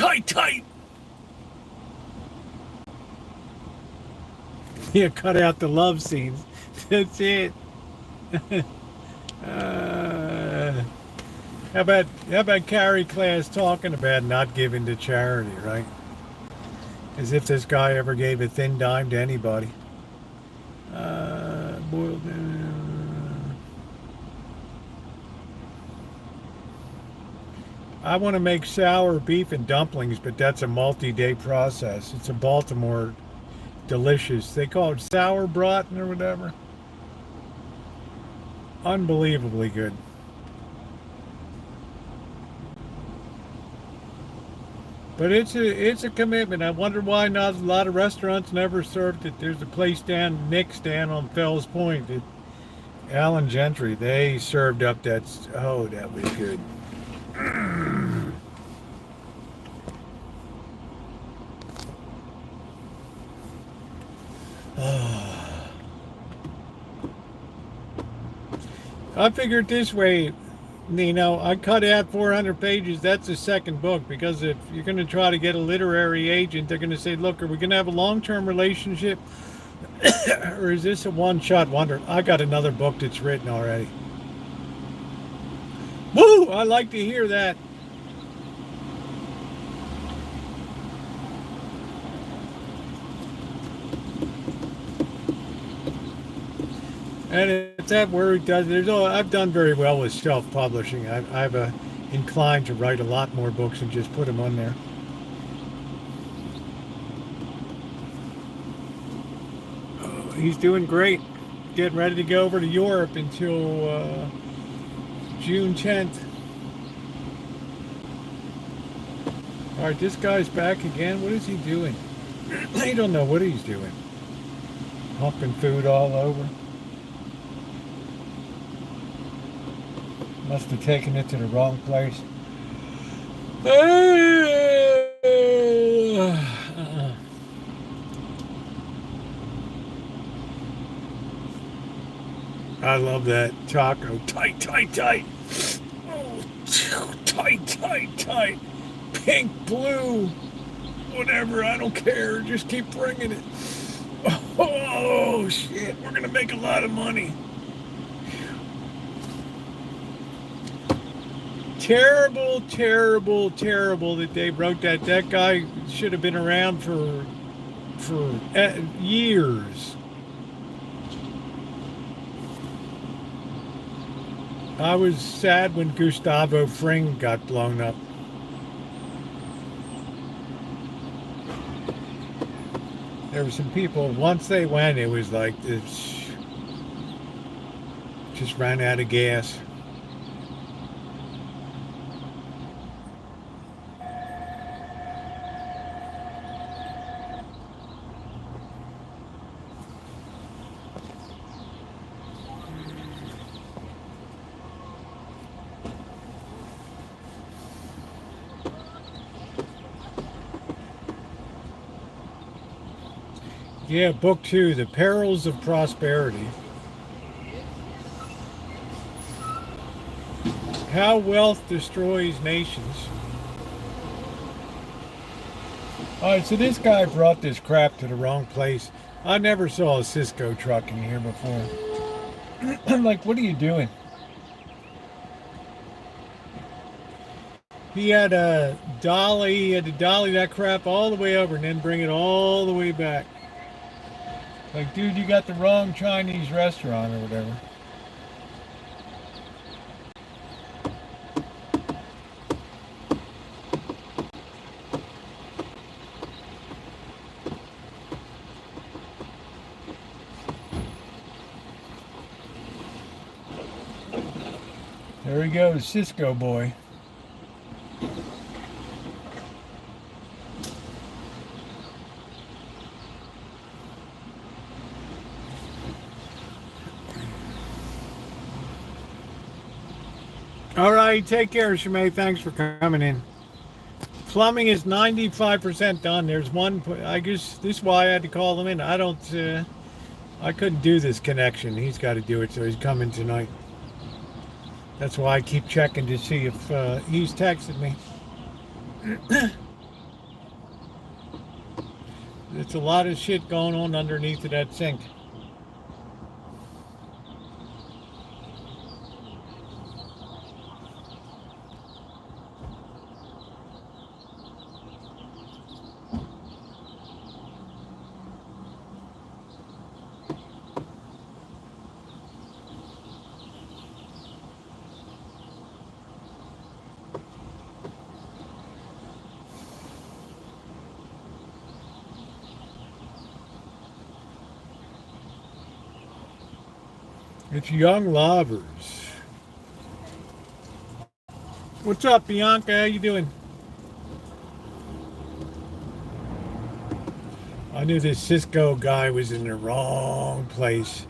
Yeah, cut out the love scenes. That's it. How about Carrie Class talking about not giving to charity, right? As if this guy ever gave a thin dime to anybody. Boiled. I want to make sour beef and dumplings, but that's a multi-day process. It's a Baltimore delicious. They call it sour braten or whatever. Unbelievably good. But it's a commitment. I wonder why not a lot of restaurants never served it. There's a place down, Nick's down on Fells Point, Alan Gentry. They served up that was good. I figured this way, Nino, I cut out 400 pages. That's the second book, because if you're going to try to get a literary agent, they're going to say, look, are we going to have a long-term relationship or is this a one-shot wonder? I got another book that's written already. Woo! I like to hear that. And it's that where it does. I've done very well with self-publishing. I've inclined to write a lot more books and just put them on there. Oh, he's doing great. Getting ready to go over to Europe until June 10th. All right, this guy's back again. What is he doing? I don't know what he's doing. Humping food all over. Must have taken it to the wrong place. I love that taco. Tight. Oh, tight. Pink, blue, whatever. I don't care. Just keep bringing it. Oh, shit. We're going to make a lot of money. Terrible that they wrote that. That guy should have been around for years. I was sad when Gustavo Fring got blown up. There were some people, once they went, it was like this, just ran out of gas. Yeah, book 2, The Perils of Prosperity. How Wealth Destroys Nations. Alright, so this guy brought this crap to the wrong place. I never saw a Cisco truck in here before. I'm like, what are you doing? He had to dolly that crap all the way over and then bring it all the way back. Like, dude, you got the wrong Chinese restaurant or whatever. There he goes, Cisco boy. All right, take care, Shimei. Thanks for coming in. Plumbing is 95% done. There's one, I guess this is why I had to call him in. I couldn't do this connection. He's got to do it, so he's coming tonight. That's why I keep checking to see if he's texted me. There's a lot of shit going on underneath of that sink. It's Young Lovers. What's up, Bianca? How you doing? I knew this Cisco guy was in the wrong place.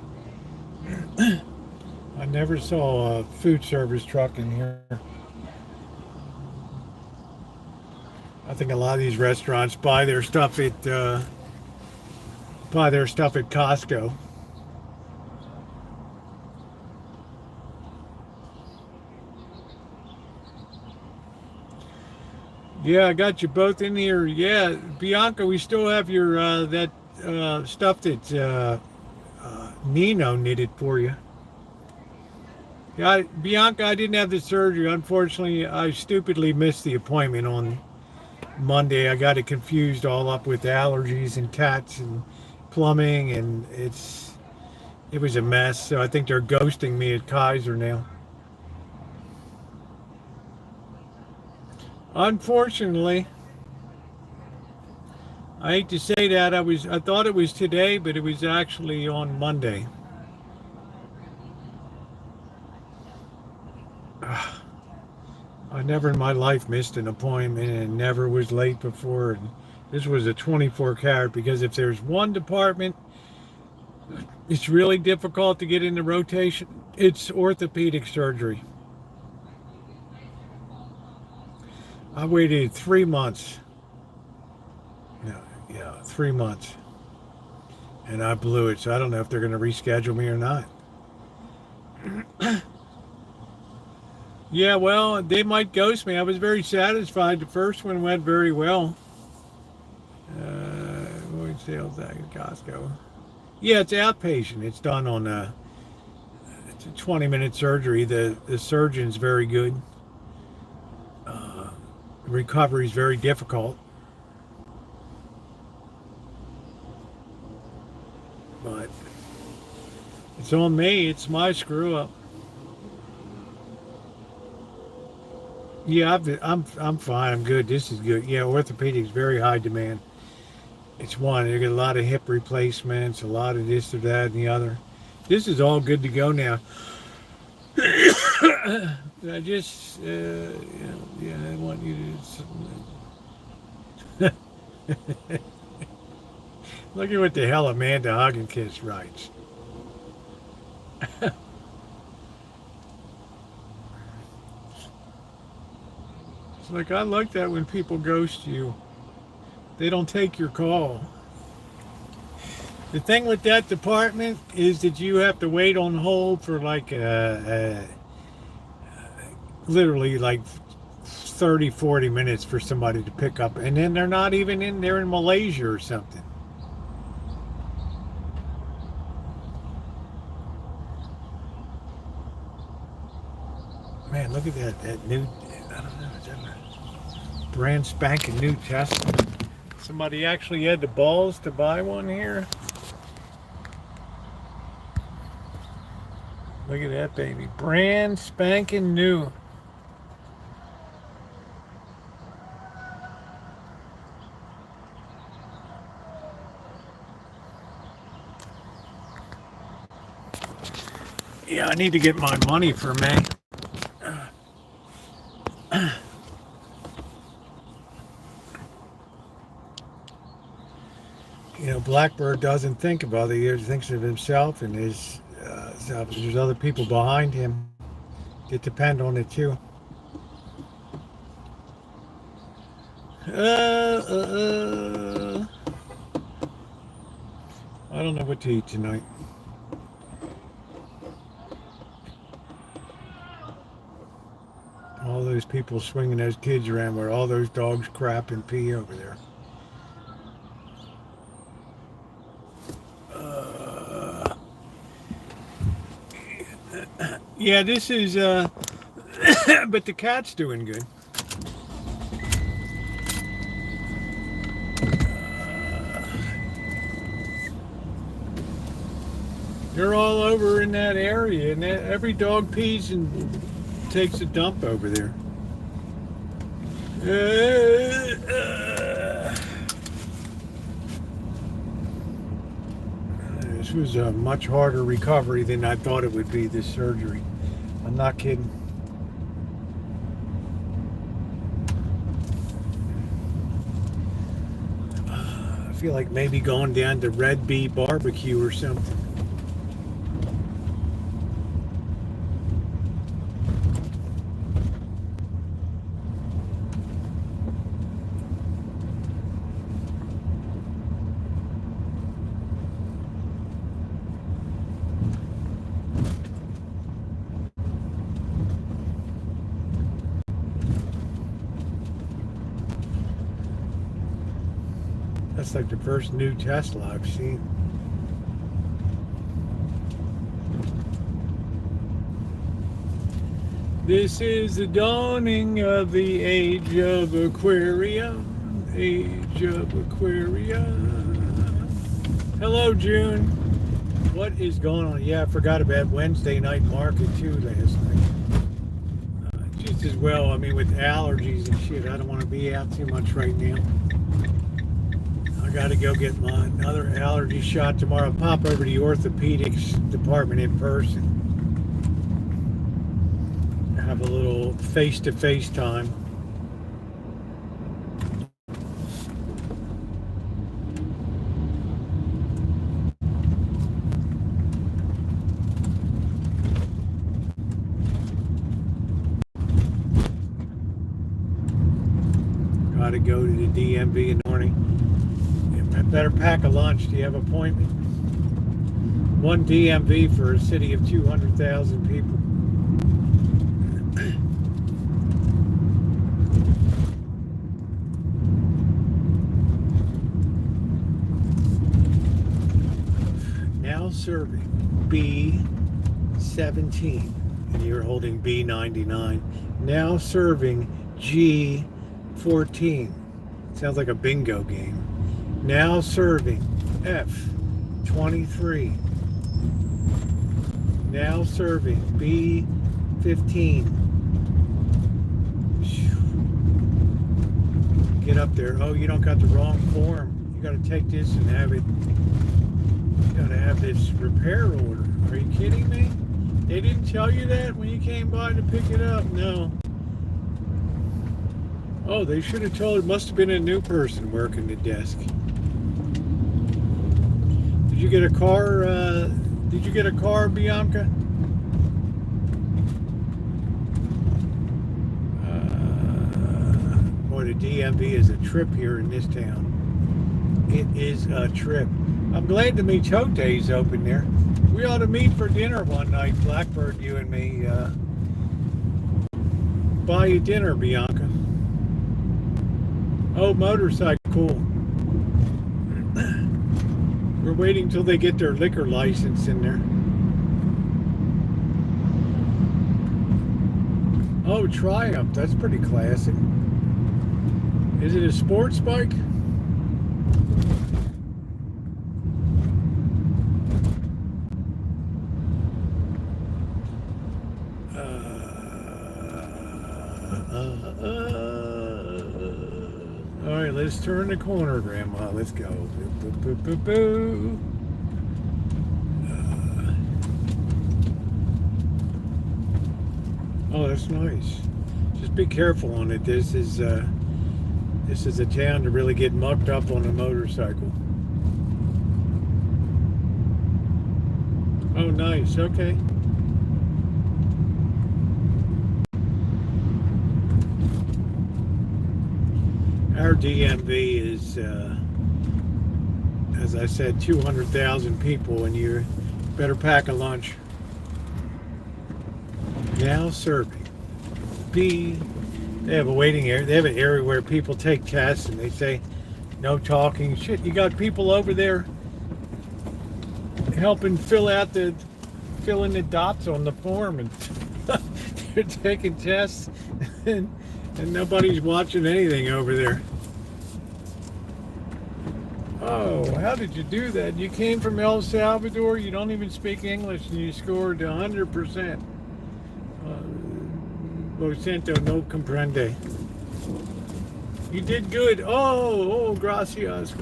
I never saw a food service truck in here. I think a lot of these restaurants buy their stuff at Costco. Yeah, I got you both in here. Yeah, Bianca, we still have your that stuff that Nino knitted for you. Yeah, Bianca, I didn't have the surgery. Unfortunately, I stupidly missed the appointment on Monday. I got it confused all up with allergies and cats and plumbing, and it was a mess. So I think they're ghosting me at Kaiser now. Unfortunately, I hate to say that, I thought it was today, but it was actually on Monday. I never in my life missed an appointment and never was late before. And this was a 24 carat, because if there's one department it's really difficult to get into rotation, it's orthopedic surgery. I waited 3 months. No, yeah, 3 months. And I blew it, so I don't know if they're going to reschedule me or not. Yeah, well, they might ghost me. I was very satisfied. The first one went very well. Void sales at Costco. Yeah, it's outpatient. It's done on it's a 20-minute surgery. The surgeon's very good. Recovery is very difficult. But it's on me. It's my screw up. Yeah, I'm fine. I'm good. This is good. Yeah, orthopedics very high demand. It's one. You get a lot of hip replacements, a lot of this or that and the other. This is all good to go now. I just, I want you to. Look at what the hell Amanda Hogginkiss writes. It's like, I like that when people ghost you. They don't take your call. The thing with that department is that you have to wait on hold for like literally like 30, 40 minutes for somebody to pick up. And then they're not even they're in Malaysia or something. Man, look at that new, I don't know, is that a brand spanking new Tesla? Somebody actually had the balls to buy one here. Look at that baby, brand spanking new. Yeah, I need to get my money for May. You know, Blackbird doesn't think about it. He thinks of himself and his self. There's other people behind him that depend on it too. I don't know what to eat tonight. All those people swinging those kids around where all those dogs crap and pee over there. Yeah, this is, but the cat's doing good. They're all over in that area, and every dog pees and takes a dump over there. This was a much harder recovery than I thought it would be, this surgery. I'm not kidding. I feel like maybe going down to Red Bee Barbecue or something. That's like the first new Tesla I've seen. This is the dawning of the age of Aquarium. Age of Aquarium. Hello, June. What is going on? Yeah, I forgot about Wednesday night market too last night. Just as well, I mean, with allergies and shit, I don't want to be out too much right now. I got to go get my another allergy shot tomorrow. I'll pop over to the orthopedics department in person. Have a little face-to-face time. Got to go to the DMV in the morning. Better pack a lunch. Do you have an appointment? One DMV for a city of 200,000 people. Now serving B17, and you're holding B99. Now serving G14. Sounds like a bingo game. Now serving F23. Now serving B15. Get up there. Oh, you don't got the wrong form. You got to take this and have it. You got to have this repair order. Are you kidding me? They didn't tell you that when you came by to pick it up? No. Oh, they should have told. It must have been a new person working the desk. Did you get a car? Did you get a car, Bianca? Boy, the DMV is a trip here in this town. It is a trip. I'm glad to meet Chote's open there. We ought to meet for dinner one night, Blackbird, you and me. Buy you dinner, Bianca. Oh, motorcycle. We're waiting till they get their liquor license in there. Oh, Triumph. That's pretty classic. Is it a sports bike? All right, let's turn the corner, Grandma. Let's go. Boo, boo, boo, boo, boo. Oh, that's nice. Just be careful on it. This is a town to really get mucked up on a motorcycle. Oh, nice. Okay. Our DMV is, as I said, 200,000 people, and you better pack a lunch. Now serving. They have a waiting area. They have an area where people take tests, and they say, no talking. Shit, you got people over there helping fill in the dots on the form, and they're taking tests, and nobody's watching anything over there. Oh, how did you do that? You came from El Salvador, you don't even speak English, and you scored 100%. Lo siento, no comprende. You did good. Oh, gracias.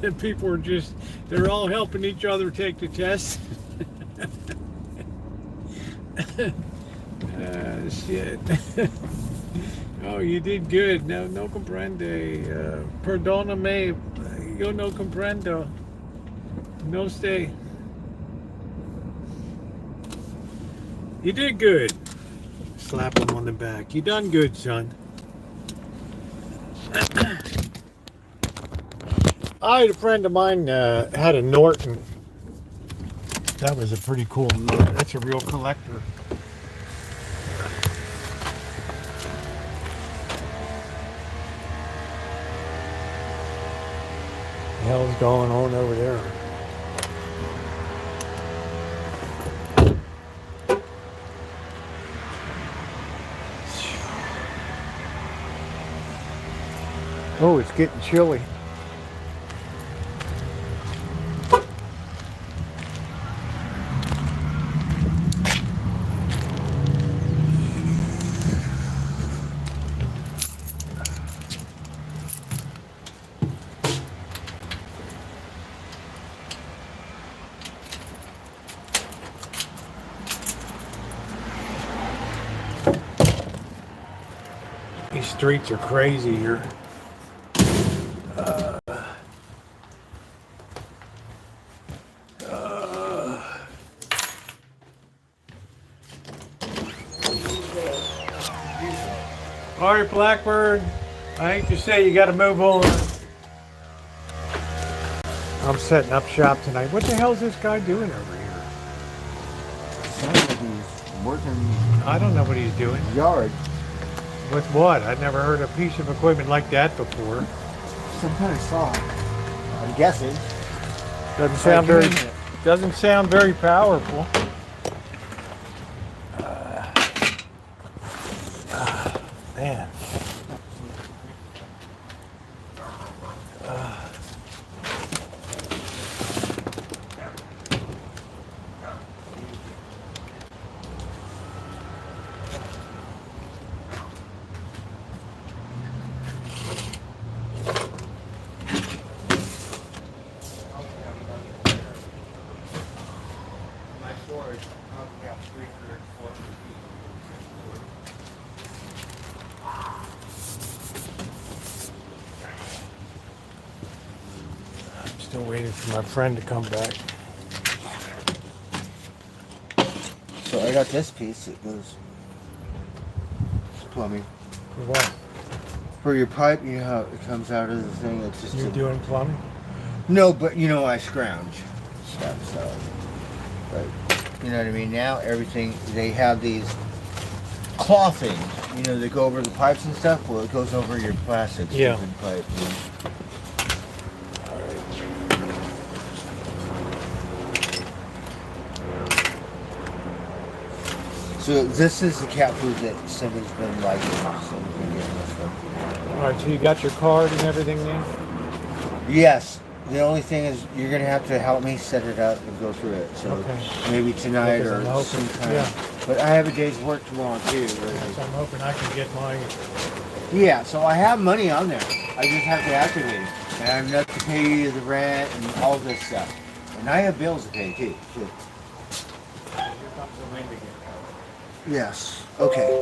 And people are they're all helping each other take the test. Shit. Oh, you did good. No comprende. Perdóname. Yo no comprendo. No stay. You did good. Slap him on the back. You done good, son. I had a friend of mine had a Norton. That was a pretty cool Norton. That's a real collector. What the hell's going on over there? Oh, it's getting chilly. These streets are crazy here. All right, Blackbird. I hate to say you got to move on. I'm setting up shop tonight. What the hell is this guy doing over here? Sounds like he's working I don't know what he's doing. yard. With what? I've never heard a piece of equipment like that before. Some kind of saw. I'm guessing. Doesn't sound very powerful. Man. Still waiting for my friend to come back. So I got this piece that goes plumbing. For what? For your pipe, you know how it comes out of the thing. It's just You're doing plumbing? no, but you know I scrounge stuff. So, but you know what I mean. Now everything they have these claw things. You know, they go over the pipes and stuff. Well, it goes over your plastic Yeah. stupid pipe. You know? So this is the cat food that Simba's been liking. So we've been getting this one. All right, so you got your card and everything now? Yes. The only thing is you're gonna have to help me set it up and go through it. So Okay. maybe tonight Because or I'm hoping- sometime. yeah. But I have a day's work tomorrow too. So I'm hoping I can get my... Yeah. So I have money on there. I just have to activate it. And I have enough to pay the rent and all this stuff. And I have bills to pay too. So. Here comes the wind again. Yes. Okay.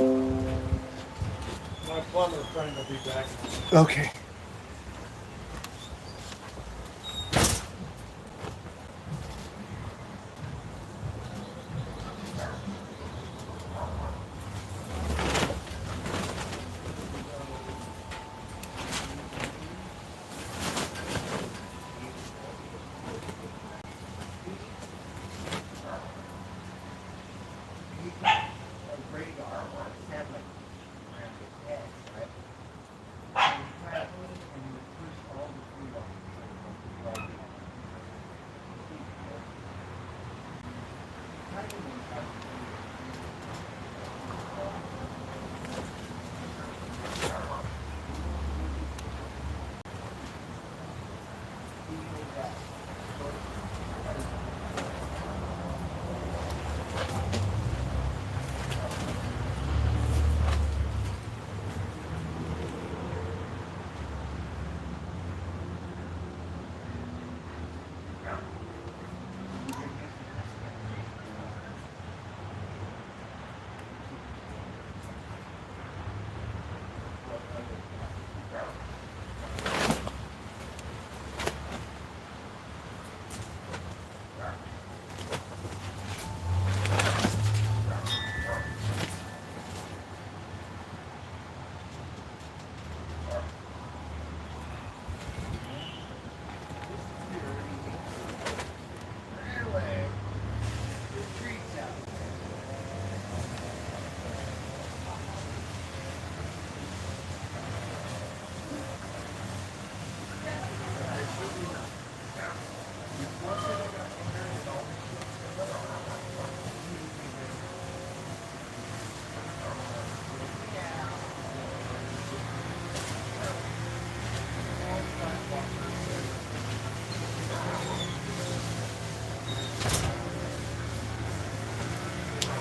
My plumber friend will be back. Okay.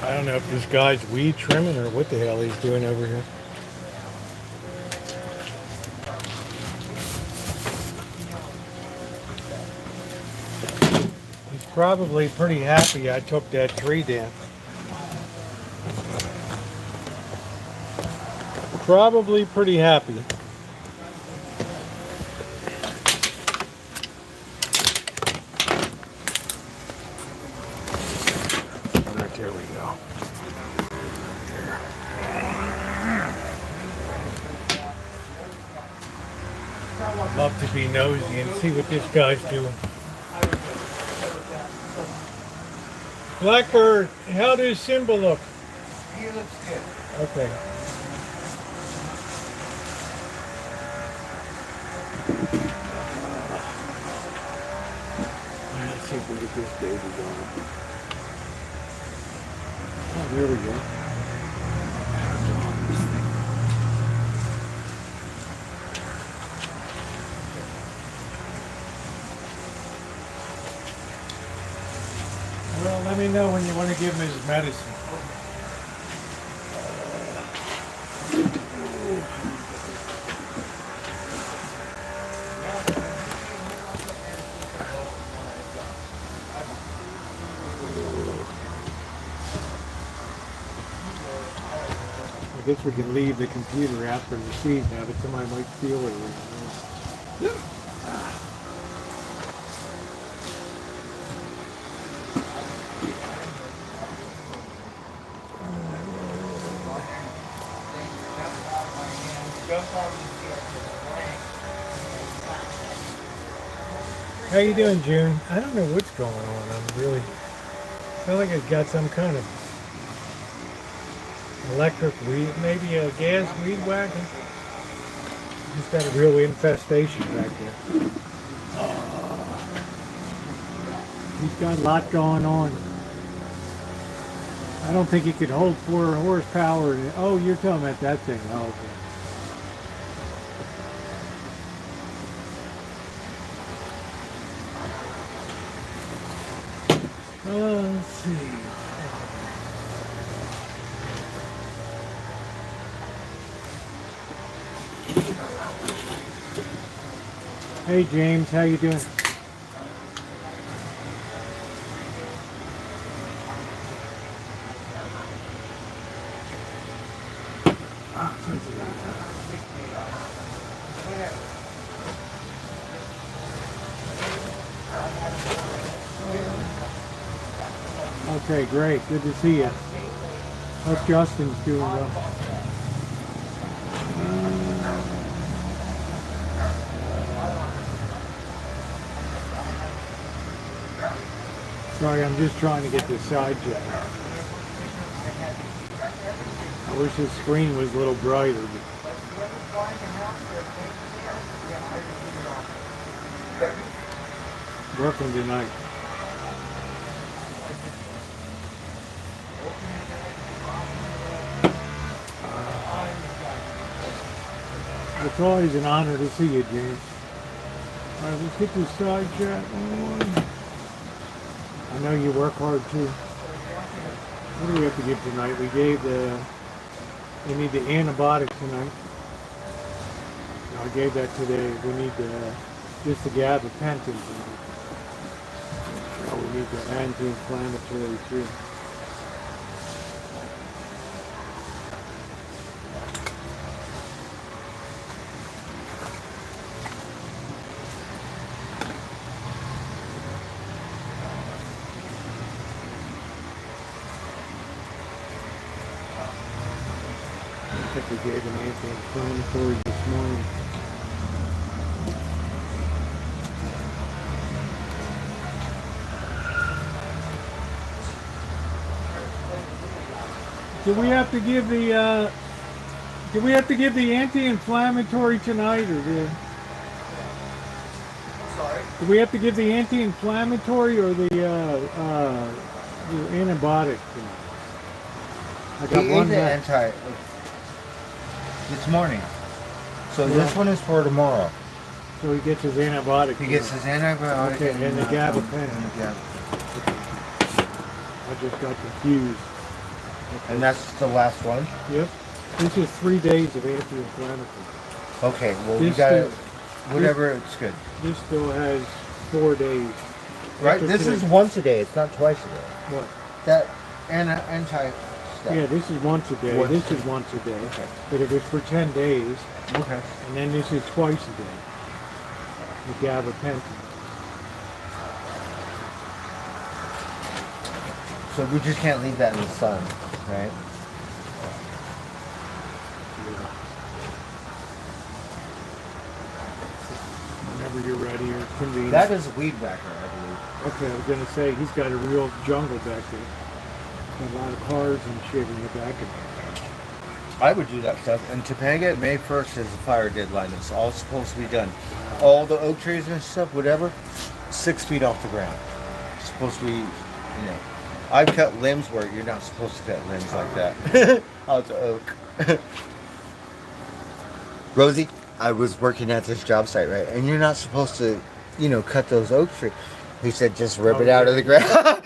I don't know if this guy's weed trimming or what the hell he's doing over here. He's probably pretty happy I took that tree down. Probably pretty happy. Right there we go. I'd love to be nosy and see what this guy's doing. Blackbird, how does Simba look? He looks good. Okay. Let's see if we get this baby going. Oh, there we go. Well, let me know when you want to give him his medicine. I guess we can leave the computer after the seat now, but somebody might steal it. How you doing, June? I don't know what's going on. I'm really feel like I've got some kind of electric weed, maybe a gas weed whacker. Just got a real infestation back there. He's got a lot going on. I don't think he could hold 4 horsepower. Oh, you're talking about that thing. Oh, okay. Let's see. Hey James, how you doing? Okay, great. Good to see you. Hope Justin's doing well. Sorry, I'm just trying to get this side check. I wish the screen was a little brighter. Working tonight. It's always an honor to see you, James. All right, let's get this side chat on. I know you work hard too. What do we have to give tonight? We gave we need the antibiotic tonight. I gave that today. We need just the gabapentin tonight. Oh, we need the anti-inflammatory too. I think we gave an anti-inflammatory this morning. Do we have to give the anti-inflammatory tonight, or do we have to give the anti-inflammatory or the antibiotic tonight? I got He one ate the anti this morning. So this one is for tomorrow. So he gets his antibiotic. He gets his antibiotic Okay, and the gabapentin. Yeah. I just got confused. Okay. And that's the last one? Yep. This is 3 days of anti-inflammatory. Okay, well This we got still- whatever, it's good. This still has 4 days. Right? After This today- is once a day, it's not twice a day. what? That anti stuff. Yeah, this is once a day. Once This a is once a day. Okay. But it was for 10 days, Okay. and then this is twice a day. The gabapentin. So we just can't leave that in the sun, right? Whenever you're ready or convenient. That is a weed whacker, I believe. Okay, I was gonna say he's got a real jungle back there. Got a lot of cars and shit in the back of it. I would do that stuff. And Topanga, May 1st is the fire deadline. It's all supposed to be done. All the oak trees and stuff, whatever, 6 feet off the ground. It's supposed to be, I've cut limbs where you're not supposed to cut limbs like that. Out the oak. Rosie, I was working at this job site, right? And you're not supposed to, cut those oak trees. He said, just rip it out of the ground.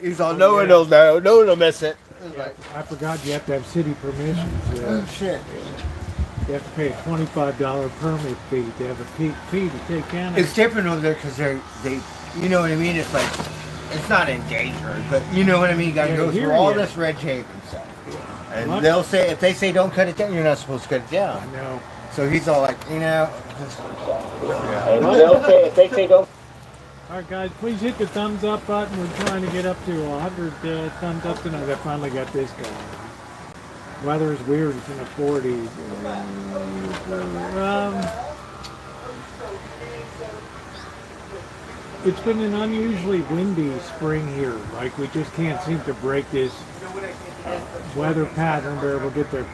He's all, no one will know. No one will miss it. I forgot you have to have city permission. Oh, shit. You have to pay a $25 permit fee to have a fee to take down. It's different over there because they, you know what I mean? It's like, it's not endangered, but you know what I mean? You gotta Yeah, go here through all you- this red tape and stuff. And What? they'll say, if they say don't cut it down, you're not supposed to cut it I down. know. So he's all like, And they'll say, if they say don't. All right, guys, please hit the thumbs up button. We're trying to get up to 100 thumbs up tonight. I finally got this going. Weather is weird. It's in the 40s. It's been an unusually windy spring here. Like we just can't seem to break this weather pattern where we'll get the.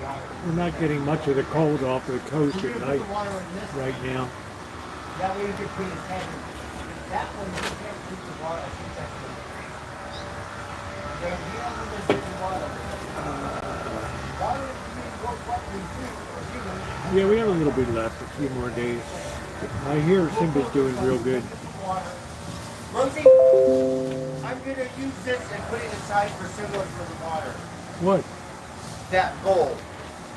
We're not getting much of the cold off the coast at night right now. That way you can put his head in. That one you can't keep the water. Yeah, we have a little bit left, a few more days. I hear Simba's doing real good. Rosie, I'm going to use this and put it aside for Simba for the water. What? That bowl.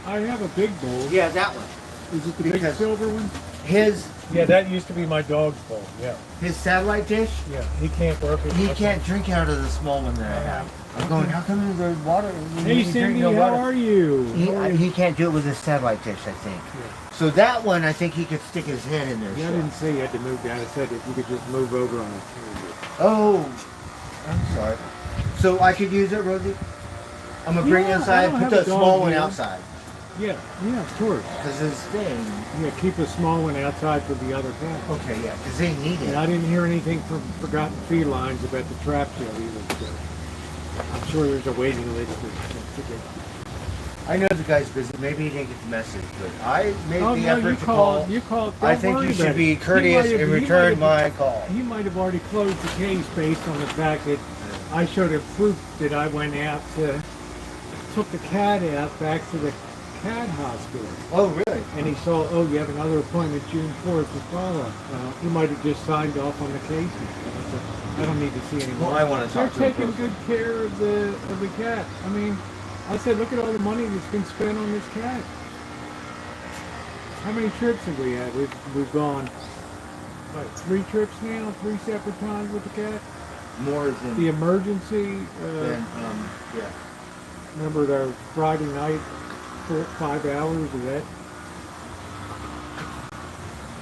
I have a big bowl. Yeah, that one. Is it the big Because silver one? His Yeah, that used to be my dog's bowl. Yeah. his satellite dish, Yeah, he can't work it. he can't drink out of the small one that I have. I'm going, how come the water? Hey, you drink Cindy, no how water?" are you? How are you? He can't do it with his satellite dish, I think. Yeah. So that one, I think he could stick his head in there. Yeah, I didn't say you had to move down. I said if you could just move over on it. Oh, I'm sorry. So I could use it, Rosie? I'm going to bring it Yeah, I inside, don't put have the a dog small one here. outside. Yeah, of course. Because his thing. Yeah, keep a small one outside for the other cat. Okay, yeah, because they need And it. I didn't hear anything from Forgotten Felines about the trap yet either. So I'm sure there's a waiting list. I know the guy's busy. Maybe he didn't get the message, but I made Oh the no, effort you to called. call. You called. I Don't think worry you about should it. be He courteous might have- and he return might have- my call. He might have already closed the case based on the fact that I showed him proof that I went out to took the cat out back to the cat hospital. Oh, really? And he saw, oh, you have another appointment June 4th to follow. He might have just signed off on the case. I said, I don't need to see anymore. Well, I want to They're talk to him. taking good care of the cat. I mean, I said, look at all the money that's been spent on this cat. How many trips have we had? We've gone, what, 3 trips now? 3 separate times with the cat? More than. The emergency, yeah. remember the Friday night, 5 hours of that?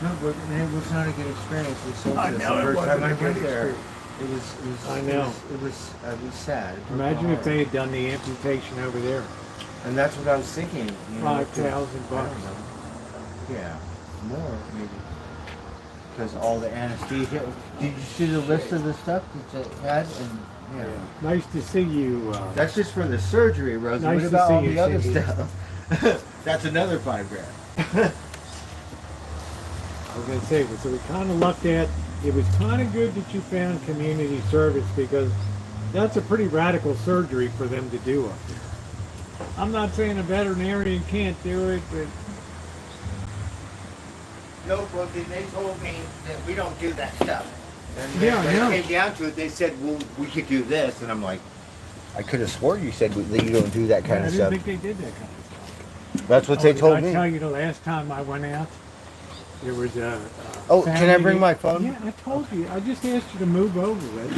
No, but it was not a good experience. We sold I this know, the it first wasn't time I a good went there. experience. It was. I know. It was sad. It broke Imagine my if heart. they had done the amputation over there. And that's what I was thinking. You know, $5,000. I don't know. Yeah, more maybe. Because all the anesthesia. Did you see the list of the stuff that it had? And yeah. Nice to see you. That's just for the surgery, Rosie. Nice What to about see all you, the other Cindy. stuff? That's another $5,000. I was going to say, so we kind of lucked at, it was kind of good that you found community service because that's a pretty radical surgery for them to do up there. I'm not saying a veterinarian can't do it, but No, Rosie, they told me that we don't do that stuff. And Yeah, I when know. it came down to it, they said, well, we could do this. And I'm like, I could have swore you said that you don't do that kind I of didn't stuff. think they did that kind of stuff. That's what Oh, they did told I me. tell you the last time I went out? There was a Oh, can I family- bring my phone? Yeah, I told you. I just asked you to move over. Right?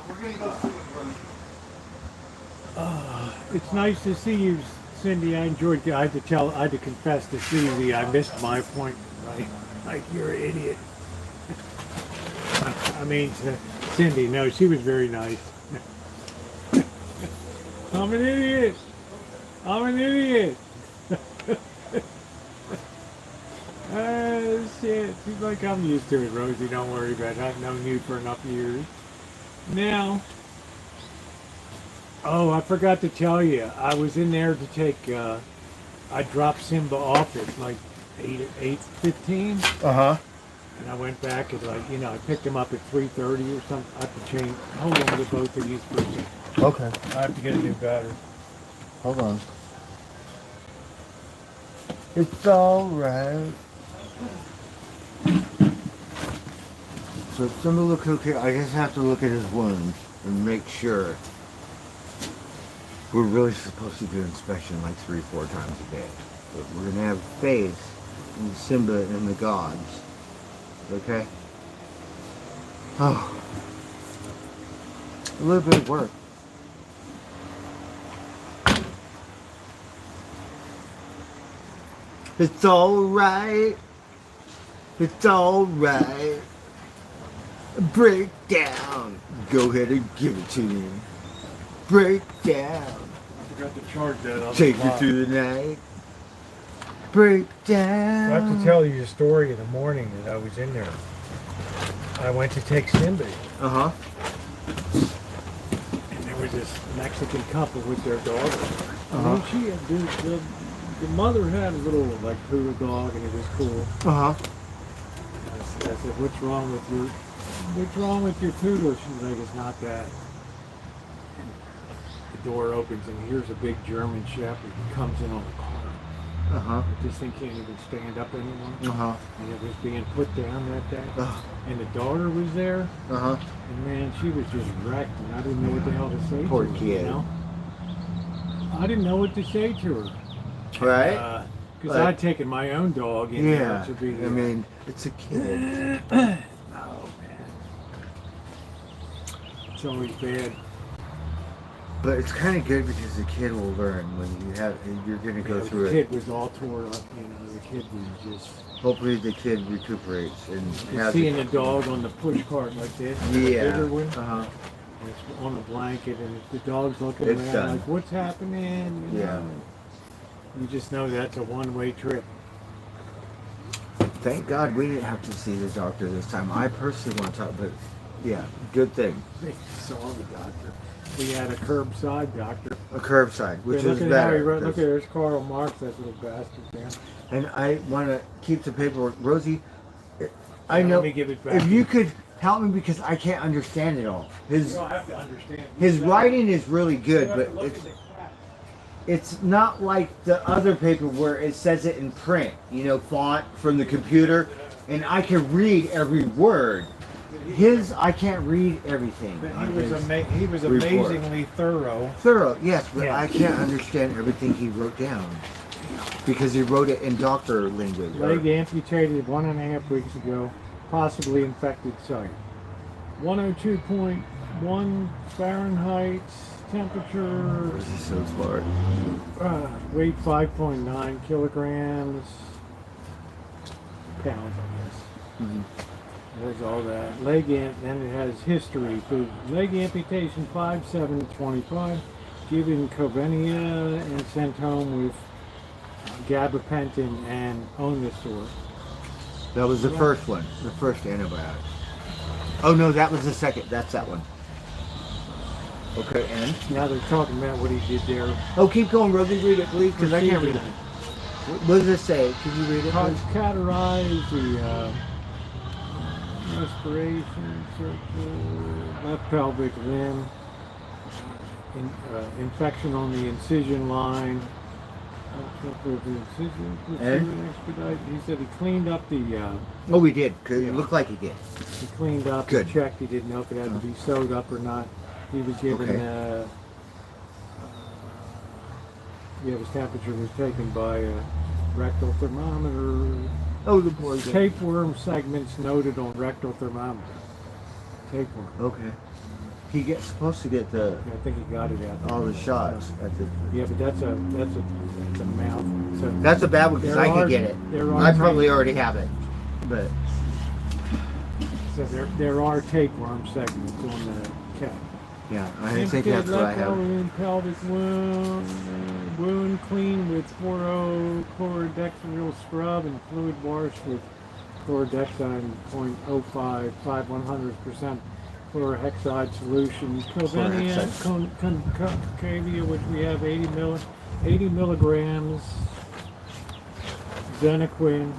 We're going to go see it. It's nice to see you, Cindy. I enjoyed. I had to confess to Susie, I missed my appointment. Right? Like you're an idiot. I mean, Cindy. No, she was very nice. I'm an idiot. I'm an idiot. Shit. She's like, I'm used to it, Rosie. Don't worry about it. I've known you for enough years. Now. Oh, I forgot to tell you. I was in there to take, I dropped Simba off at like 8:15. Uh-huh. And I went back at like, I picked him up at 3:30 or something. I have to change. Hold on to both of these for a second. Okay. I have to get a new battery. Hold on. It's all right. So if somebody look okay, I just have to look at his wounds and make sure. We're really supposed to do inspection like 3-4 times a day. But we're going to have faith in Simba and the gods. Okay? Oh. A little bit of work. It's all right. It's all right. Break down. Go ahead and give it to me. Break down. forgot to charge that on Take the you lock. through the night. Break I down. have to tell you a story in the morning that I was in there. I went to take Simba, Uh-huh. and there was this Mexican couple with their daughter. Uh-huh. And she had the mother had a little like poodle dog, and it was cool. Uh-huh. I said, what's wrong with your poodle? She's like, it's not that. And the door opens, and here's a big German Shepherd who comes in on the car. Uh-huh. This thing can't even stand up anymore. Uh-huh. And it was being put down that day. Uh-huh. And the daughter was there. Uh-huh. And man, she was just wrecked, and I didn't know what the hell to say Poor to her. kid. You know? I didn't know what to say to her. Right? Because But- I'd taken my own dog in Yeah. there to be. I mean, it's a kid. Oh man, it's always bad. But it's kind of good because the kid will learn when you're going to go Yeah, through the it. kid was all tore up. You know, the kid was just. Hopefully the kid recuperates and has Seeing the dog on the push cart like this, the Yeah. bigger one, Uh-huh. it's on the blanket, and the dog's looking It's around done. like, "What's happening?" You Yeah. know? You just know that's a one-way trip. Thank God we didn't have to see the doctor this time. I personally want to talk, but yeah, good thing. They saw the doctor. We had a curbside doctor. A curbside, which Yeah, is look at how he better. wrote. Look at there's Karl Marx, that little bastard there. And I want to keep the paperwork. Rosie, I Yeah, know let me give it back. if you could help me because I can't understand it all. You don't have to understand. His You writing is really good, have but to look at the crap. it's not like the other paper where it says it in print, font from the computer, and I can read every word. His, I can't read everything. But on he was his he was report. amazingly thorough. Thorough, yes, but Yeah. I can't understand everything he wrote down because he wrote it in doctor language. Leg amputated 1.5 weeks ago, possibly infected site. 102.1 Fahrenheit temperature, This is so smart. weight 5.9 kilograms, pounds, I guess. Mhm. There's all that. Then it has history. Leg amputation 5/7/25, given Covenia and sent home with gabapentin and Onisor. That was the first one, the first antibiotic. Oh no, that was the second. That's that one. Okay, and Now they're talking about what he did there. keep going, Rosie. Read it, please, because I can't read it. What does it say? Can you read it, please? Cauterize the respiration, circle, left pelvic limb, infection on the incision line. And? Expedite. He said he cleaned up the. Oh, we did. 'Cause it looked like he did. He cleaned up. Good. He checked. He didn't know if it had to be sewed up or not. He was given. Okay. His temperature was taken by a rectal thermometer. Oh, the poor guy. Tapeworm segments noted on rectal thermometer. Tapeworm. Okay. He gets supposed to get the I think he got it out. all the shots at the. Yeah, but that's a mouth. So That's a bad one because There I are- could get it. there are I probably types. already have it, but so there are tapeworm segments on the cap. yeah, I think that's what I have. Wound, pelvic wound clean with chlordextrial scrub and fluid wash with chlordexine 0.05 100% chlorhexide solution. Covenia, concavia, which we have 80 milligrams. Zenequin.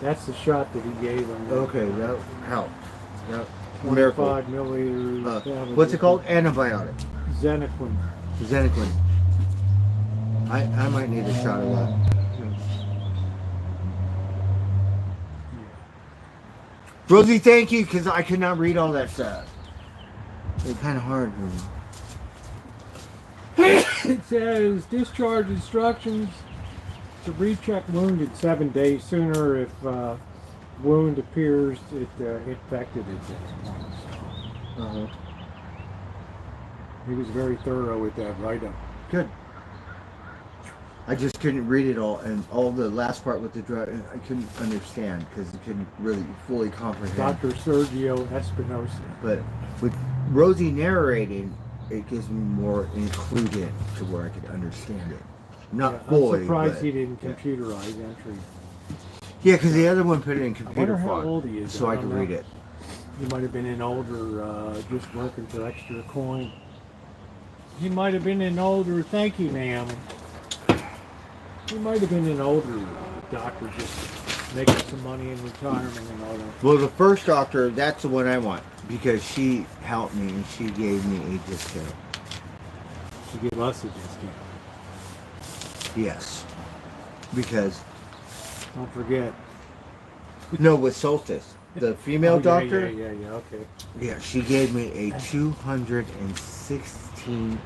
That's the shot that he gave him. Okay, that helped. Yep. Miracle. 25 milliliters. What's it called? Antibiotic. Zenequin. Zenequin. I might need a shot of that. Rosie, thank you, because I could not read all that stuff. It's kind of hard for me. It says discharge instructions to recheck wound in 7 days sooner if wound appears it infected at this point. Uh-huh. He was very thorough with that write-up. Good. I just couldn't read it all, and all the last part with the drug, I couldn't understand because I couldn't really fully comprehend. Dr. Sergio Espinosa. But with Rosie narrating, it gives me more included to where I could understand it. Not Yeah, fully. I'm surprised but, he didn't yeah. computerize entry. Yeah, because the other one put it in I computer wonder how font, old he is. so I don't could know. read it. He might have been an older, just working for extra coin. He might have been an older, thank you, ma'am. He might have been an older doctor just making some money in retirement and all that. Well, the first doctor, that's the one I want because she helped me and she gave me a discount. She gave us a discount. Yes, because Don't forget. no, with Solstice, the female Oh, yeah, doctor. Yeah, okay. Yeah, she gave me a $216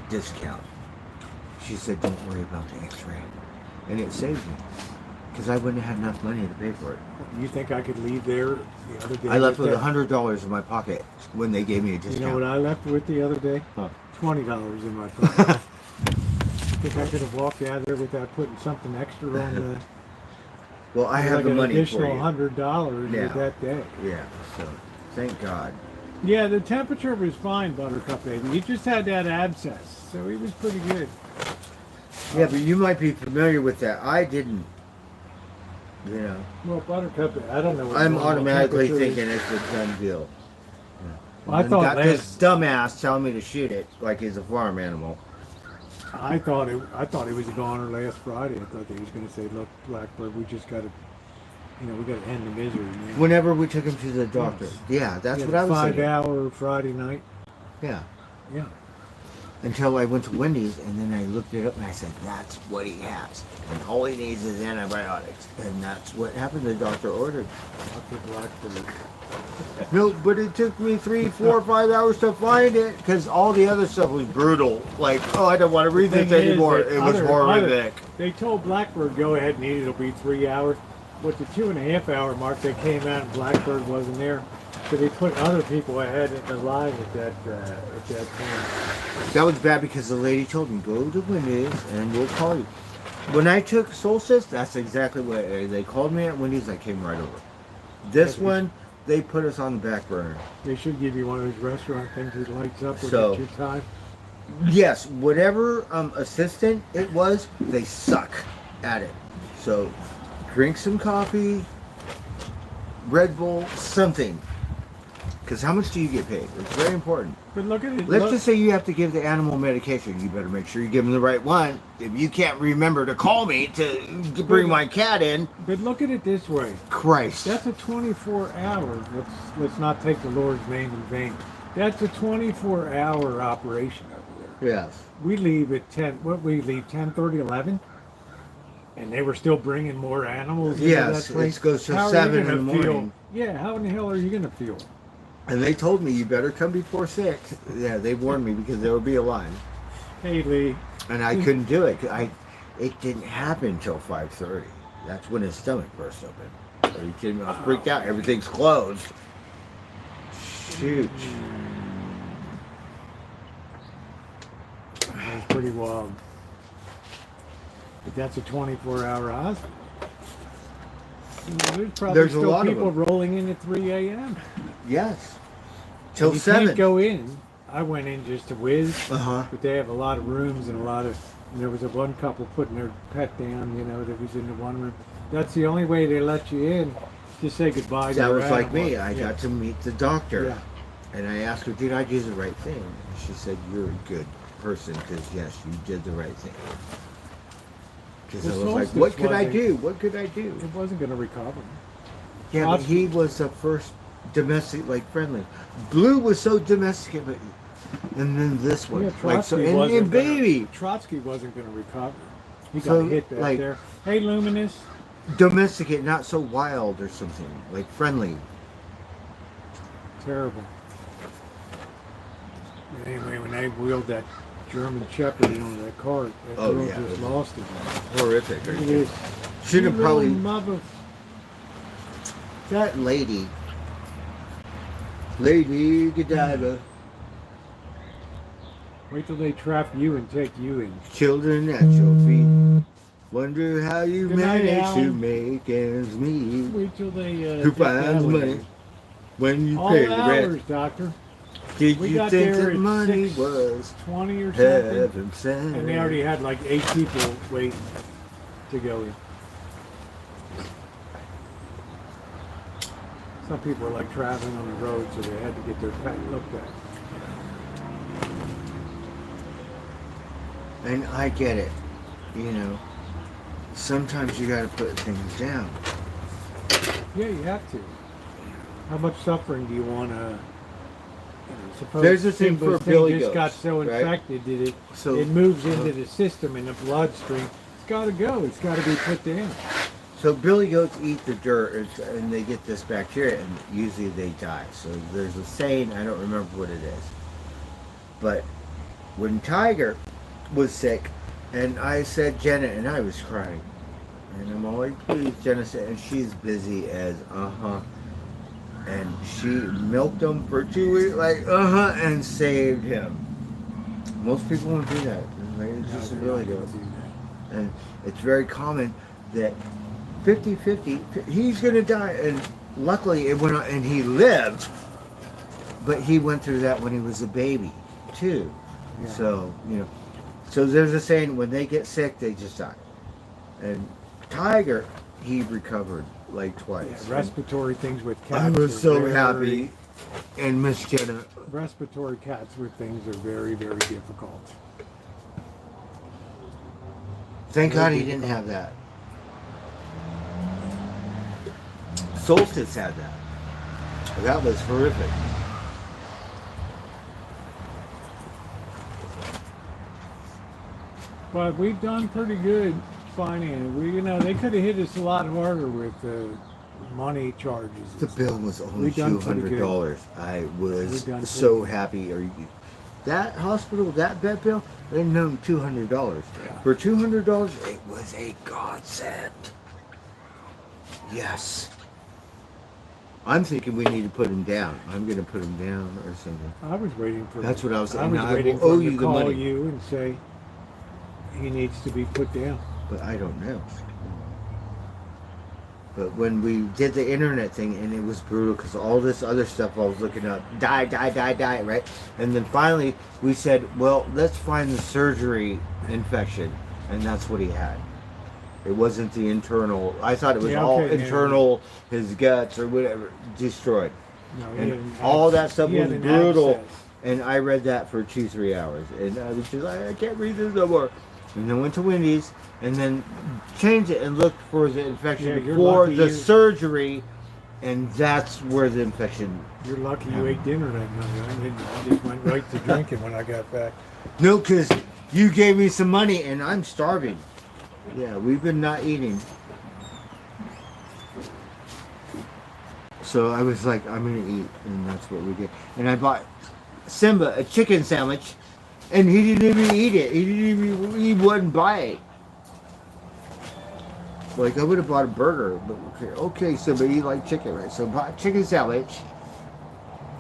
discount. She said, "Don't worry about the X-ray," and it saved me because I wouldn't have had enough money to pay for it. You think I could leave there the other day? I left with that? $100 in my pocket when they gave me a discount. You know what I left with the other day? Huh. $20 in my pocket. Think I could have walked out of there without putting something extra on the. Well, I have like the an money for additional you. $100 Yeah. with that day. Yeah, so thank God. Yeah, the temperature was fine, Buttercup baby. He just had that abscess, so he was pretty good. Yeah, but you might be familiar with that. I didn't. You know, Well, Buttercup, I don't know. What I'm normal automatically temperature is. thinking it's a done deal. Yeah. Well, I And thought got last- this dumbass telling me to shoot it like he's a farm animal. I thought he was a goner last Friday. I thought he was going to say, "Look, Blackbird, we just got to, we got to end the misery." Man. Whenever we took him to the doctor. Yes. Yeah, that's Yeah, what I was thinking. 5-hour Friday night. Yeah. Yeah. Until I went to Wendy's and then I looked it up and I said, that's what he has. And all he needs is antibiotics. And that's what happened. The doctor ordered. Dr. Blackbird. No, but it took me 3, 4, 5 hours to find it because all the other stuff was brutal. Like, oh, I don't want to read this Thing is anymore. that It was horrific. They told Blackbird go ahead and eat it. It'll be 3 hours. With the 2.5 hour mark, they came out and Blackbird wasn't there. So they put other people ahead in the line at that time. That was bad because the lady told me, go to Wendy's and we'll call you. When I took Solstice, that's exactly what they called me at Wendy's. I came right over. This Yeah, one, they put us on the back burner. They should give you one of those restaurant things that lights up with So- your time. Yes, whatever assistant it was, they suck at it. So, drink some coffee, Red Bull, something. Because how much do you get paid? It's very important. But look at it. Let's look, just say you have to give the animal medication. You better make sure you give them the right one. If you can't remember to call me to bring my cat in, but look at it this way. Christ. That's a 24 hour. Let's not take the Lord's name in vain. That's a 24-hour operation over there. Yes. We leave at 10. What we leave 10:30, 11, and they were still bringing more animals. Into Yes, that place. it goes till How are you 7 in gonna the feel? morning. Yeah, how in the hell are you gonna feel? And they told me you better come before 6. Yeah, they warned me because there would be a line. Hey Lee, And I couldn't do it. It didn't happen till 5:30. That's when his stomach burst open. Are you kidding me? I was freaked out. Everything's closed. Shoot. that was pretty wild. But that's a 24-hour hospital. There's probably There's a still lot of people them. rolling in at 3 a.m. Yes. Till You 7. can't go in. I went in just to whiz, Uh-huh. but they have a lot of rooms and a lot of. And there was a one couple putting their pet down, that was in the one room. That's the only way they let you in. To say goodbye to That your was like animal. me. I Yeah. got to meet the doctor. Yeah. And I asked her, did I do the right thing? And she said, you're a good person because, yes, you did the right thing. Because I Well, was like, Solstice what could I wasn't- do? What could I do? It wasn't going to recover. Yeah, but he was the first domestic, friendly. Blue was so domestic, but and then this one, Yeah, Trotsky and wasn't gonna- baby, Trotsky wasn't going to recover. He got So, hit back like- there. Hey, Luminous. domesticate, not so wild or something, friendly. Terrible. But anyway, when they wheeled that German Shepherd in on that cart, that Oh, girl yeah. just lost it. Horrific. Look at this. Should have You little probably mother. that Lady Godiva, Wait till they trap you and take you in. children at your feet. Wonder how you Good night, manage to Alan. make ends meet. Wait till they. Who take that finds one money in. when you All pay the hours, rent? doctor. Did We you got think there that at money 6:20 was or something, heaven sent? and they already had like 8 people waiting to go in. Some people were like traveling on the road, so they had to get their pet looked at. And I get it, you know. Sometimes you got to put things down. Yeah, you have to. How much suffering do you want to? Suppose There's a thing Simba's for Billy just got goats, so right? infected that So- it moves into the system and the bloodstream. It's got to go. It's got to be put down. So billy goats eat the dirt, and they get this bacteria, and usually they die. So there's a saying, I don't remember what it is, but when Tiger was sick, and I said Jenna, and I was crying, and I'm always pleased. Jenna said, and she's busy as and she milked him for 2 weeks, like and saved him. Most people won't do that. It's just a billy goat. And it's very common that 50-50, he's gonna die, and luckily it went on, and he lived, but he went through that when he was a baby too. Yeah. So, you know, so there's a saying, when they get sick, they just die. And Tiger, he recovered like twice. Yeah, respiratory things with cats. I was are so very- happy. And Miss Jenna, Respiratory cats with things are very, very difficult. thank God he didn't have that. Solstice had that. That was horrific. But we've done pretty good finding. We, you know, they could have hit us a lot harder with money charges. and The stuff. bill was only We've done pretty good. $200. I was We've done so pretty happy. That hospital, that vet bill, they known $200. Yeah. For $200, it was a godsend. Yes. I'm thinking we need to put him down. I'm going to put him down or something. I was waiting for. That's what I was I saying. was I waiting will for owe him you to the call money. you and say he needs to be put down. But I don't know. But when we did the internet thing, and it was brutal because all this other stuff I was looking up, die, right? And then finally we said, well, let's find the surgery infection, and that's what he had. It wasn't the internal. I thought it was Yeah, all okay, yeah. internal, his guts or whatever, destroyed. No, he And had an all that stuff he had was an brutal. abscess. And I read that for 2-3 hours, and I was just like, I can't read this no more. And then went to Wendy's, and then changed it and looked for the infection Yeah, you're before lucky the you- surgery, and that's where the infection. You're lucky you ate dinner that night. I didn't. I just went right to drinking when I got back. No, because you gave me some money, and I'm starving. Yeah, we've been not eating. So I was like, I'm gonna eat, and that's what we did. And I bought Simba a chicken sandwich, and he didn't even eat it. He wouldn't buy it. Like I would have bought a burger, but okay, Simba, you like chicken, right? So I bought a chicken sandwich,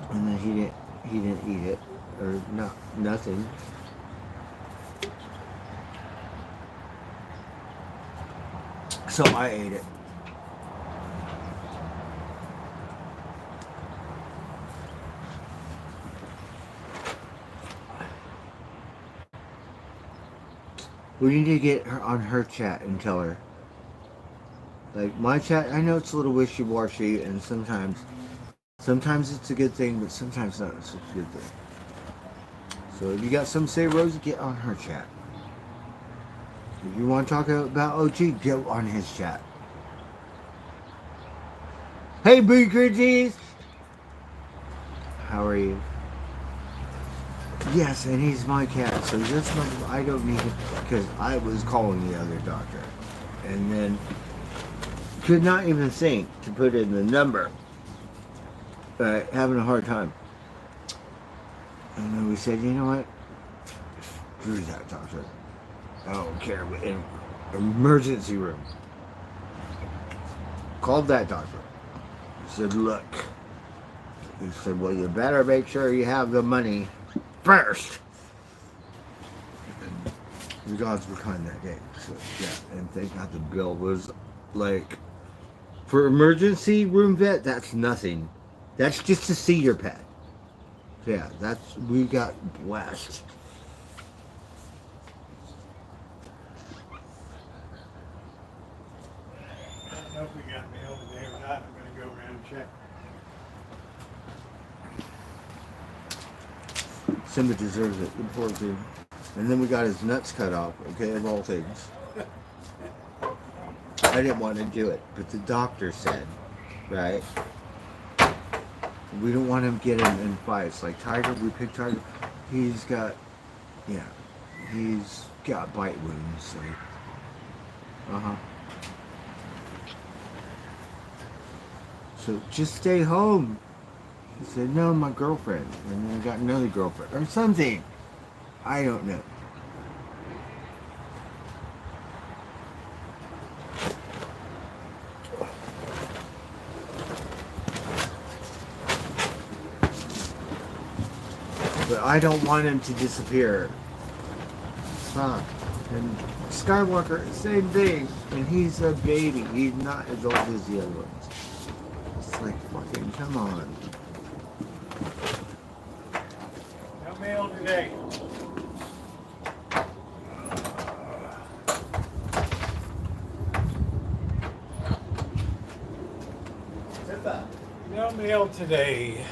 and then he didn't eat it, or nothing. So I ate it. We need to get her on her chat and tell her. Like my chat, I know it's a little wishy-washy, and sometimes it's a good thing, but sometimes not such a good thing. So if you got something to say, Rosie, get on her chat. If you want to talk about OG, get on his chat. Hey, BKGs! How are you? Yes, and he's my cat, so that's not, I don't need him, because I was calling the other doctor, and then could not even think to put in the number, having a hard time. And then we said, you know what, screw that doctor, I don't care, we're in emergency room. Called that doctor, said, look, he said, well, you better make sure you have the money first. And the gods were kind that day. So yeah, and thank God the bill was like, for emergency room vet, that's nothing. That's just to see your pet. Yeah, we got blessed. I don't know if we got mail today or not. I'm gonna go around and check. Simba deserves it. The poor dude. And then we got his nuts cut off, okay, of all things. I didn't want to do it, but the doctor said, right? We don't want him getting in fights. Like Tiger, we picked Tiger. He's got bite wounds. Like, So just stay home. He said, no, my girlfriend. And then I got another girlfriend. Or something. I don't know. But I don't want him to disappear. Huh. And Skywalker, same thing. And he's a baby. He's not as old as the other ones. It's like, fucking, come on. No mail today. No mail today.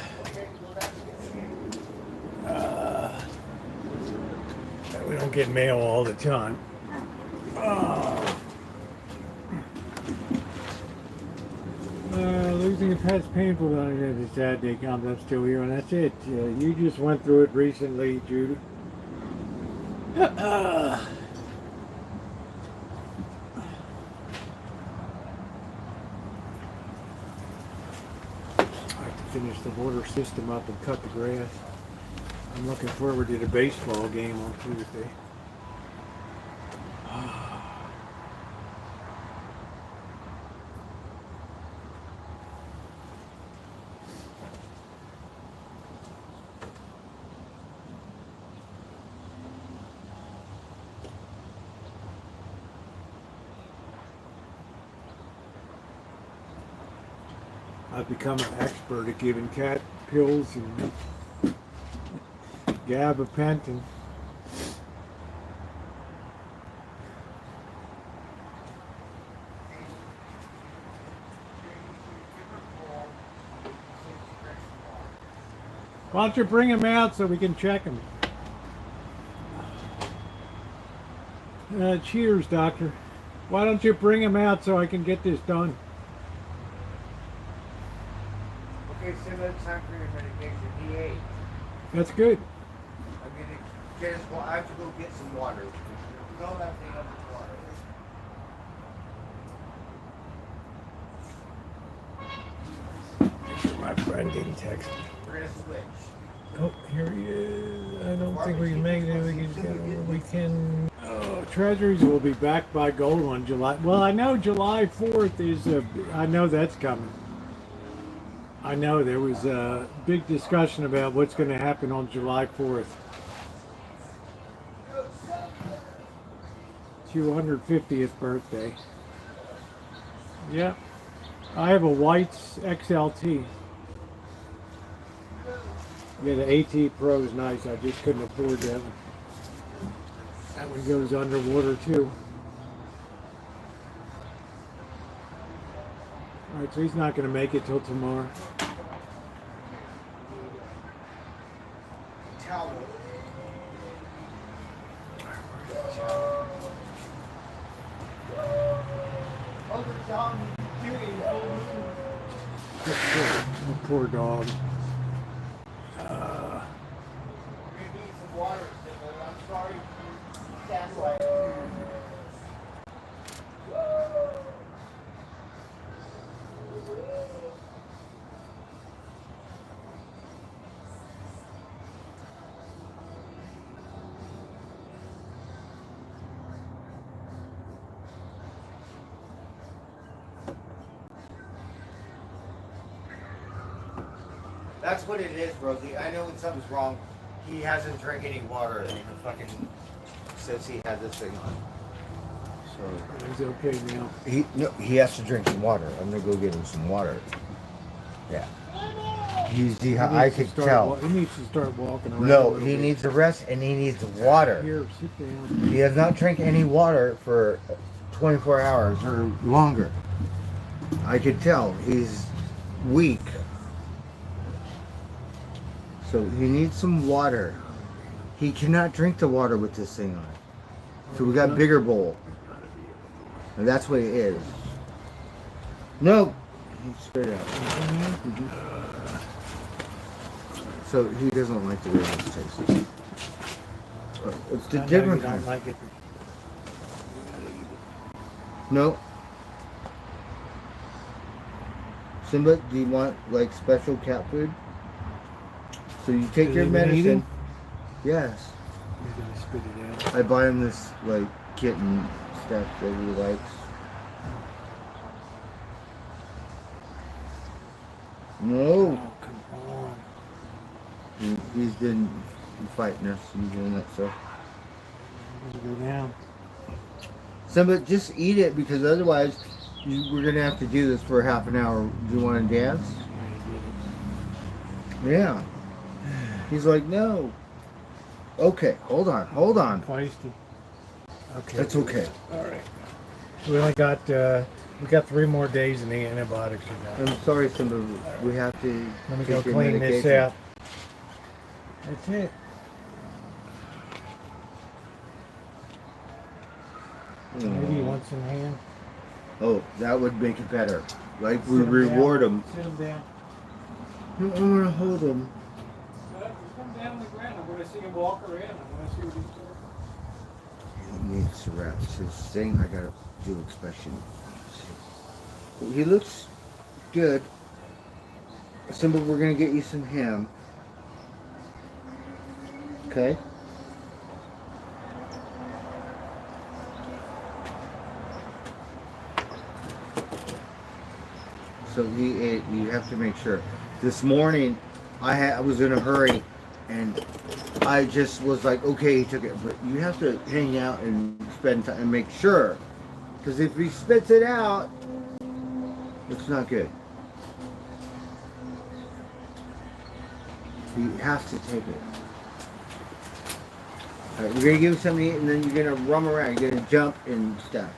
We don't get mail all the time. Losing a pet's painful, but it's a sad day comes. I'm still here, and that's it. You just went through it recently, Judy. I have to finish the water system up and cut the grass. I'm looking forward to the baseball game on Tuesday. I've become an expert at giving cat pills and gabapentin. Why don't you bring him out so we can check him? Cheers, doctor. Why don't you bring him out so I can get this done? Okay, Simba, it's time for your medication. He ate. That's good. I'm gonna get his I have to go get some water. Fill that thing up with water. My friend didn't text me. We're gonna switch. Oh, here he is. I don't think we can make it. We can. Oh, Treasuries will be backed by gold on July. Well, I know July 4th is. I know that's coming. I know there was a big discussion about what's going to happen on July 4th. 250th birthday. Yeah. I have a White's XLT. Yeah, the AT Pro is nice. I just couldn't afford that one. That one goes underwater too. Alright, so he's not going to make it till tomorrow. Towel. Oh, poor dog. We're gonna need some water, Simba. I'm sorry. That's right. That's what it is, Rosie. I know when something's wrong. He hasn't drank any water and he fucking says he had this thing on. So He's okay now. he has to drink some water. I'm gonna go get him some water. Yeah. I could tell. He needs to start walking around. No, he needs a rest and he needs water. Here, sit down. He has not drank any water for 24 hours or longer. I could tell he's weak. So he needs some water. He cannot drink the water with this thing on. So we got bigger bowl. And that's what it is. No. He's straight out. So he doesn't like the way this tastes. It's the different kind. Like it. No. Simba, do you want like special cat food? So you take Is your he medicine. eating? Yes. He's gonna spit it out. I buy him this like kitten stuff that he likes. No. Oh, come on. He's been fighting us and doing that stuff. Let's go down. Simba, just eat it because otherwise we're gonna have to do this for half an hour. Do you want to dance? Yeah. He's like, no. Okay, hold on. Feisty. Okay. That's okay. All right. We only got 3 more days in the antibiotics. I'm sorry, Simba. We have to. Let me take go your clean this medication. out. That's it. Maybe he wants some hand. Oh, that would make it better. Like we reward him. Sit him down. I want to hold him. Come down on the ground. I'm going to see him walk around. I want to see what he's doing. He needs to rest. His thing, I gotta do inspection. He looks good. Simba, we're gonna get you some ham. Okay? So he ate, you have to make sure. This morning, I was in a hurry and I just was like, okay, he took it. But you have to hang out and spend time and make sure. Because if he spits it out, it's not good. He has to take it. Alright, we're gonna give him something to eat and then you're gonna roam around. You're gonna jump and stuff.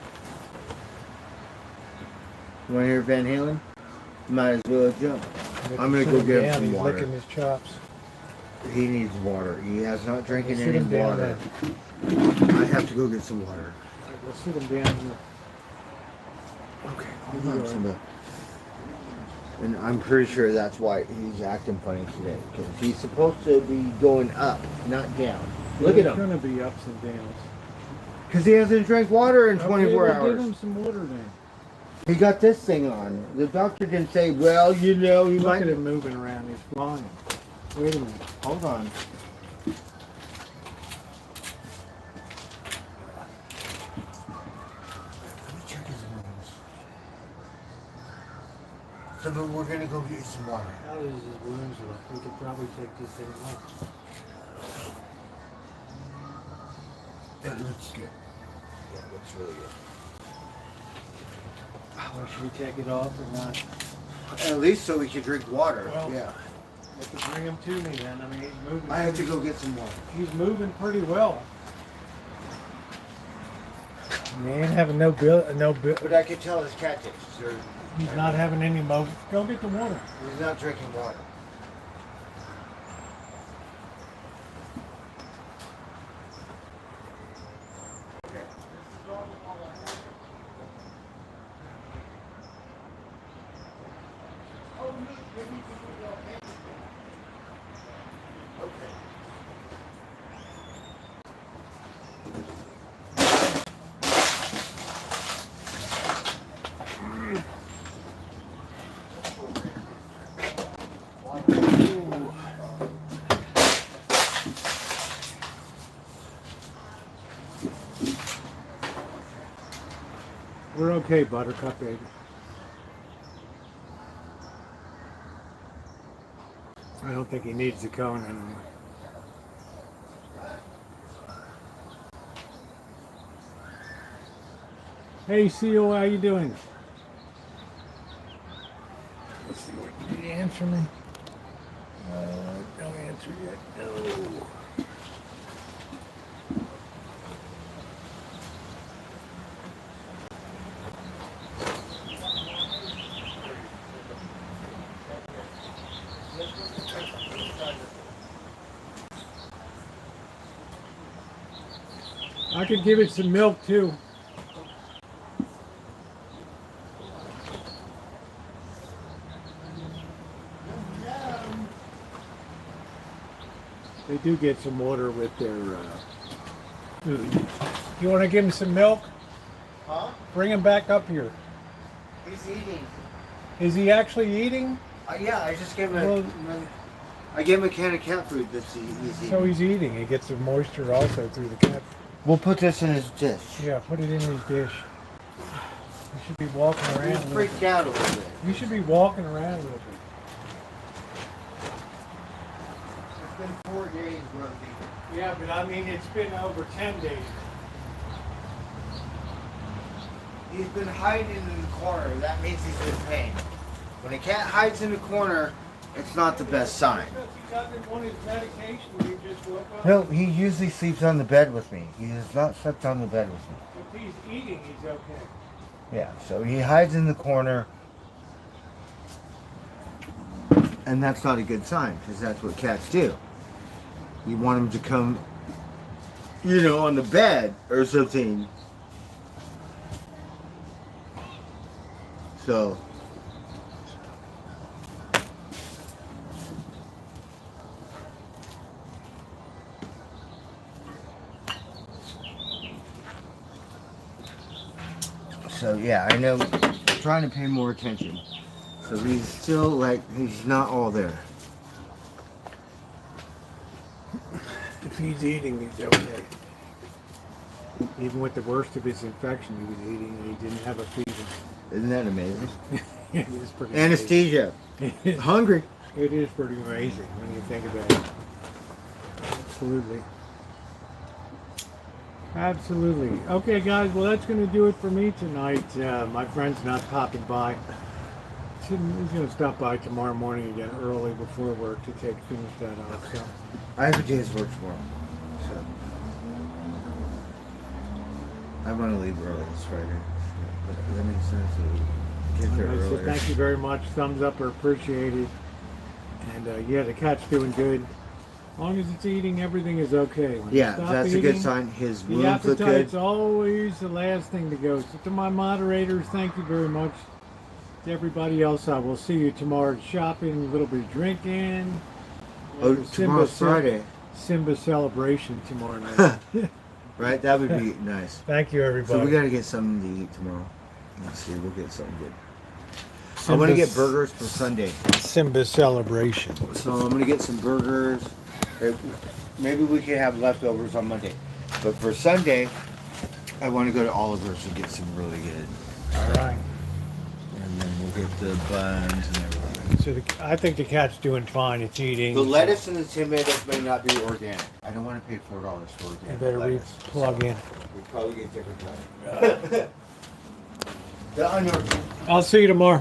You wanna hear Van Halen? Might as well jump. I'm gonna go get him some He's water. licking his chops. He needs water. He has not drinking Sit any him down water. I have to go get some water. We'll sit him down here. Okay, hold on, Simba. And I'm pretty sure that's why he's acting funny today. Because he's supposed to be going up, not down. Look at There's him. going to be ups and downs. Because he hasn't drank water in 24 Give hours. him some water then. He got this thing on. The doctor didn't say, well, you know, he Look might... at him moving around. He's flying. Wait a minute. Hold on. Let me check his wounds. So, but we're going to go get some water. How does his wounds look? We could probably take this thing off. It looks good. Yeah, it looks really good. Well, should we take it off or not? At least so we can drink water. Well, yeah. You have to bring him to me then. I mean, he's moving. I have to go get some water. He's moving pretty well. He ain't having no bill. But I can tell his cat taste. He's not having any mo. Go get the water. He's not drinking water. We're okay, Buttercup baby. I don't think he needs the cone anymore. Hey, Seal, how you doing? Let's see what you answer me. answer yet. No. I could give it some milk too. They do get some water with their food. You want to give him some milk? Huh? Bring him back up here. He's eating. Is he actually eating? Yeah, I just gave him Well, I gave him a can of cat food that's he's eating. so he's eating. He gets some moisture also through the cat. We'll put this in his dish. Yeah, put it in his dish. You should be walking around. He's a little freaked bit. out a little bit. You should be walking around a little bit. It's been 4 days, Rosie. Yeah, but I mean, it's been over 10 days. He's been hiding in the corner. That means he's in pain. When a cat hides in the corner, it's not the best sign. Because he doesn't want his medication, he just woke up. No, he usually sleeps on the bed with me. He has not slept on the bed with me. If he's eating, he's okay. Yeah, so he hides in the corner. And that's not a good sign, because that's what cats do. You want him to come, on the bed or something. So, yeah, I know. I'm trying to pay more attention. So he's still he's not all there. If he's eating, he's okay. Even with the worst of his infection, he was eating and he didn't have a fever. Isn't that amazing? It is pretty Anesthesia. amazing. Hungry. It is pretty amazing when you think about it. Absolutely. Absolutely. Okay, guys. Well, that's going to do it for me tonight. My friend's not popping by. He's going to stop by tomorrow morning again, early before work, to finish that off. So. I have a day's work tomorrow. So I want to leave early this Friday. But that makes sense to get there So earlier. thank you very much. Thumbs up are appreciated. And yeah, the cat's doing good. As long as it's eating, everything is okay. When you Yeah, stop that's a eating, good sign. His the wounds look appetite's good. always the last thing to go. So to my moderators, thank you very much. To everybody else, I will see you tomorrow shopping, a little bit of drinking. Oh, The tomorrow's Friday. Simba celebration tomorrow night. Right? That would be nice. Thank you, everybody. So we got to get something to eat tomorrow. Let's see. We'll get something good. I want to get burgers for Sunday. Simba celebration. So I'm going to get some burgers. Maybe we can have leftovers on Monday. But for Sunday, I want to go to Oliver's and get some really good. All right. And then we'll get the buns and everything. So I think the cat's doing fine. It's eating. The lettuce and the tomatoes may not be organic. I don't want to pay $4 for You organic better lettuce. plug in. We probably get different kind. The unorganic. I'll see you tomorrow.